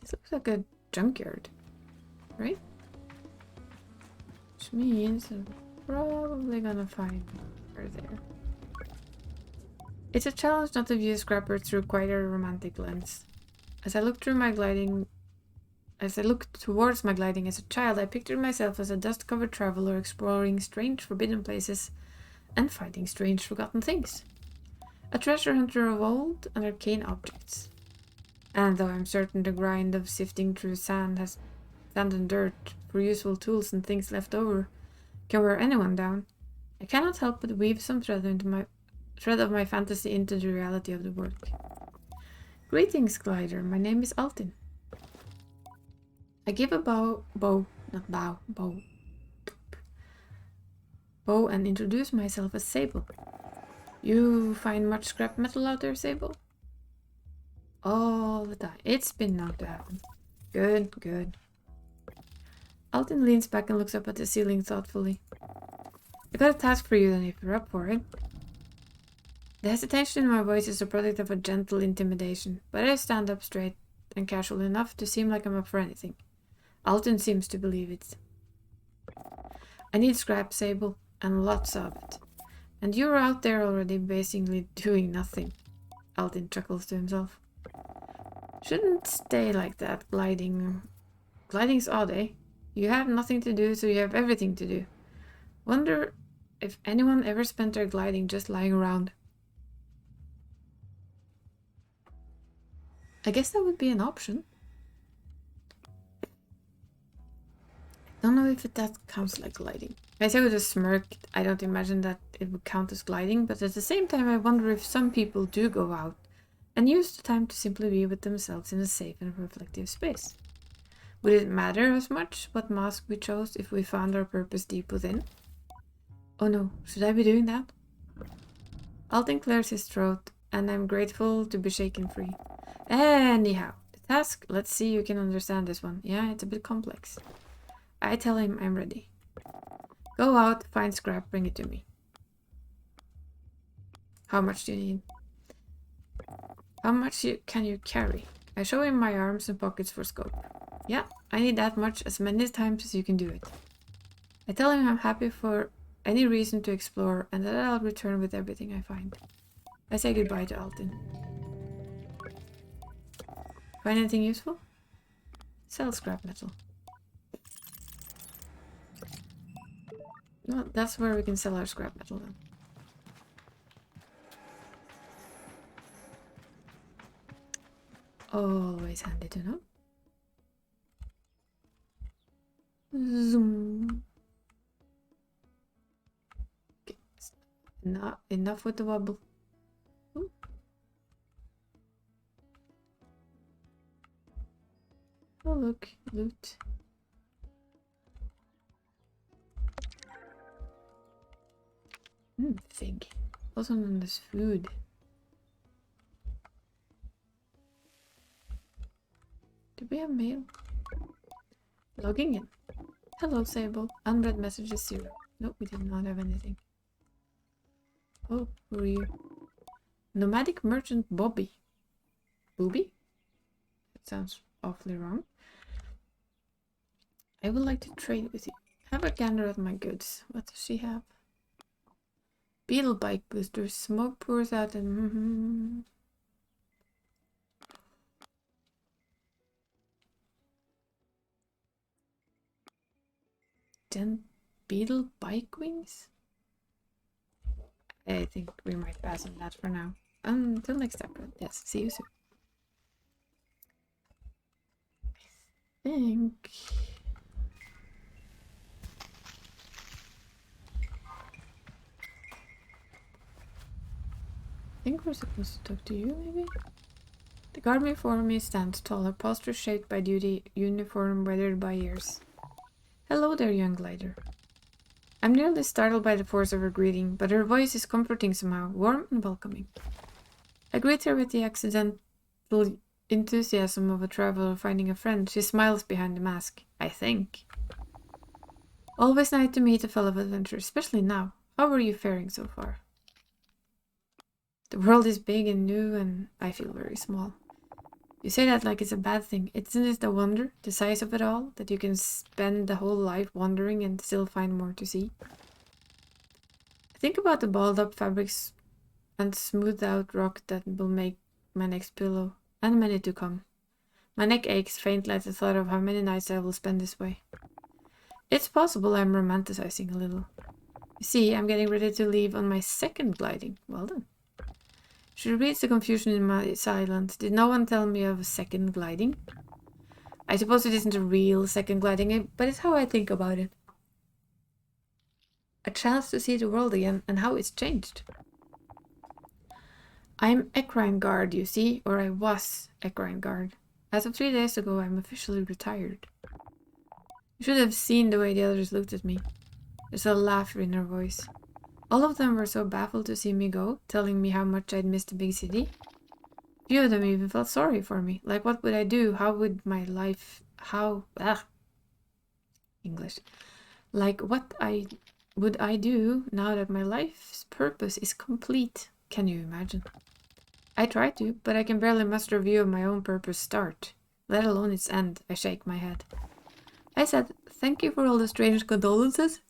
This looks like a junkyard, right? Which means I'm probably gonna find her there. It's a challenge not to view Scrapper through quite a romantic lens. As I looked towards my gliding as a child, I pictured myself as a dust-covered traveler exploring strange, forbidden places and finding strange, forgotten things. A treasure hunter of old and arcane objects. And though I'm certain the grind of sifting through sand and dirt for useful tools and things left over can wear anyone down, I cannot help but weave some thread of my fantasy into the reality of the work. Greetings, glider. My name is Altin. I give a bow and introduce myself as Sable. You find much scrap metal out there, Sable? All the time. It's been known to happen. Good, good. Altin leans back and looks up at the ceiling thoughtfully. I got a task for you then if you're up for it. The hesitation in my voice is a product of a gentle intimidation, but I stand up straight and casual enough to seem like I'm up for anything. Altin seems to believe it. I need scrap, Sable, and lots of it. And you're out there already basically doing nothing. Altin chuckles to himself. Shouldn't stay like that, gliding. Gliding's odd, eh? You have nothing to do, so you have everything to do. Wonder if anyone ever spent their gliding just lying around. I guess that would be an option. Don't know if that counts like gliding. I say with a smirk, I don't imagine that it would count as gliding, but at the same time I wonder if some people do go out and use the time to simply be with themselves in a safe and reflective space. Would it matter as much what mask we chose if we found our purpose deep within? Oh no, should I be doing that? Alton clears his throat, and I'm grateful to be shaken free. Anyhow, the task, let's see you can understand this one. Yeah, it's a bit complex. I tell him I'm ready. Go out, find scrap, bring it to me. How much do you need? How much can you carry? I show him my arms and pockets for scope. Yeah, I need that much as many times as you can do it. I tell him I'm happy for any reason to explore and that I'll return with everything I find. I say goodbye to Altin. Find anything useful? Sell scrap metal. No, that's where we can sell our scrap metal then. Always handy to know. Zoom. Okay. Enough with the wobble. Ooh. Oh look, loot. Fig. Also known as food. Do we have mail? Logging in. Hello, Sable. Unread messages 0. Nope, we did not have anything. Oh, who are you? Nomadic merchant Bobby. Booby? That sounds awfully wrong. I would like to trade with you. Have a gander at my goods. What does she have? Beetle bike booster. Smoke pours out and... Then beetle bike wings? I think we might pass on that for now. Until next episode. Yes, see you soon. I think we're supposed to talk to you, maybe? The guard before me stands tall, her posture shaped by duty, uniform weathered by years. Hello there, young glider. I'm nearly startled by the force of her greeting, but her voice is comforting somehow, warm and welcoming. I greet her with the accidental enthusiasm of a traveler finding a friend. She smiles behind the mask, I think. Always nice to meet a fellow adventurer, especially now. How are you faring so far? The world is big and new, and I feel very small. You say that like it's a bad thing. Isn't it the wonder, the size of it all, that you can spend the whole life wandering and still find more to see? I think about the balled up fabrics and smoothed out rock that will make my next pillow, and many to come. My neck aches faintly at the thought of how many nights I will spend this way. It's possible I'm romanticizing a little. You see, I'm getting ready to leave on my second gliding. Well done. She reads the confusion in my silence. Did no one tell me of a second gliding? I suppose it isn't a real second gliding, but it's how I think about it. A chance to see the world again and how it's changed. I'm Equine Guard, you see, or I was Equine Guard. As of 3 days ago, I'm officially retired. You should have seen the way the others looked at me. There's a laugh in her voice. All of them were so baffled to see me go, telling me how much I'd missed the big city. A few of them even felt sorry for me. Like, what would I do? How would my life... English. Like, would I do now that my life's purpose is complete? Can you imagine? I try to, but I can barely muster a view of my own purpose start, let alone its end. I shake my head. I said, thank you for all the strange condolences.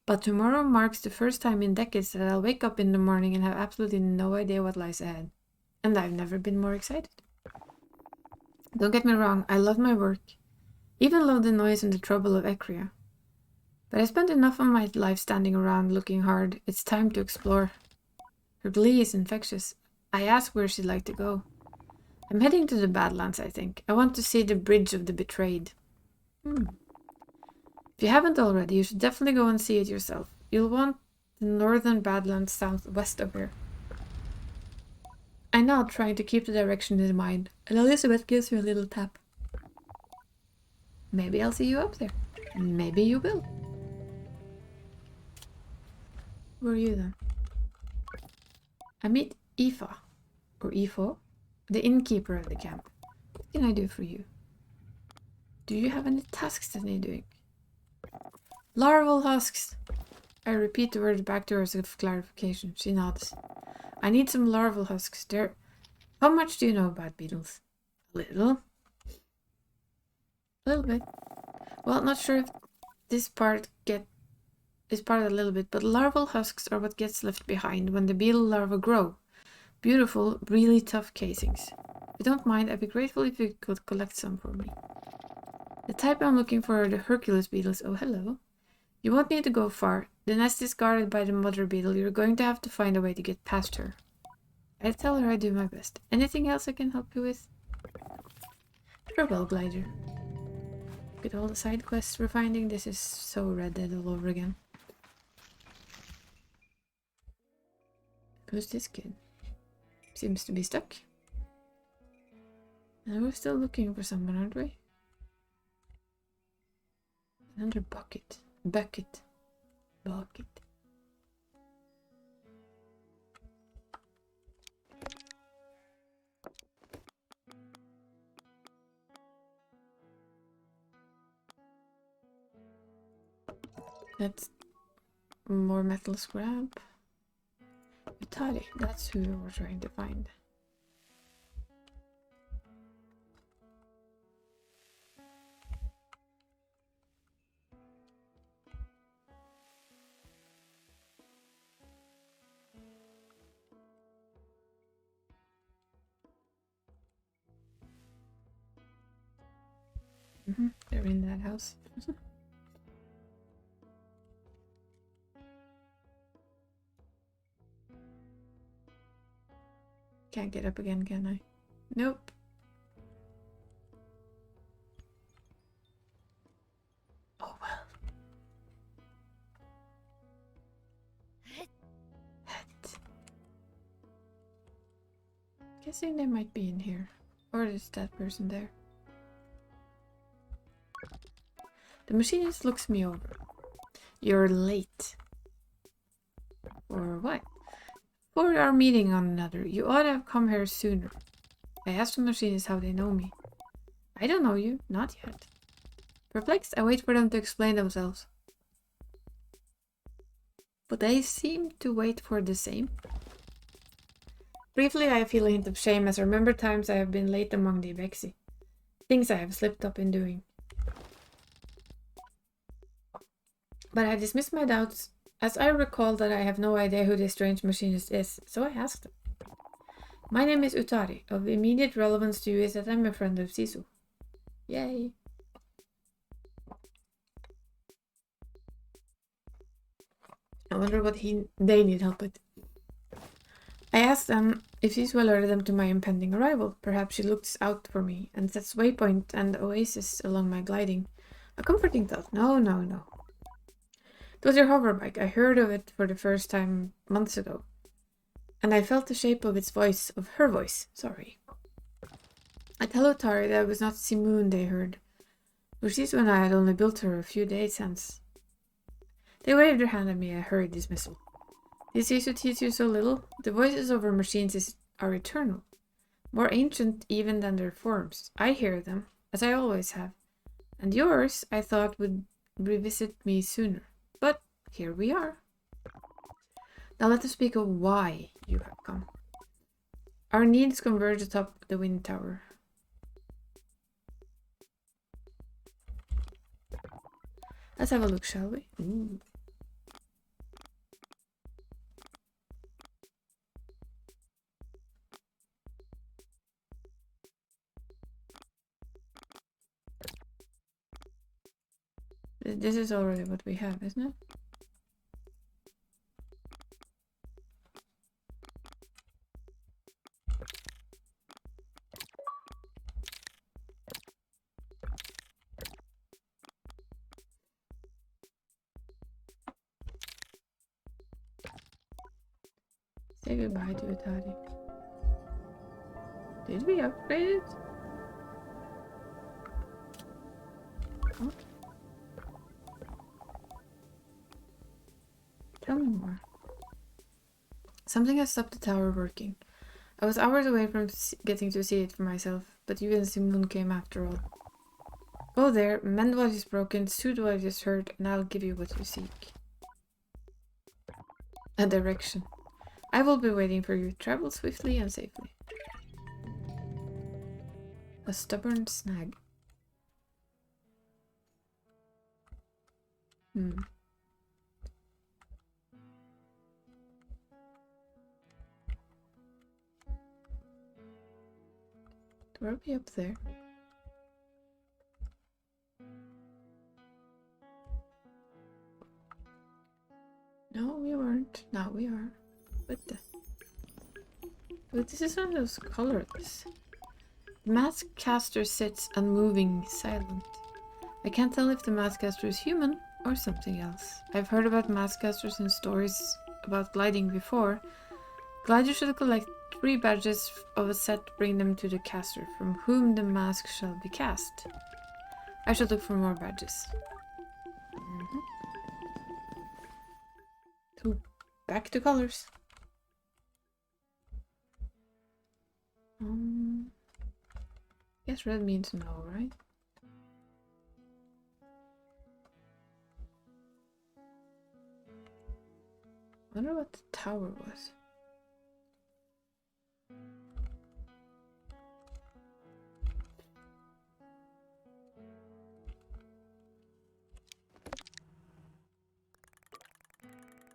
But tomorrow marks the first time in decades that I'll wake up in the morning and have absolutely no idea what lies ahead. And I've never been more excited. Don't get me wrong, I love my work. Even love the noise and the trouble of Ecria. But I spent enough of my life standing around looking hard. It's time to explore. Her glee is infectious. I ask where she'd like to go. I'm heading to the Badlands, I think. I want to see the Bridge of the Betrayed. If you haven't already, you should definitely go and see it yourself. You'll want the northern Badlands southwest of here. I nod, trying to keep the direction in mind, and Elizabeth gives me a little tap. Maybe I'll see you up there. Maybe you will. Who are you then? I meet Aoife, or Ifo, the innkeeper of the camp. What can I do for you? Do you have any tasks that need doing? Larval husks! I repeat the word back to her as a clarification. She nods. I need some larval husks. How much do you know about beetles? A little. A little bit. Well, not sure if this part is part of a little bit, but larval husks are what gets left behind when the beetle larvae grow. Beautiful, really tough casings. If you don't mind, I'd be grateful if you could collect some for me. The type I'm looking for are the Hercules beetles. Oh, hello. You won't need to go far. The nest is guarded by the mother beetle. You're going to have to find a way to get past her. I tell her I do my best. Anything else I can help you with? Farewell, glider. Look at all the side quests we're finding. This is so Red Dead all over again. Who's this kid? Seems to be stuck. And we're still looking for someone, aren't we? Another bucket. lock it. That's more metal scrap. Utari, that's who we're trying to find. They're in that house. Can't get up again, can I? Nope. Oh well. Guessing they might be in here. Or is that person there? The machinist looks me over. You're late. Or what? For our meeting on another, you ought to have come here sooner. I asked the machinist how they know me. I don't know you, not yet. Perplexed, I wait for them to explain themselves. But they seem to wait for the same. Briefly, I feel a hint of shame as I remember times I have been late among the Ibexi. Things I have slipped up in doing. But I dismiss my doubts, as I recall that I have no idea who this strange machinist is, so I asked him. My name is Utari. Of immediate relevance to you is that I'm a friend of Sisu. Yay. I wonder what they need help with. I asked them if Sisu alerted them to my impending arrival. Perhaps she looks out for me and sets waypoint and oasis along my gliding. A comforting thought. No. It was your hoverbike. I heard of it for the first time months ago. And I felt the shape of its voice, of her voice. Sorry. I tell Utari that it was not Simoon they heard. Sisu and I had only built her a few days since. They waved their hand at me a hurried dismissal. Did Sisu teach you so little? The voices of our machines are eternal. More ancient even than their forms. I hear them, as I always have. And yours, I thought, would revisit me sooner. But here we are. Now let us speak of why you have come. Our needs converge atop the wind tower. Let's have a look, shall we? Ooh. This is already what we have, isn't it? Say goodbye to Utari. Did we upgrade it? Oh. Tell me more. Something has stopped the tower working. I was hours away from getting to see it for myself, but you and Simoon came after all. Go there, mend what is broken, soothe what is hurt, and I'll give you what you seek. A direction. I will be waiting for you. Travel swiftly and safely. A stubborn snag. Were we up there? No, we weren't. Now we are. What the? But this is one of those colorless. The mask caster sits unmoving, silent. I can't tell if the mask caster is human or something else. I've heard about mask casters in stories about gliding before. Glider should collect 3 badges of a set, bring them to the caster, from whom the mask shall be cast. I should look for more badges. back to colors. Guess red means no, right? Wonder what the tower was.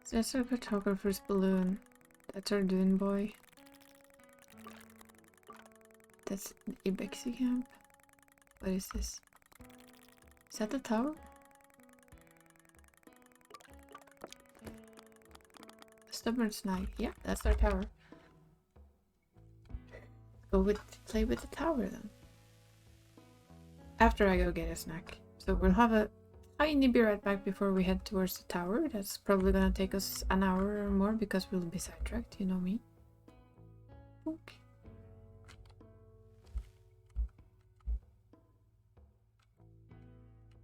So that's our photographer's balloon. That's our dune boy. That's the Ibexi camp. What is this? Is that the tower? Stubborn snag. Yeah, that's our tower. Play with the tower then. After I go get a snack. So we'll have a tiny be right back before we head towards the tower. That's probably gonna take us an hour or more because we'll be sidetracked, you know me. Okay.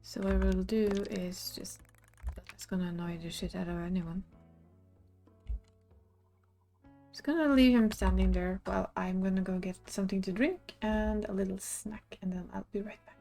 So what we'll do is just... That's gonna annoy the shit out of anyone. Just gonna leave him standing there while I'm gonna go get something to drink and a little snack, and then I'll be right back.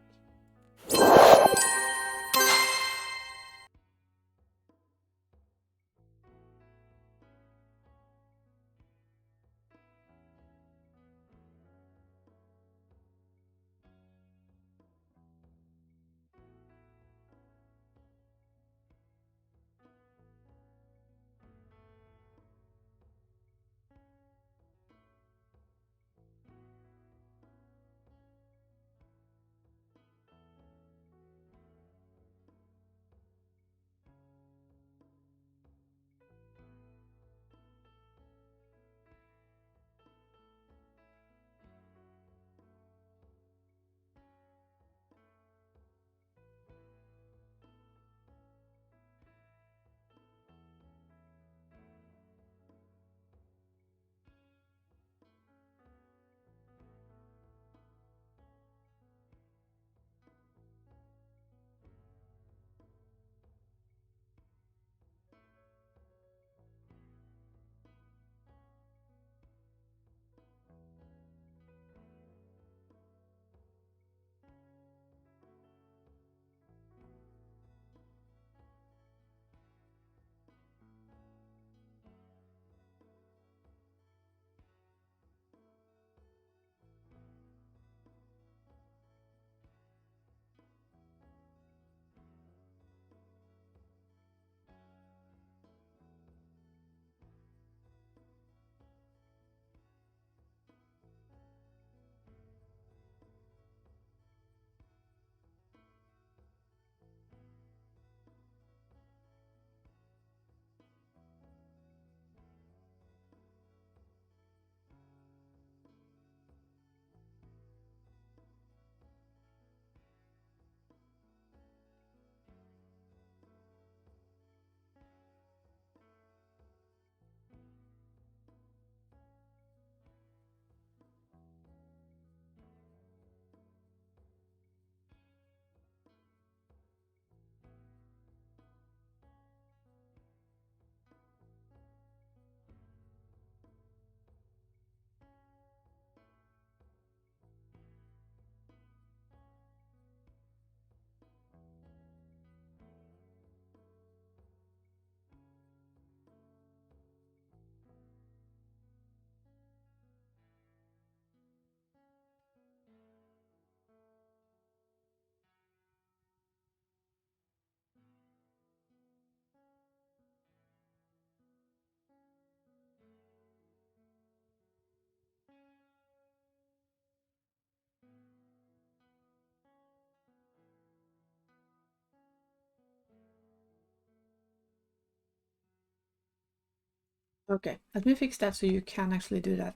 Okay, let me fix that so you can actually do that.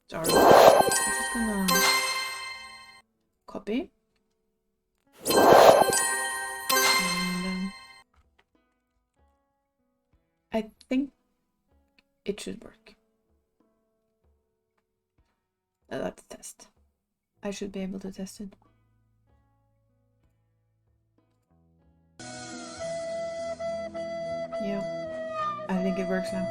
Sorry. I'm just gonna copy. And I think it should work. Let's test. I should be able to test it. Yeah. I think it works now.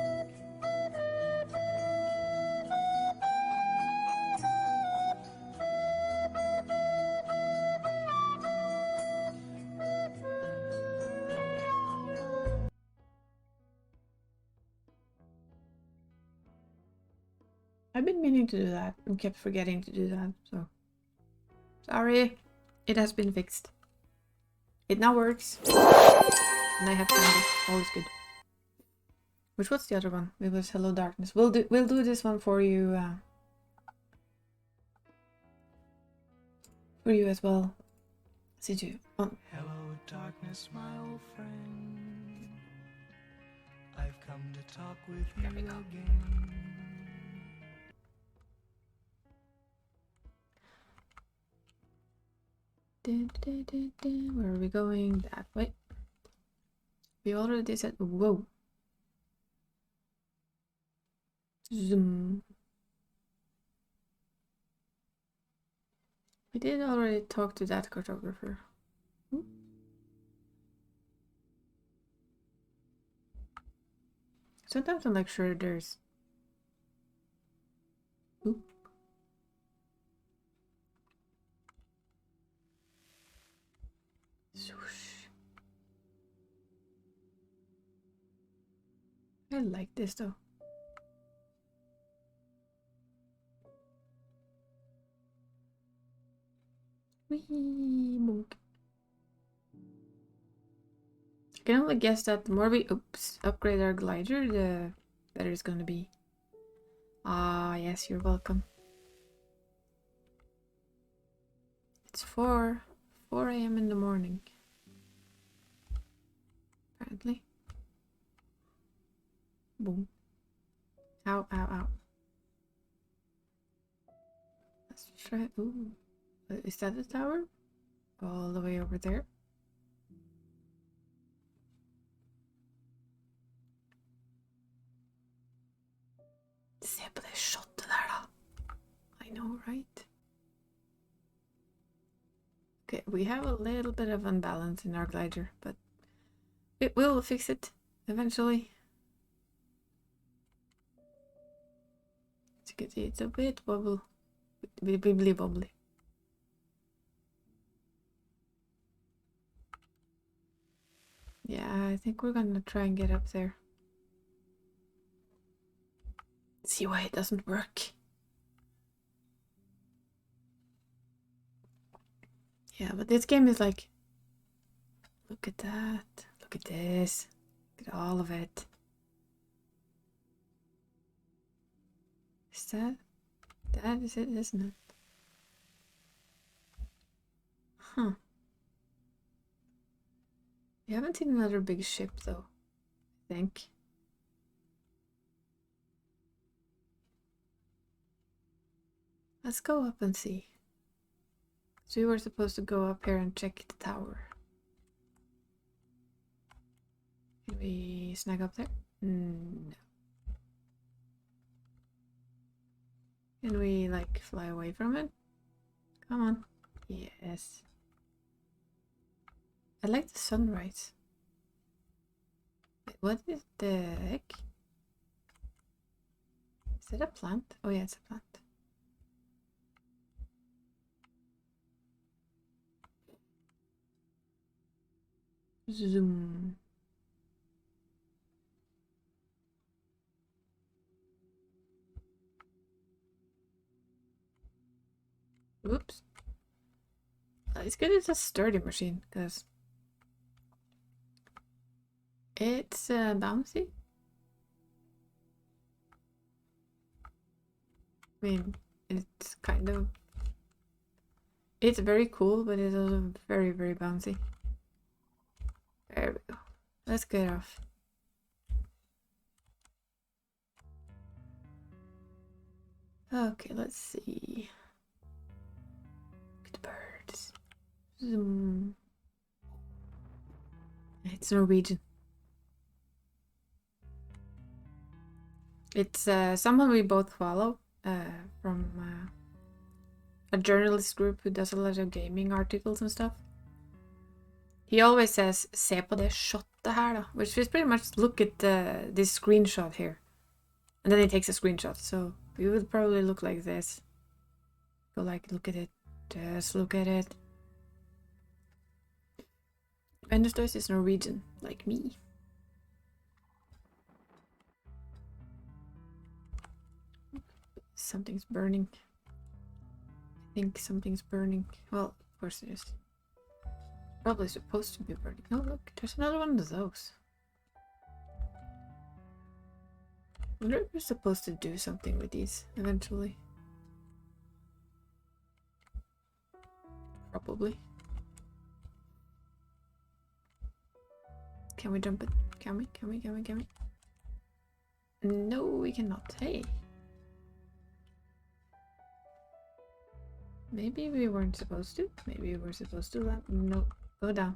I've been meaning to do that and kept forgetting to do that, so sorry. It has been fixed. It now works. And I have found it. All is good. Which was the other one? It was Hello Darkness. We'll do this one for you as well. See you. Oh. Hello darkness, my old friend. I've come to talk with you again. Where are we going? That way. We already said whoa. Zoom. We did already talk to that cartographer. Sometimes I'm like sure there's. Oop. Swoosh. I like this though. Wee bonk. I can only guess that the more we upgrade our glider, the better it's gonna be. Ah, yes, you're welcome. It's 4 a.m. in the morning. Apparently. Boom. Ow, ow, ow. Let's try. Ooh. Is that the tower? All the way over there. Se på det shotet der, da. I know, right? Okay, we have a little bit of unbalance in our glider, but it will fix it eventually. As you can see, it's a bit wibbly wobbly. Yeah, I think we're gonna try and get up there. See why it doesn't work. Yeah, but this game is like, look at that, look at this, look at all of it. Is that is it, isn't it? Huh. We haven't seen another big ship though, I think. Let's go up and see. So we were supposed to go up here and check the tower. Can we snag up there? No. Can we like fly away from it? Come on. Yes. I like the sunrise. Wait, what is the heck? Is that a plant? Oh yeah, it's a plant. Zoom. Oops. It's good it's a sturdy machine, because it's bouncy. I mean, it's kind of... It's very cool, but it's also very, very bouncy. There we go. Let's get off. Okay, let's see. Look at the birds. Zoom. It's Norwegian. It's someone we both follow from a journalist group who does a lot of gaming articles and stuff. He always says, se på det shotet her da. Which is pretty much look at this screenshot here. And then he takes a screenshot. So we would probably look like this. Go like, look at it. Just look at it. Venusdois is Norwegian, like me. Something's burning. I think something's burning. Well, of course it is. Probably supposed to be burning. Oh look, there's another one of those. I wonder if we're supposed to do something with these eventually. Probably. Can we jump it? Can we? Can we? Can we? Can we? No, we cannot. Hey. Maybe we weren't supposed to. Maybe we were supposed to. No. Go down.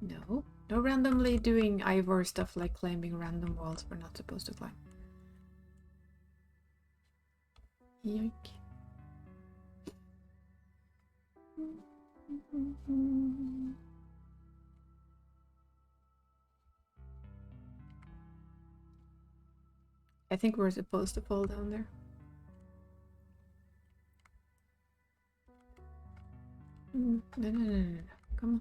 No. No randomly doing Ivor stuff like climbing random walls we're not supposed to climb. Yoink. I think we're supposed to fall down there. No, no, no, no, no. Come on.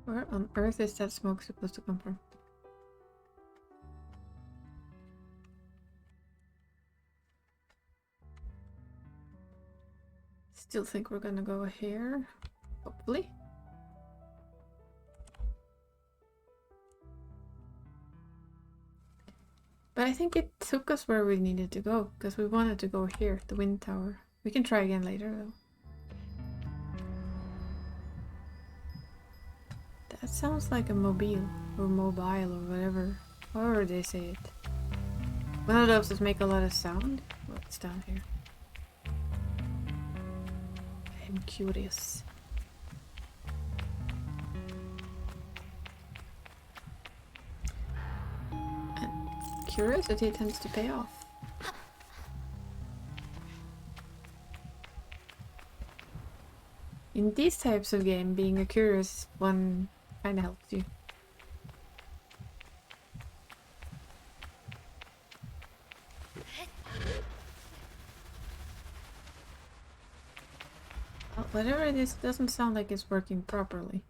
Where on earth is that smoke supposed to come from? Still think we're gonna go here. Hopefully. But I think it took us where we needed to go, because we wanted to go here, the wind tower. We can try again later, though. That sounds like a mobile, or mobile, or whatever. However they say it. One of those that make a lot of sound. What's down here? I'm curious. Curiosity tends to pay off. In these types of game, being a curious one kinda helps you. Well, whatever it is, doesn't sound like it's working properly.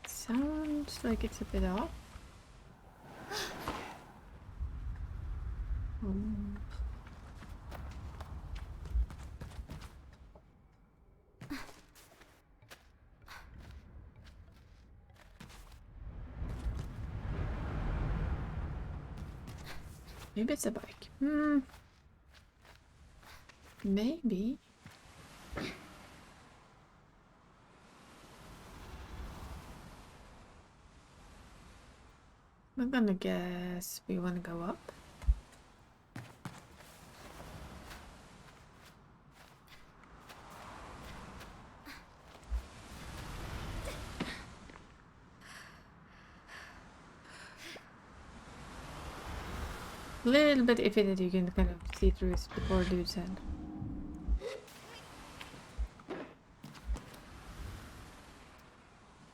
Sounds like it's a bit off. Maybe it's a bike. Maybe. I'm gonna guess we want to go up. A little bit iffy that you can kind of see through the poor dude's head.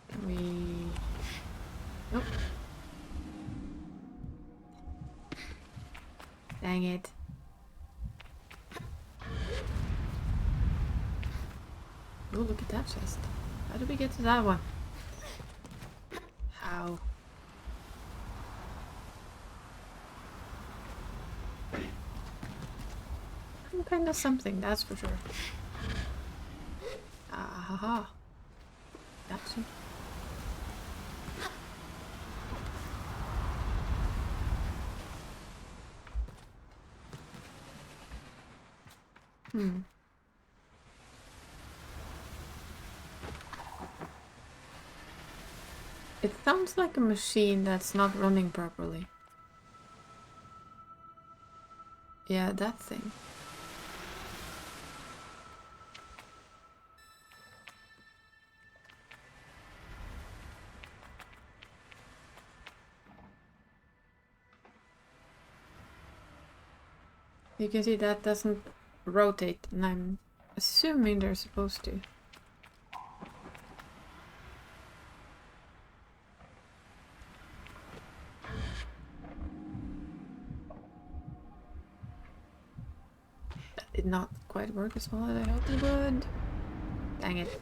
Can we... Nope. Dang it. Oh, look at that chest. How did we get to that one? How? Some kind of something, that's for sure. Ah ha ha. Gotcha. It sounds like a machine that's not running properly. Yeah, that thing. You can see that doesn't rotate, and I'm assuming they're supposed to. That did not quite work as well as I hoped it would. Dang it.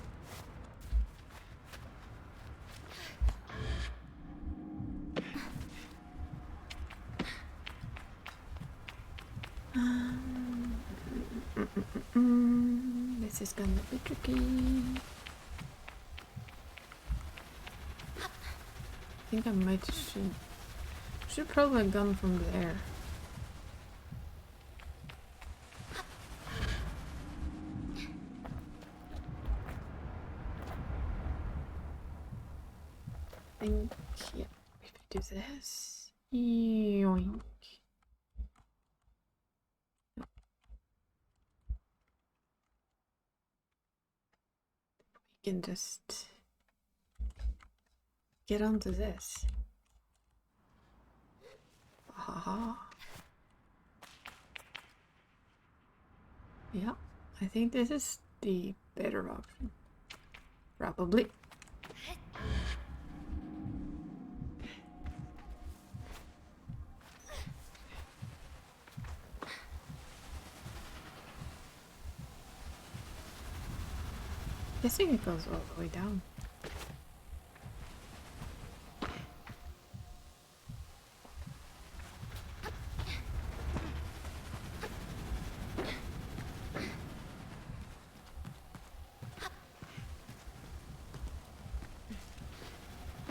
This is gonna be tricky. I think I might should probably have gone from there. I think, yeah, if we do this, yoink. We can just get onto this. Haha. Yeah, I think this is the better option. Probably. Guessing it goes all the way down.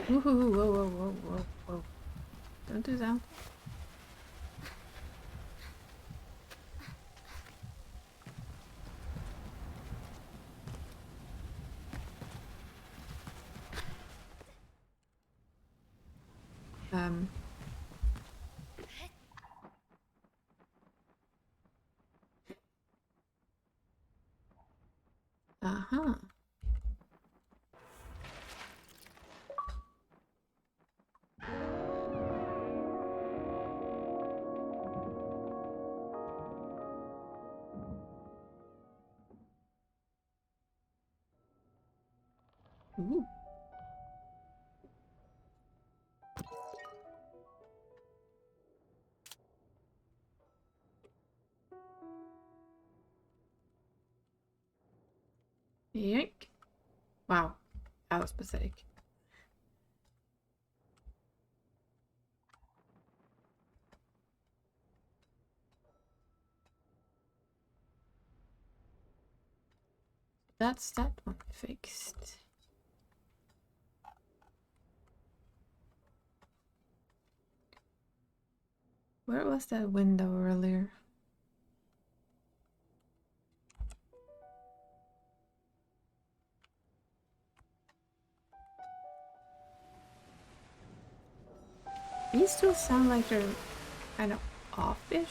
Woohoo! Whoa, whoa, whoa, whoa, whoa. Don't do that. Uh-huh. Ooh. Yoink. Wow, that was pathetic. That's that one fixed. Where was that window earlier? These still sound like they're kind of off-ish.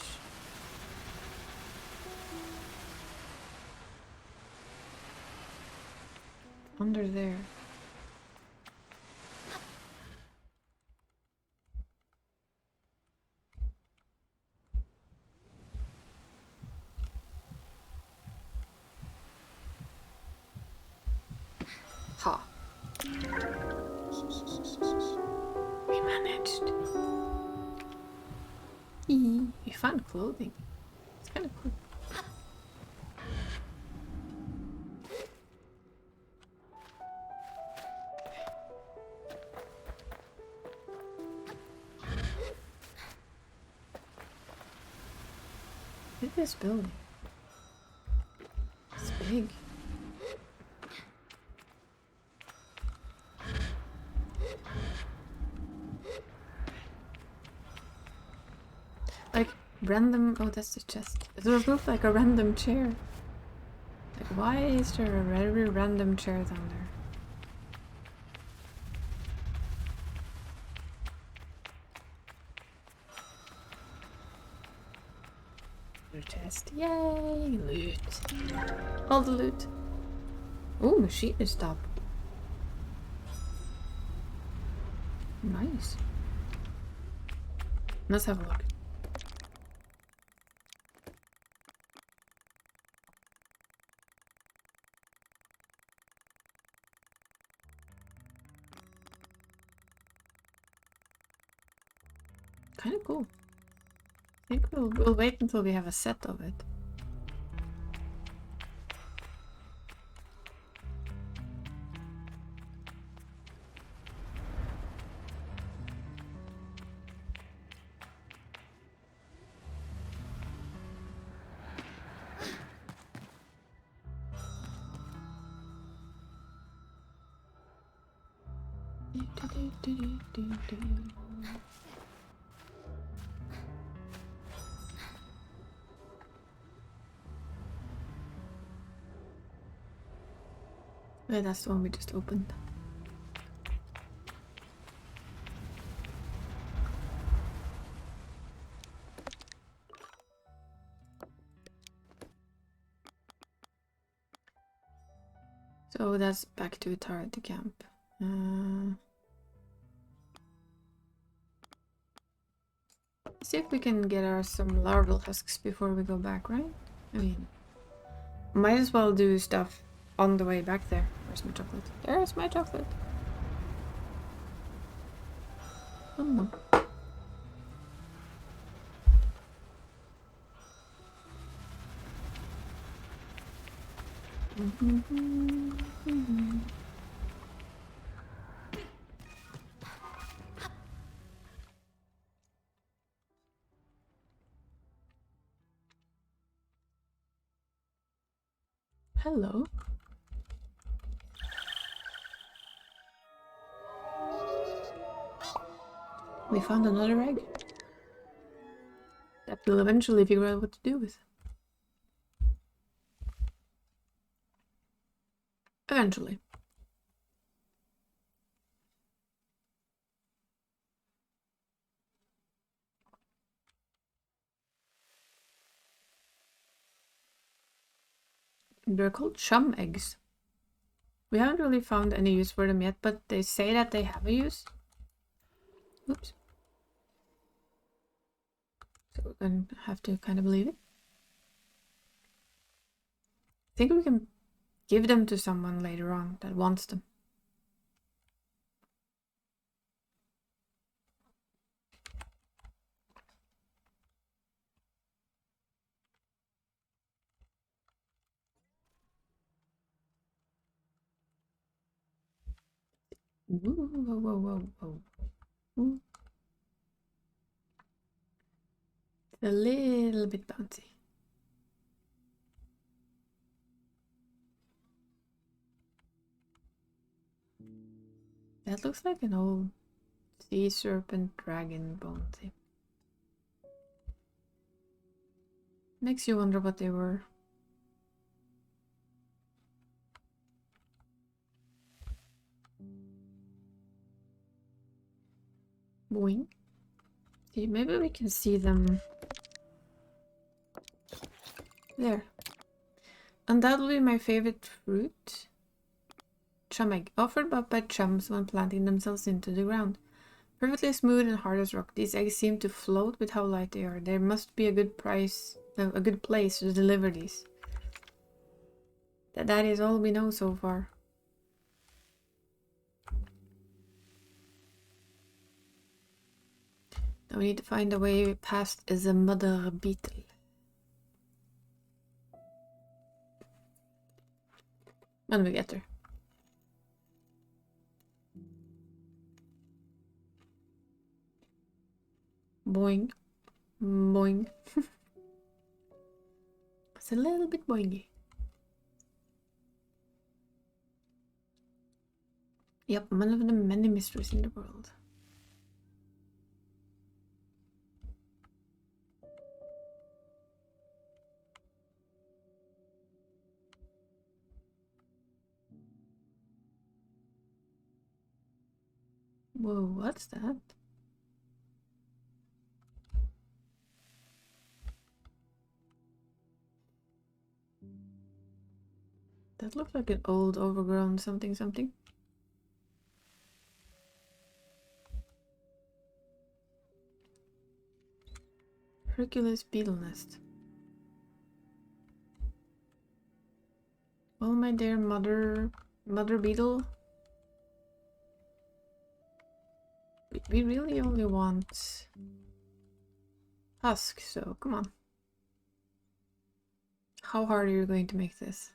Under there. Ha. We managed. We found clothing. It's kind of cool. Look at this building. It's big. Like random. Oh, that's the chest. It would look like a random chair. Like, why is there a very random chair down there? Loot chest. Yay! Loot. All the loot. Oh, machinist stop. Nice. Let's have a look. think we'll wait until we have a set of it. Yeah, that's the one we just opened. So that's back to Tarot camp. See if we can get our some larval husks before we go back, right? I mean, might as well do stuff on the way back there. Where's my chocolate? There's my chocolate. Oh no. Hello. We found another egg. That we'll eventually figure out what to do with. Eventually. They're called chum eggs. We haven't really found any use for them yet, but they say that they have a use. Oops. So we're gonna have to kind of believe it. I think we can give them to someone later on that wants them. Whoa, whoa, whoa, whoa, whoa. Ooh. It's a little bit bouncy. That looks like an old sea serpent dragon bone thing. Makes you wonder what they were. Boing. See, maybe we can see them. There. Undoubtedly my favorite fruit. Chum egg. Offered up by chums when planting themselves into the ground. Perfectly smooth and hard as rock. These eggs seem to float with how light they are. There must be a good place to deliver these. That is all we know so far. Now we need to find a way past the mother beetle. When we get there. Boing. Boing. It's a little bit boingy. Yep, one of the many mysteries in the world. Whoa, what's that? That looks like an old overgrown something something. Hercules beetle nest. Well, my dear mother beetle. We really only want husk, so come on. How hard are you going to make this?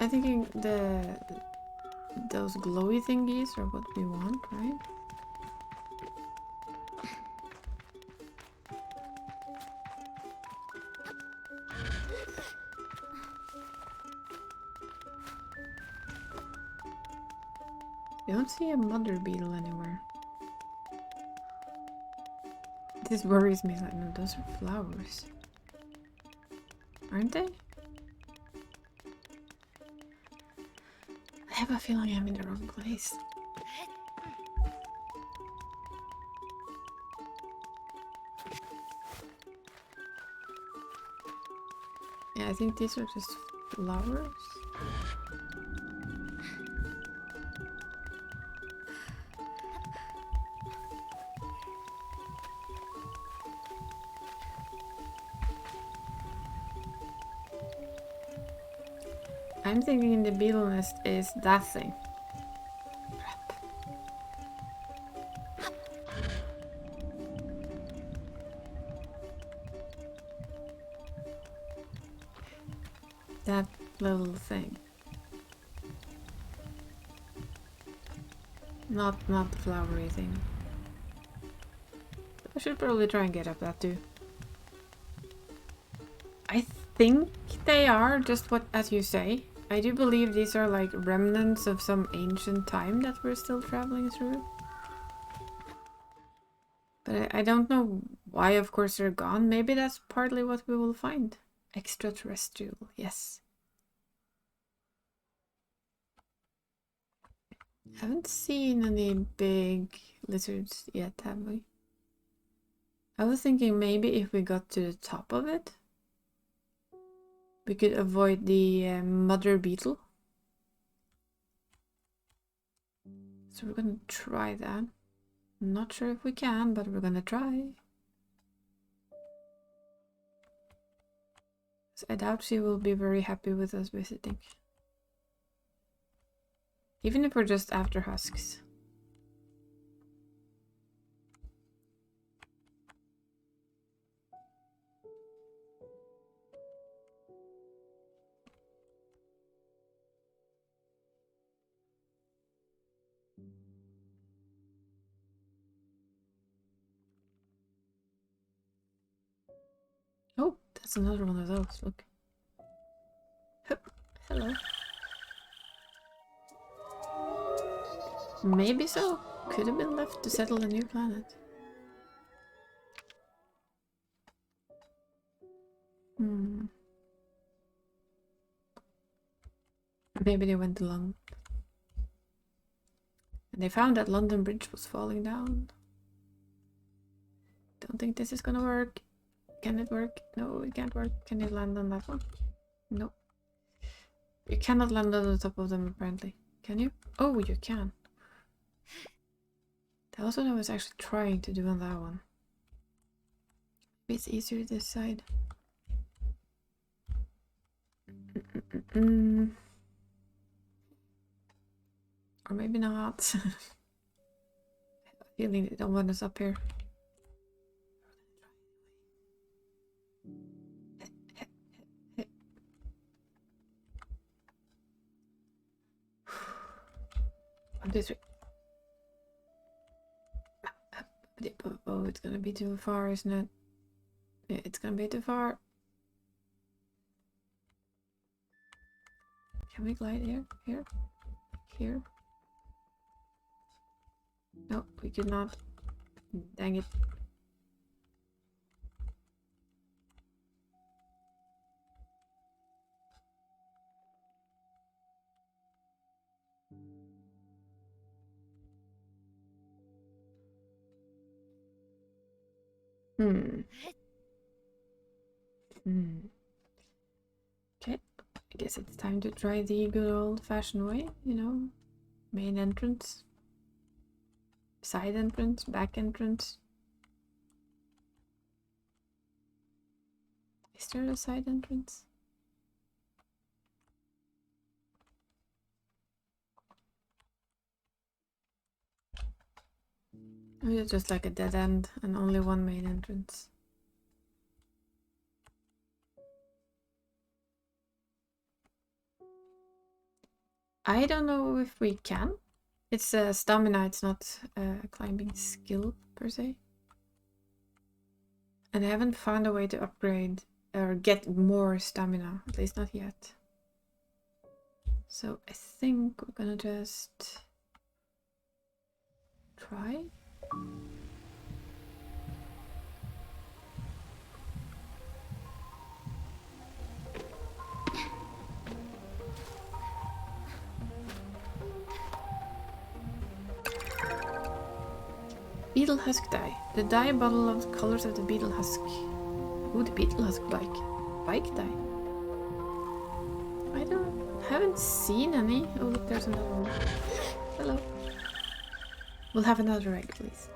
I'm thinking those glowy thingies are what we want, right? I don't see a mother beetle anywhere. This worries me. Like, no, those are flowers, aren't they? I have a feeling I'm in the wrong place. Yeah, I think these are just flowers. I'm thinking the beetle nest is that thing. That little thing. Not the flowery thing. I should probably try and get up that too. I think they are just what, as you say. I do believe these are like remnants of some ancient time that we're still traveling through. But I don't know why, of course, they're gone. Maybe that's partly what we will find. Extraterrestrial, yes. Haven't seen any big lizards yet, have we? I was thinking maybe if we got to the top of it, we could avoid the mother beetle. So we're gonna try that. I'm not sure if we can, but we're gonna try. So I doubt she will be very happy with us visiting. Even if we're just after husks. Oh, that's another one of those, look. Hello. Maybe so. Could have been left to settle a new planet. Maybe they went to London. And they found that London Bridge was falling down. Don't think this is gonna work. Can it work? No, it can't work. Can you land on that one? Nope. You cannot land on the top of them, apparently. Can you? Oh, you can. That was what I was actually trying to do on that one. Maybe it's easier this side. Or maybe not. I have a feeling they don't want us up here. This way. Oh, it's gonna be too far, isn't it? Yeah, it's gonna be too far. Can we glide here? Here? Here? No, we could not. Dang it. Okay. I guess it's time to try the good old-fashioned way, you know? Main entrance. Side entrance, back entrance. Is there a side entrance? Or is it just like a dead end and only one main entrance? I don't know if we can. It's stamina, it's not a climbing skill per se. And I haven't found a way to upgrade or get more stamina, at least not yet. So I think we're gonna just try. Beetle husk dye. The dye bottle of the colors of the beetle husk. Ooh, the beetle husk bike. Bike dye. I haven't seen any. Oh look, there's another one. Hello. We'll have another egg, please.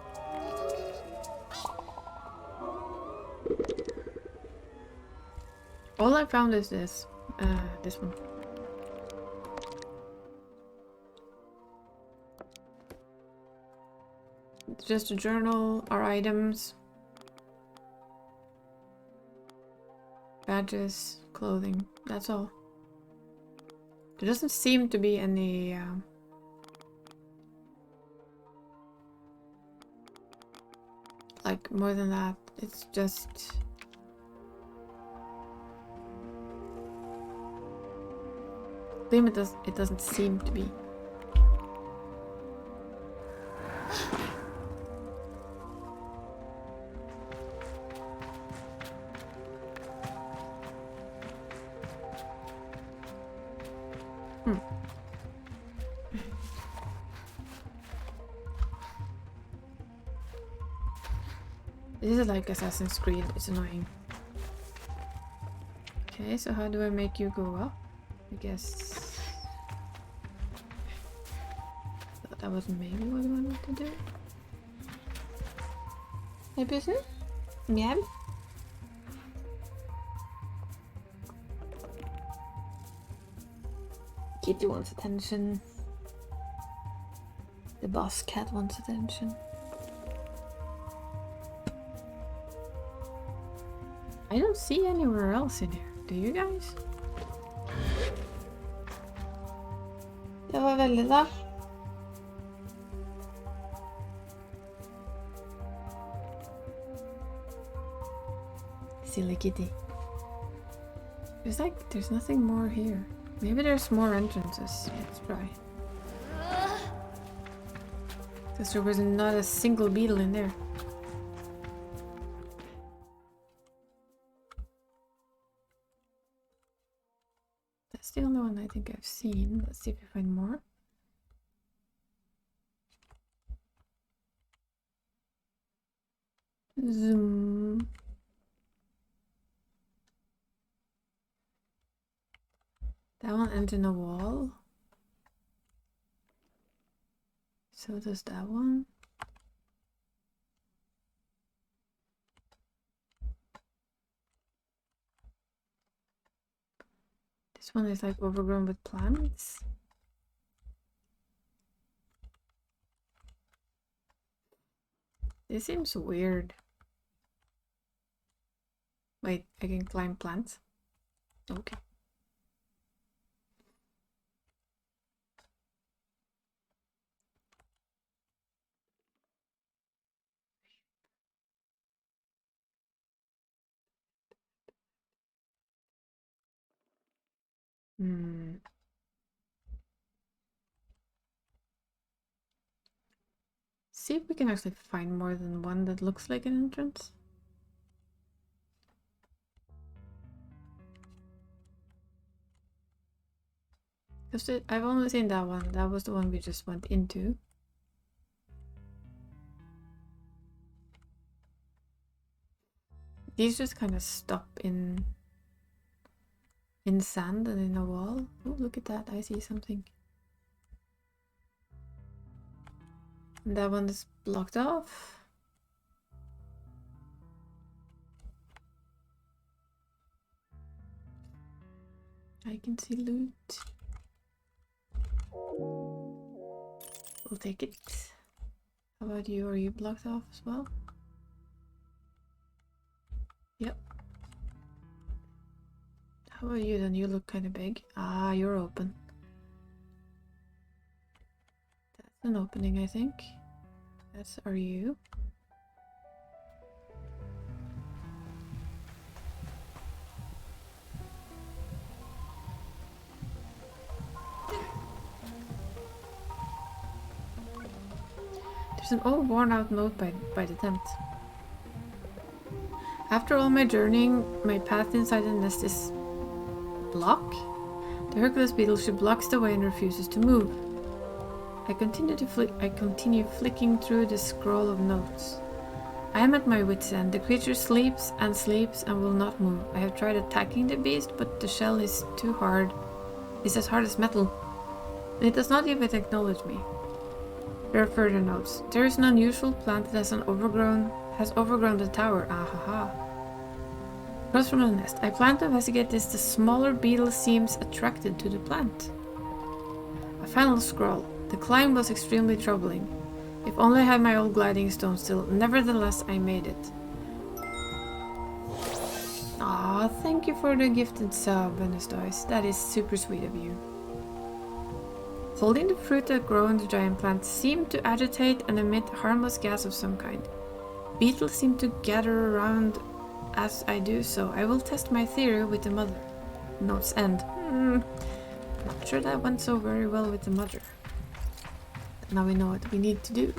All I found is this one. It's just a journal, our items, badges, clothing. That's all. There doesn't seem to be any like more than that. It's just it doesn't seem to be. This is like Assassin's Creed, it's annoying. Okay, so how do I make you go up? I guess... Thought that was maybe what I wanted to do. Hey, person? Meow? Kitty wants attention. The boss cat wants attention. I don't see anywhere else in here. Do you guys? Det var väldigt bra. Silly kitty. There's nothing more here. Maybe there's more entrances. Let's try. Because there was not a single beetle in there. That's the only one I think I've seen. Let's see if we find more. Zoom. That one ends in a wall. So does that one. This one is like overgrown with plants. This seems weird. Wait, I can climb plants? Okay. See if we can actually find more than one that looks like an entrance. Because I've only seen that one. That was the one we just went into. These just kind of stop in in sand and in a wall. Oh, look at that. I see something. And that one is blocked off. I can see loot. We'll take it. How about you? Are you blocked off as well? Yep. How about you then? You look kind of big. Ah, you're open. That's an opening, I think. That's are you. There's an old worn out note by the tent. After all my journeying, my path inside the nest is blocked. The Hercules beetleship blocks the way and refuses to move. I continue flicking through the scroll of notes. I am at my wit's end. The creature sleeps and will not move. I have tried attacking the beast, but the shell is too hard. It's as hard as metal. And it does not even acknowledge me. There are further notes. There is an unusual plant that has overgrown the tower. Ahaha. Across from the nest. I plan to investigate this. The smaller beetle seems attracted to the plant. A final scroll. The climb was extremely troubling. If only I had my old gliding stone still. Nevertheless, I made it. Aw, thank you for the gifted sub, Benestois. That is super sweet of you. Holding the fruit that grow in the giant plant seemed to agitate and emit harmless gas of some kind. Beetles seem to gather around as I do so. I will test my theory with the mother. Notes end. Not sure that went so very well with the mother. Now we know what we need to do.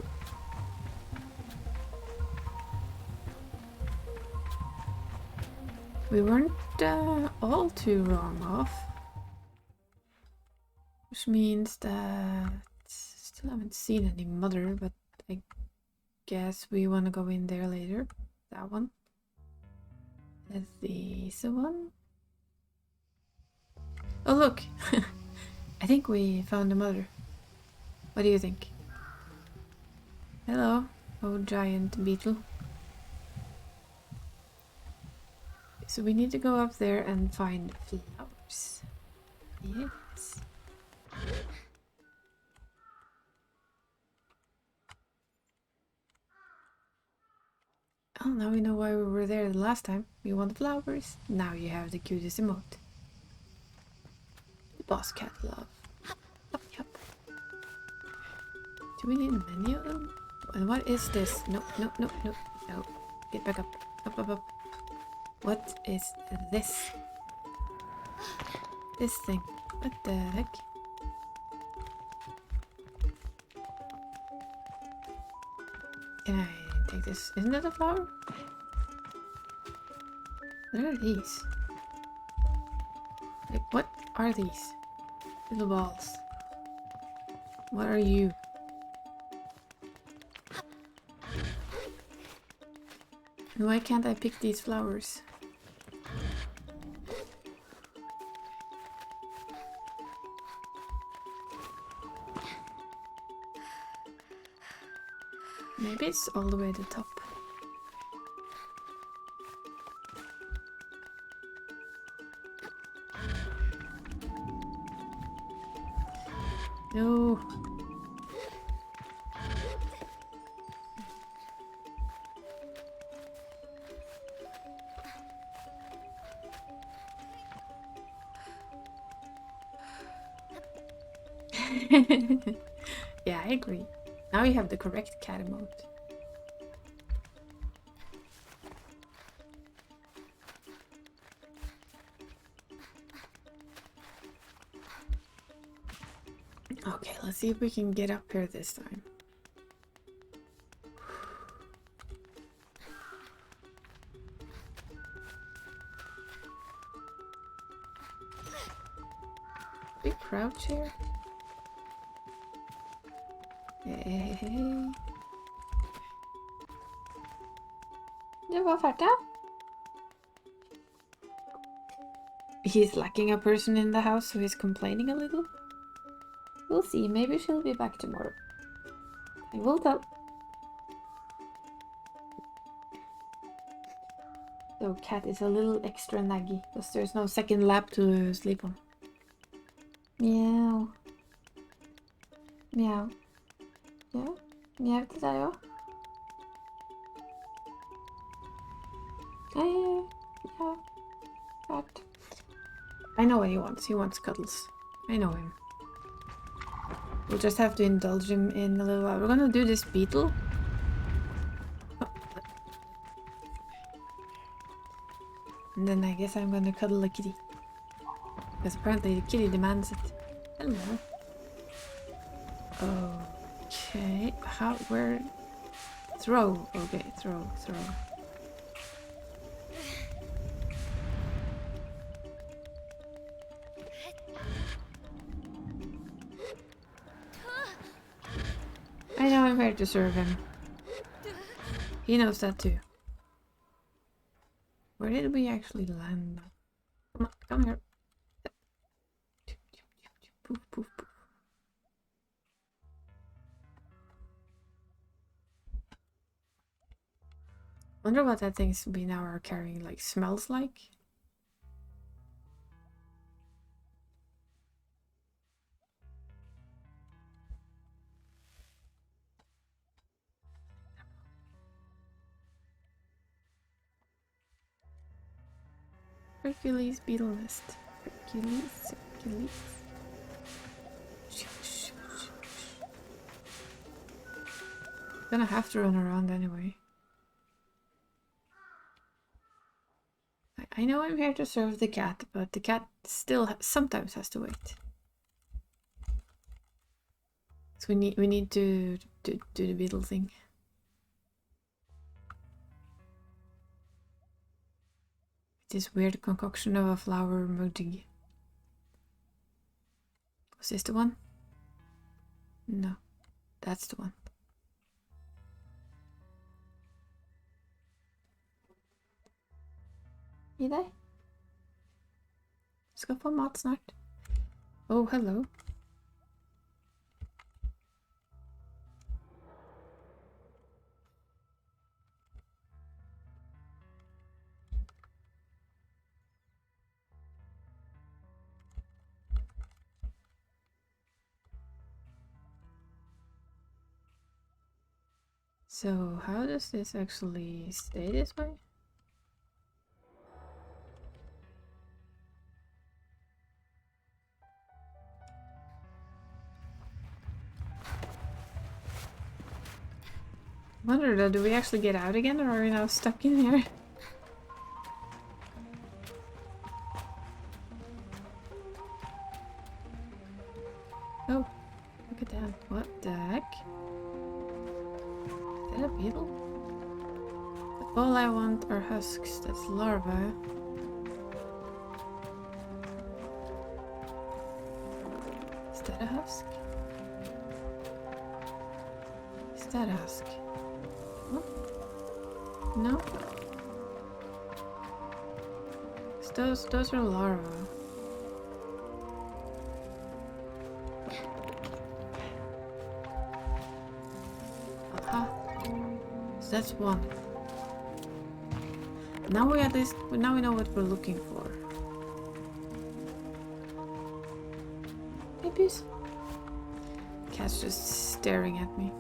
We weren't all too wrong off. Which means that still haven't seen any mother, but I guess we want to go in there later. That one. Is this the one? Oh look! I think we found the mother. What do you think? Hello, oh giant beetle. So we need to go up there and find flowers. Yes. Oh, now we know why we were there the last time. We want flowers. Now you have the cutest emote. The boss cat love. Yep. Do we need many of them? And what is this? No. Get back up. Up. What is this? This thing. What the heck? Can I take this? Isn't that a flower? What are these? Like, what are these? Little balls. What are you? And why can't I pick these flowers? Maybe it's all the way to the top. No. Yeah, I agree. Now you have the correct cat emote. Okay, let's see if we can get up here this time. We crouch here? Hey. Du var ferdig? he's lacking a person in the house, so he's complaining a little. We'll see. Maybe she'll be back tomorrow. I will tell. So cat is a little extra naggy because there's no second lap to sleep on. Meow. Meow. Ja? Mjau til deg òg? Ja. Right. I know what he wants. He wants cuddles. I know him. We'll just have to indulge him in a little while. We're gonna do this beetle. And then I guess I'm gonna cuddle a kitty. Because apparently the kitty demands it. Hello. Okay. How? Where? Throw. Okay, throw. I know I'm here to serve him. He knows that too. Where did we actually land? Come on, come here. Poof, poof, poof. Wonder what that things we now are carrying like smells like. Hercules beetle nest. Hercules. Gonna have to run around anyway. I know I'm here to serve the cat, but the cat still sometimes has to wait. So we need to do the beetle thing. This weird concoction of a flower emoji. Was this the one? No, that's the one. Gi deg. Skal få mat snart. Oh, hello. So how does this actually stay this way? I wonder though, do we actually get out again, or are we now stuck in here? Oh, look at that. What the heck? Is that a beetle? But all I want are husks. That's larvae. Is that a husk? Is that a husk? What? No? Those are larvae. Aha. So that's one. Now we know what we're looking for. Hey, peace. Cat's just staring at me.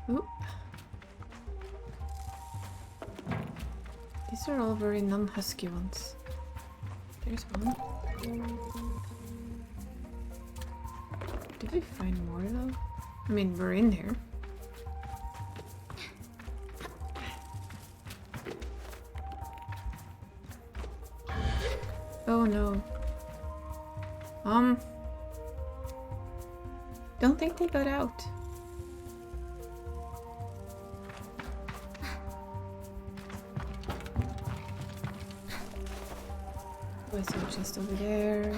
Ooh. These are all very non-husky ones. There's one. Did we find more though? I mean, we're in here. Oh no. Don't think they got out. What's our chest over there?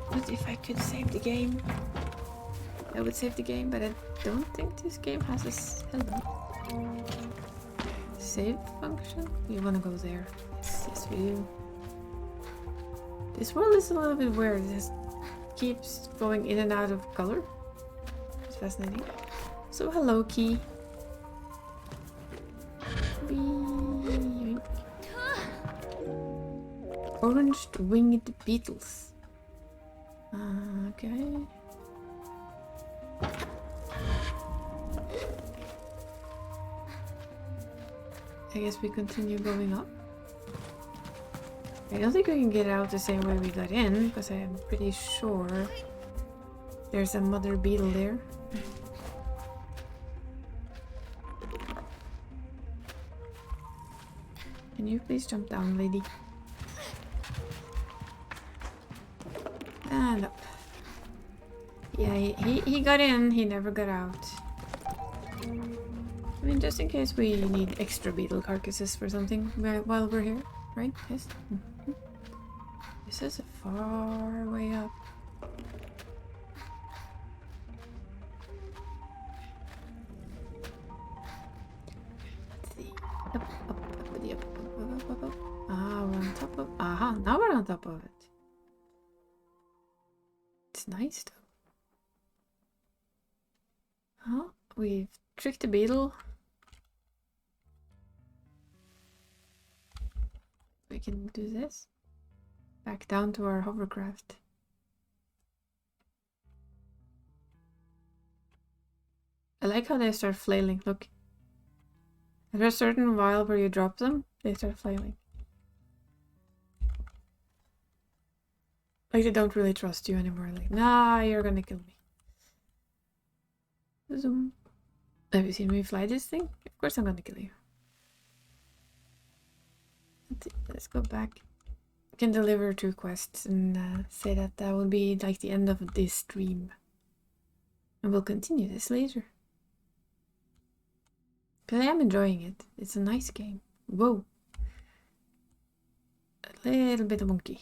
What if I could save the game? I would save the game, but I don't think this game has a save function. You wanna go there? Yes, we do. This world is a little bit weird. It just keeps going in and out of color. It's fascinating. So hello, Key. Whee. Orange winged beetles. Okay. I guess we continue going up. I don't think we can get out the same way we got in, because I'm pretty sure there's a mother beetle there. Can you please jump down, lady? And up. Yeah, he got in, he never got out. I mean, just in case we need extra beetle carcasses for something while we're here, right? Yes. Mm-hmm. This is a far way up. Let's see. Up. Ah, we're on top of. Aha! Now we're on top of it. It's nice though. Huh? We've tricked the beetle. We can do this. Back down to our hovercraft. I like how they start flailing. Look. After a certain while where you drop them, they start flailing. Like they don't really trust you anymore. Like, nah, you're gonna kill me. Zoom. Have you seen me fly this thing? Of course I'm gonna kill you. Let's go back. We can deliver 2 quests and say that that will be like the end of this stream. And we'll continue this later. Because I am enjoying it. It's a nice game. Whoa. A little bit wonky.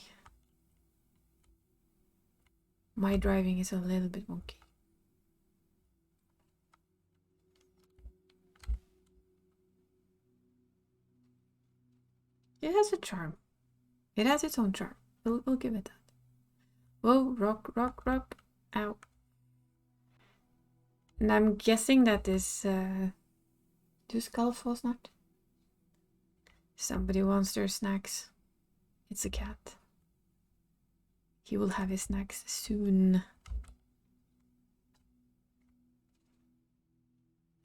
My driving is a little bit wonky. It has a charm. It has its own charm. We'll give it that. Whoa, rock. Ow. And I'm guessing that this, do skull fall snapped? Somebody wants their snacks. It's a cat. He will have his snacks soon.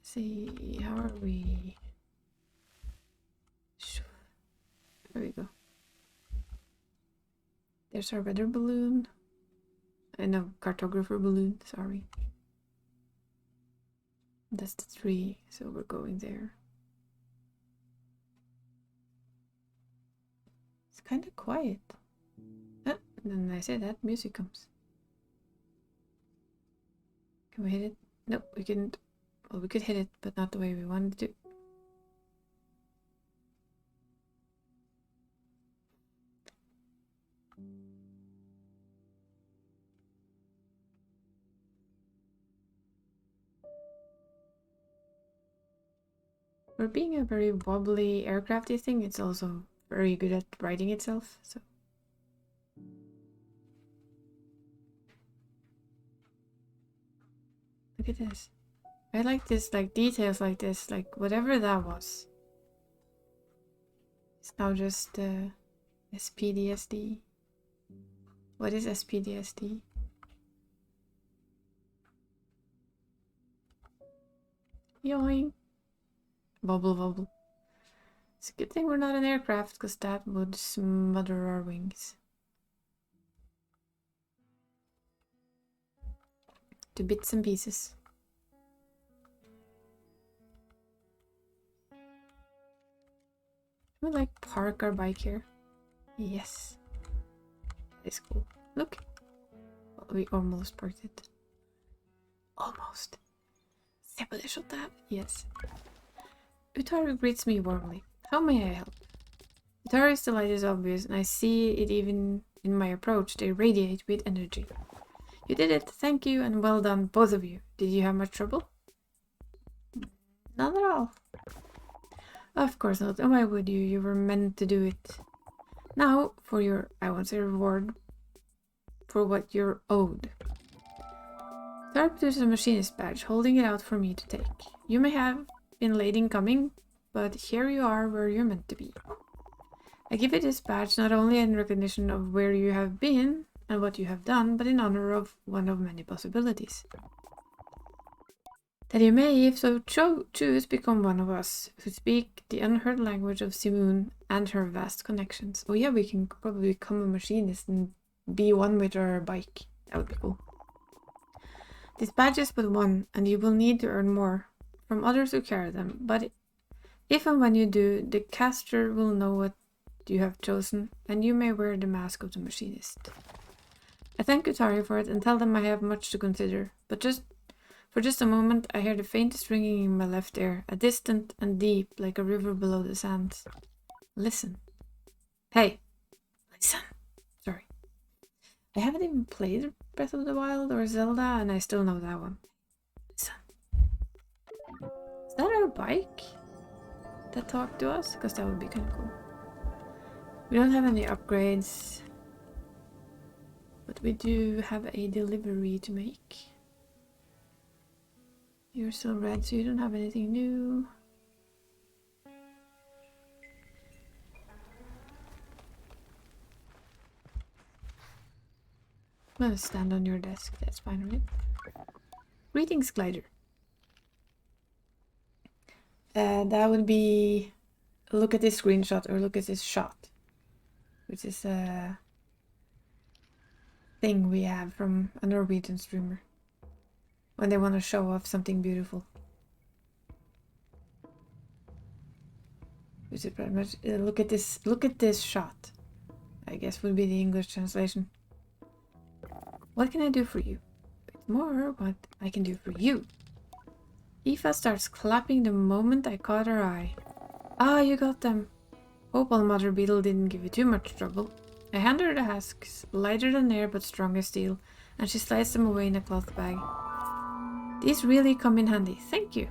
See, how are we? There we go. There's our weather balloon. No, cartographer balloon, sorry. That's the tree, so we're going there. It's kind of quiet. Ah, and then I say that, music comes. Can we hit it? Nope, we couldn't. Well, we could hit it, but not the way we wanted to. For being a very wobbly aircrafty thing, it's also very good at righting itself, so. Look at this. I like this, like, details like this, like, whatever that was. It's now just, SPDSD. What is SPDSD? Yoink. Wobble. It's a good thing we're not an aircraft, because that would smother our wings. To bits and pieces. We like park our bike here. Yes. That is cool. Look. We almost parked it. Almost. Se på det shot. Yes. Utaru greets me warmly. How may I help? Utaru's delight is obvious, and I see it even in my approach. They radiate with energy. You did it. Thank you, and well done, both of you. Did you have much trouble? None at all. Of course not. Oh, why would you? You were meant to do it. Now, for your, I won't say reward, for what you're owed. Utaru produces a machinist badge, holding it out for me to take. You may have been late in coming, but here you are where you're meant to be. I give you this badge not only in recognition of where you have been and what you have done, but in honor of one of many possibilities. That you may, if so choose, become one of us, who speak the unheard language of Simoon and her vast connections. Oh yeah, we can probably become a machinist and be one with our bike. That would be cool. This badge is but one, and you will need to earn more from others who carry them, but if and when you do, the caster will know what you have chosen, and you may wear the mask of the machinist. I thank Utaru for it and tell them I have much to consider, but for just a moment I hear the faintest ringing in my left ear, a distant and deep like a river below the sands. Listen. Hey! Listen! Sorry. I haven't even played Breath of the Wild or Zelda, and I still know that one. Listen. Is that our bike that talked to us? Because that would be kind of cool. We don't have any upgrades, but we do have a delivery to make. You're still red, so you don't have anything new. I'm gonna stand on your desk, that's fine, right? Greetings, Glider. That would be look at this screenshot or look at this shot, which is a thing we have from a Norwegian streamer when they want to show off something beautiful. Which is pretty much look at this shot, I guess would be the English translation. What can I do for you? It's more what I can do for you. Aoife starts clapping the moment I caught her eye. Ah, you got them. Hope Old Mother Beetle didn't give you too much trouble. I hand her the husks, lighter than air but strong as steel, and she slides them away in a cloth bag. These really come in handy, thank you.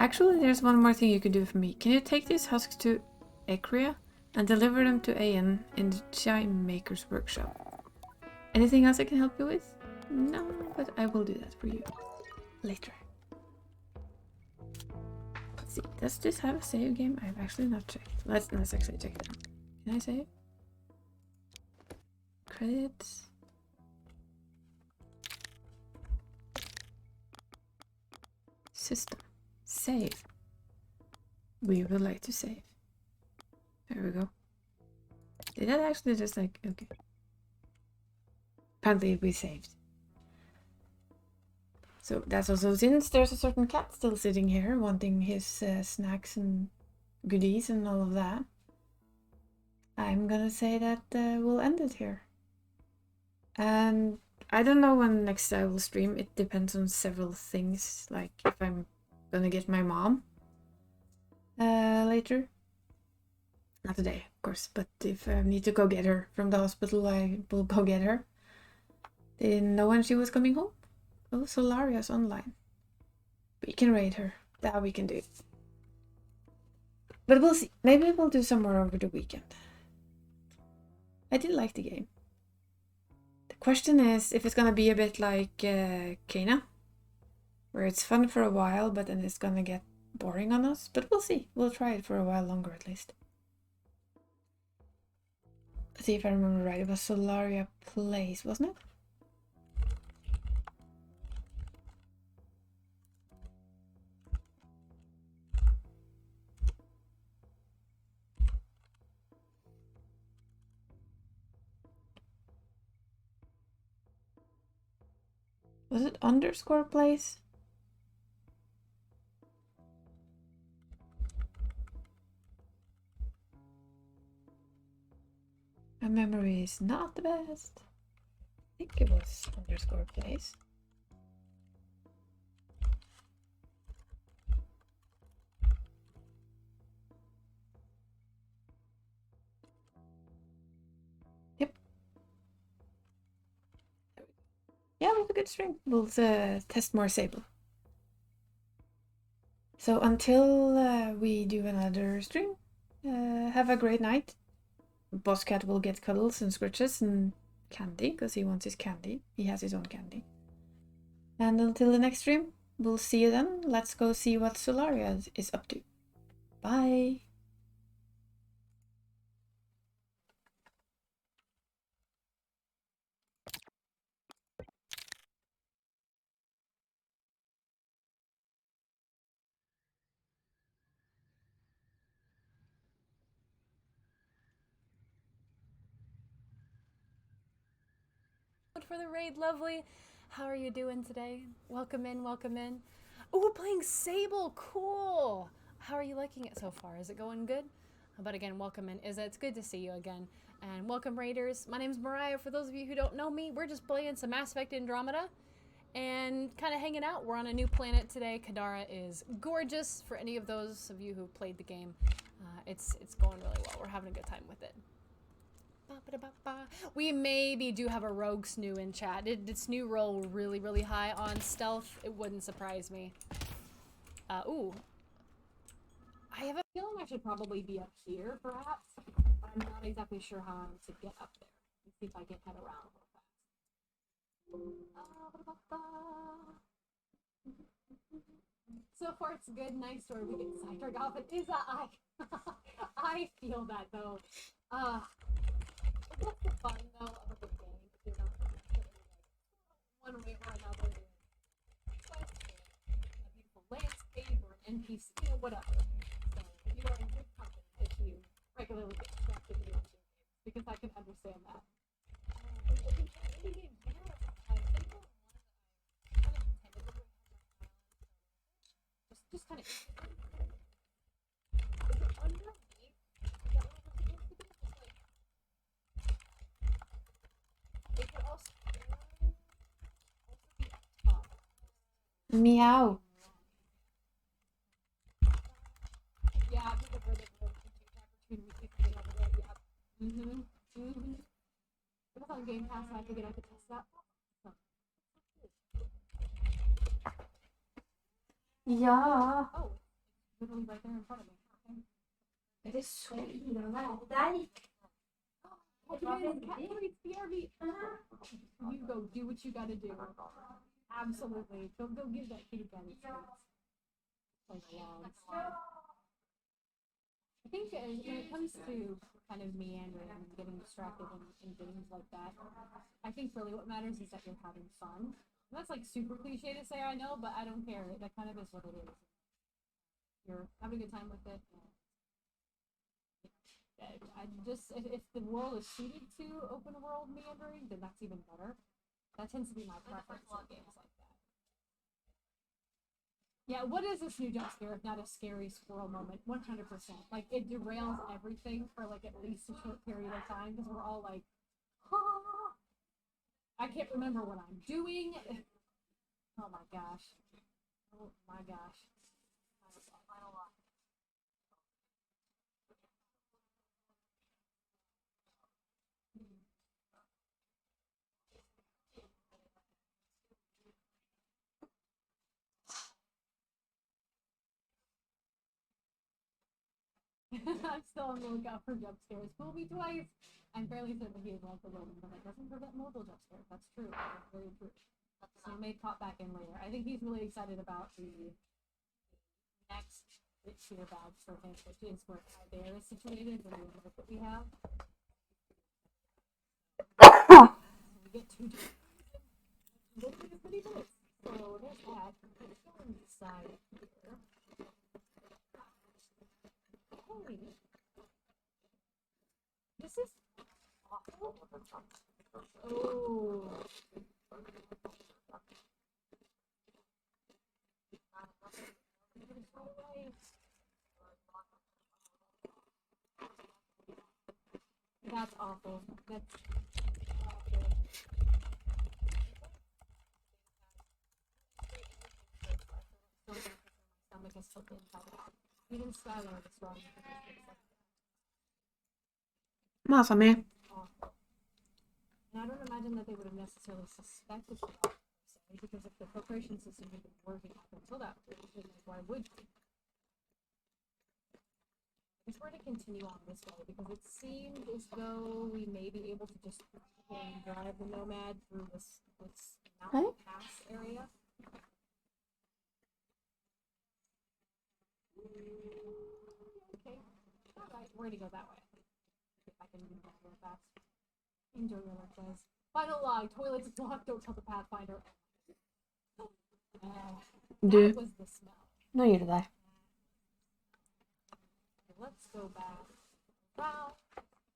Actually, there's one more thing you could do for me. Can you take these husks to Ekria and deliver them to Ayan in the chime maker's workshop? Anything else I can help you with? No, but I will do that for you later. Let's see, does this have a save game? I've actually not checked. Let's actually check it out. Can I save? Credits. System. Save. We would like to save. There we go. Did that actually just like... okay. Apparently we saved. So that's also since there's a certain cat still sitting here wanting his snacks and goodies and all of that. I'm gonna say that we'll end it here. And I don't know when next I will stream. It depends on several things, like if I'm gonna get my mom later. Not today, of course, but if I need to go get her from the hospital, I will go get her. Didn't know when she was coming home. Oh, Solaria's online. We can raid her. That we can do. But we'll see. Maybe we'll do some more over the weekend. I did like the game. The question is if it's gonna be a bit like Kena, where it's fun for a while, but then it's gonna get boring on us. But we'll see. We'll try it for a while longer at least. Let's see if I remember right. It was Solaria Place, wasn't it? Was it underscore place? My memory is not the best. I think it was underscore place. Yep. Yeah, we have a good stream. We'll test more Sable. So until we do another stream, have a great night. Boss Cat will get cuddles and scratches and candy because he wants his candy. He has his own candy. And until the next stream, we'll see you then. Let's go see what Solaria is up to. Bye. For the raid, lovely. How are you doing today? Welcome in, welcome in. Oh, we're playing Sable. Cool. How are you liking it so far? Is it going good? But again, welcome in. It's good to see you again. And welcome, Raiders. My name's Mariah. For those of you who don't know me, we're just playing some Mass Effect Andromeda and kind of hanging out. We're on a new planet today. Kadara is gorgeous. For any of those of you who played the game, it's going really well. We're having a good time with it. We maybe do have a rogue Snoo in chat. Did Snoo roll really, really high on stealth? It wouldn't surprise me. Ooh. I have a feeling I should probably be up here, perhaps. But I'm not exactly sure how I'm to get up there. Let's see if I can head around real fast. So far it's good. Nice story. We get sidetracked off. It is I feel that though. What's the fun though of a good game if you're not one way or another, a beautiful landscape or an NPC, you know, whatever. So you are in good company if you regularly get distracted in games, because I can understand that. Just kind of. Is it underneath? Is that what it's supposed to be? Just like. It could also be up top. Meow. Yeah, I think I've read it between we picked it over there. Yeah. It was on Game Pass, so I figured I could test that. Yeah. Oh, literally right there in front of me. Okay. Är det så illa där? You go do what you gotta do. Absolutely. Go give that kitty cat its treats. I think when it comes to kind of meandering and getting distracted in games like that, I think really what matters is that you're having fun. And that's like super cliche to say, I know, but I don't care. That kind of is what it is. You're having a good time with it. If the world is suited to open world meandering, then that's even better. That tends to be my preference in games like that. Yeah, what is this new jump scare if not a scary squirrel moment? 100%. Like, it derails everything for like at least a short period of time because we're all like, ah! I can't remember what I'm doing. Oh my gosh. Oh my gosh. I'm still on the lookout for jump scares. Fool me twice. I'm fairly certain he is like the rodent, but that doesn't prevent multiple jump scares. That's true. That's very true. So I may pop back in later. I think he's really excited about the next tier badge for him, which is where Kyber is situated, the new work that we have. We get two literally as many minutes. So there's that. Let's go inside here. Holy. This is awful. Oh. That's awful. That's awful. Stomach is so inside out. Even Skylar is strong. Masa med. Awful. And I don't imagine that they would have necessarily suspected that, because if the filtration system had been working up until that point, then why would you? I guess we're to continue on this way because it seemed as though we may be able to just drive the Nomad through this mountain pass area. Okay. Alright, we're gonna go that way. If I can move that real fast. Enjoy your lunch, guys. Final log, toilets blocked, don't tell the Pathfinder. Du, That was the smell. nå gjør du det. Let's go back around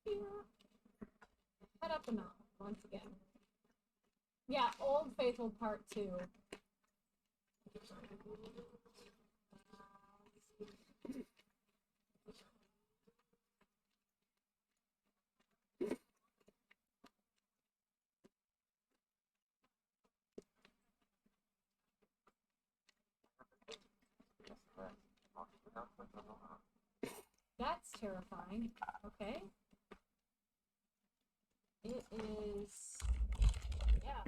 here. Head up the mountain once again. Yeah, Old Faithful Part 2. That's terrifying. Okay. It is. Yeah.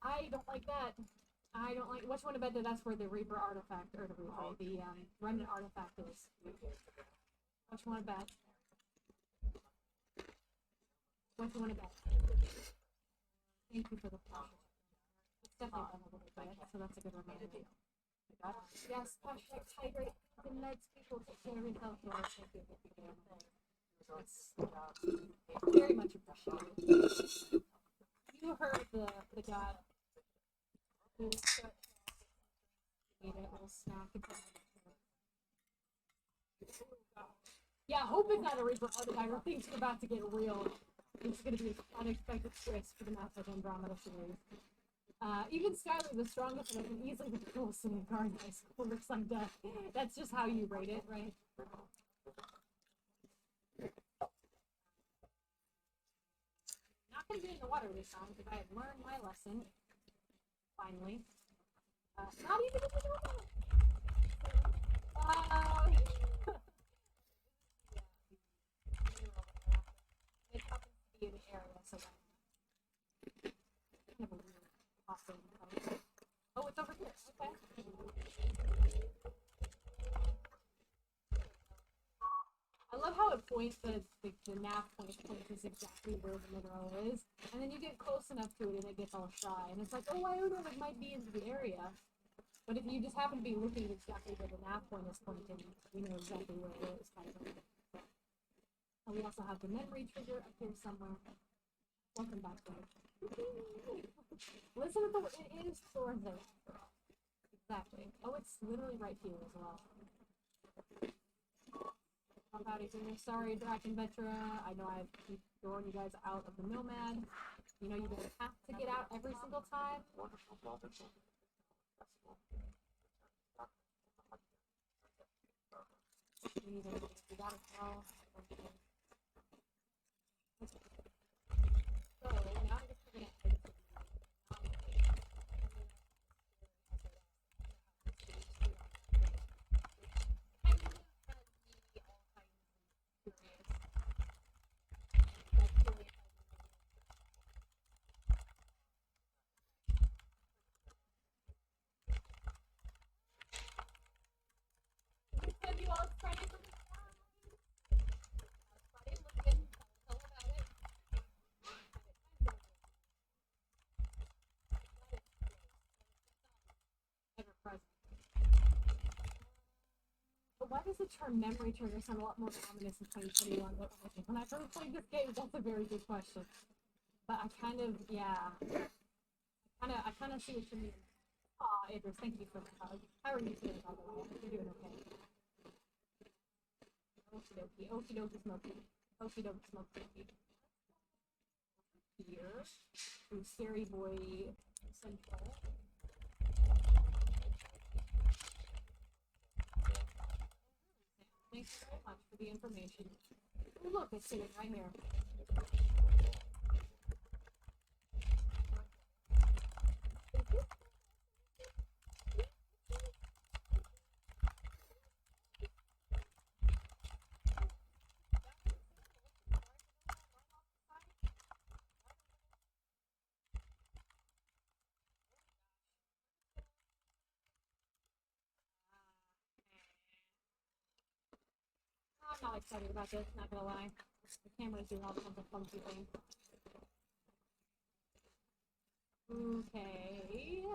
I don't like that. I don't like. Which one? I bet that's where the Reaper artifact, or the Reaper, the Remnant artifact is. Which one? I bet. Which one? I bet. Thank you for the plot. It's definitely been a little bit, so that's a good reminder. Yes, hashtag hydrate the meds people take care of yourself. It's very much appreciated. You heard the guy who ate a little snack. Yeah, hope it's not a Reaper artifact. Things are about to get real. It's going to be an unexpected twist for the Mass Effect Andromeda series. Even Skylar, the strongest one, can easily be close in a guard ice works like that. That's just how you rate it, right? Not gonna get in the water this time because I have learned my lesson. Finally. Not even in the water. It happens to be in the area, so kind of a weird. Awesome. Oh, it's over here. Okay. I love how it points the nav points exactly where the mineral is, and then you get close enough to it and it gets all shy, and it's like, oh, I don't know, it might be into the area. But if you just happen to be looking exactly where the nav point is pointing, you know exactly where it is, kind of. And we also have the memory trigger up here somewhere. Welcome back, guys. Listen to the. It is stored there. Exactly. Oh, it's literally right here as well. How about it here? Sorry, Draken Vetra. I know I've keep throwing you guys out of the Nomad. You know you don't have to get out every single time. You do that as well. So now I'm just gonna exit. You all excited for this? Looking, tell about it. Ever present. But why does the term memory trigger sound a lot more ominous in 2021? When I first played this game, that's a very good question. But I kind of, yeah. I kind of see what you mean. Aw, Idris, thank you for the hug. How are you feeling, by the way? You're doing okay. Okie dokie, okie dokie, smoky. Okie dokie, smoky. Here, through Scary Boy Central. Thank you very much for the information. Oh, look, it's sitting right here. I'm not excited about this, not gonna lie. The camera's doing all kinds of funky things. Okay.